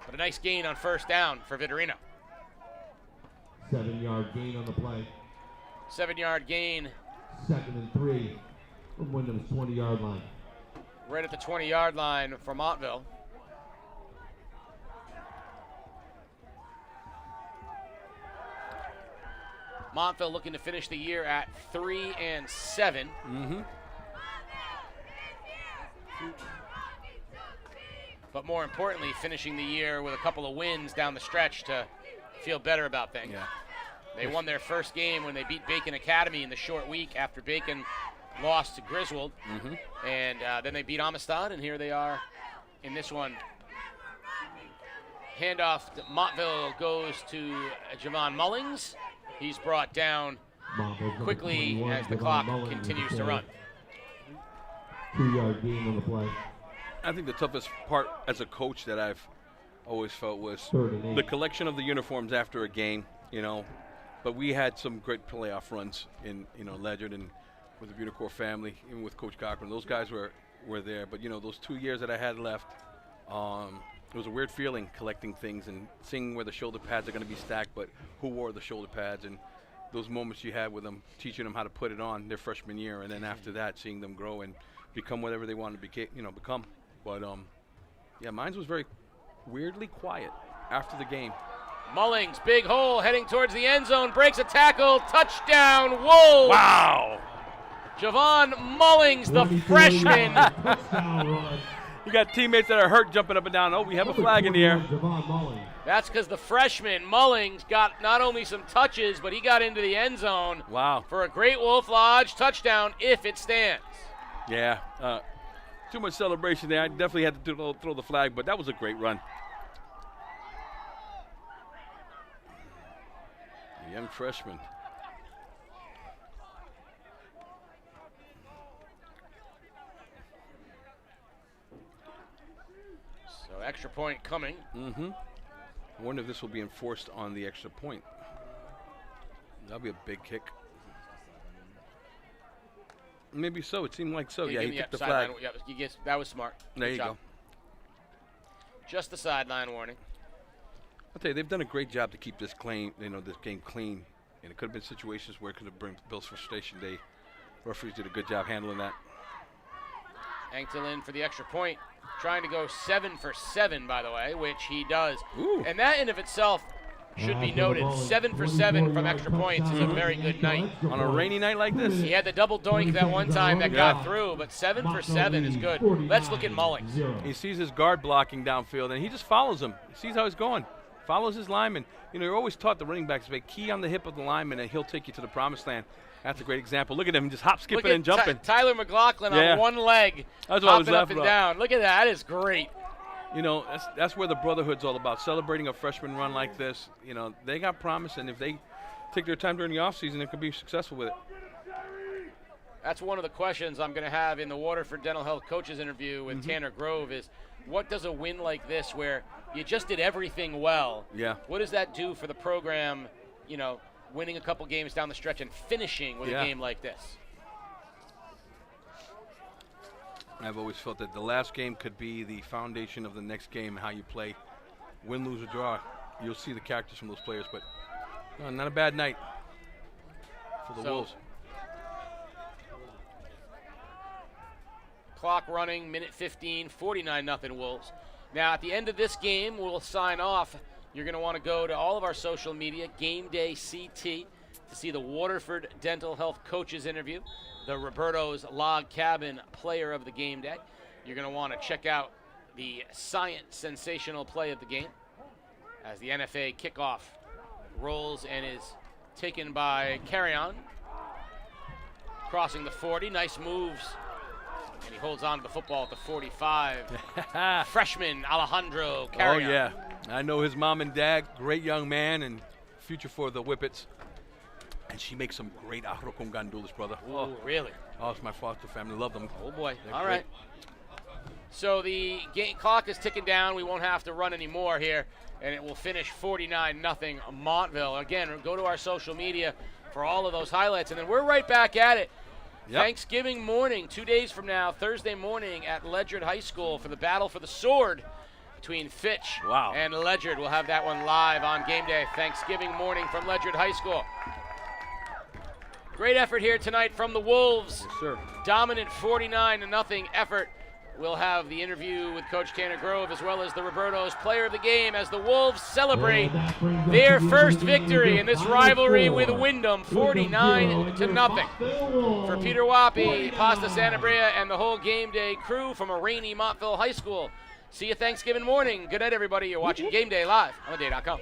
But a nice gain on first down for Vitorino. 7-yard gain on the play. 7-yard gain. 2nd and 3 from Windham's 20-yard line. Right at the 20-yard line for Montville. Montville looking to finish the year at 3-7. But more importantly, finishing the year with a couple of wins down the stretch to feel better about things. Yeah. They won their first game when they beat Bacon Academy in the short week after Bacon lost to Griswold. And then they beat Amistad, and here they are in this one. Handoff to Montville goes to Javon Mullings. He's brought down quickly as the clock continues to run. 2-yard gain on the play. I think the toughest part as a coach that I've always felt was the collection of the uniforms after a game, But we had some great playoff runs in, Ledyard and with the Butecore family, even with Coach Cochran. Those guys were there. But, those 2 years that I had left, it was a weird feeling collecting things and seeing where the shoulder pads are going to be stacked, but who wore the shoulder pads, and those moments you had with them, teaching them how to put it on their freshman year, and then after that, seeing them grow and become whatever they wanted to become. But yeah, mine was very weirdly quiet after the game. Mullings, big hole, heading towards the end zone, breaks a tackle, touchdown, Wolves! Wow! Javon Mullings, the freshman. You got teammates that are hurt jumping up and down. Oh, we have a flag in the air. That's because the freshman, Mullings, got not only some touches, but he got into the end zone. Wow. For a great Wolf Lodge touchdown, if it stands. Yeah, too much celebration there. I definitely had to throw the flag, but that was a great run. A young freshman. So extra point coming. Mm-hmm. I wonder if this will be enforced on the extra point. That'll be a big kick. Maybe so. It seemed like so. Yeah, he took the flag. That was smart. There you go. Just the sideline warning. I'll tell you, they've done a great job to keep this game clean. And it could have been situations where it could have brought Bill's frustration. Referees did a good job handling that. Anktel in for the extra point. Trying to go 7 for 7, by the way, which he does. Ooh. And that in of itself should be noted. 7 for 7 from extra points is a very good night. On a rainy night like this? He had the double doink that one time that got through, but 7 for 7 is good. Let's look at Mullings. He sees his guard blocking downfield, and he just follows him. He sees how he's going. Follows his lineman. You're always taught the running backs to be key on the hip of the lineman, and he'll take you to the promised land. That's a great example. Look at him just hop, skipping, and jumping. Tyler McLaughlin on one leg, hopping up and down. Look at that. That is great. That's where the brotherhood's all about. Celebrating a freshman run like this. They got promise, and if they take their time during the offseason, they could be successful with it. That's one of the questions I'm going to have in the Waterford Dental Health coaches interview with Tanner Grove is, what does a win like this where you just did everything well, what does that do for the program, winning a couple games down the stretch and finishing with a game like this? I've always felt that the last game could be the foundation of the next game, how you play. Win, lose, or draw. You'll see the characters from those players, but not a bad night for the Wolves. Clock running, minute 15, 49-0 Wolves. Now, at the end of this game, we'll sign off. You're going to want to go to all of our social media, Game Day CT, to see the Waterford Dental Health coaches interview, the Roberto's Log Cabin player of the game day. You're going to want to check out the Science sensational play of the game as the NFA kickoff rolls and is taken by Carrion. Crossing the 40, nice moves. And he holds on to the football at the 45. Freshman Alejandro Carrion. Oh, yeah. I know his mom and dad, great young man and future for the Whippets. And she makes some great arroz con gandules, brother. Oh, really? Oh, it's my foster family. Love them. Oh, boy. They're all great. Right. So the game clock is ticking down. We won't have to run anymore here. And it will finish 49-0 Montville. Again, go to our social media for all of those highlights. And then we're right back at it. Yep. Thanksgiving morning, 2 days from now, Thursday morning at Ledyard High School for the battle for the sword between Fitch and Ledyard. We'll have that one live on game day, Thanksgiving morning from Ledyard High School. Great effort here tonight from the Wolves. Yes, sir. Dominant 49-0 effort. We'll have the interview with Coach Tanner Grove as well as the Roberto's player of the game as the Wolves celebrate their first victory in this rivalry with Windham, 49-0. For Peter Wappy, Pasta Santabria, and the whole game day crew from a rainy Montville High School. See you Thanksgiving morning. Good night, everybody. You're watching Game Day live on theday.com.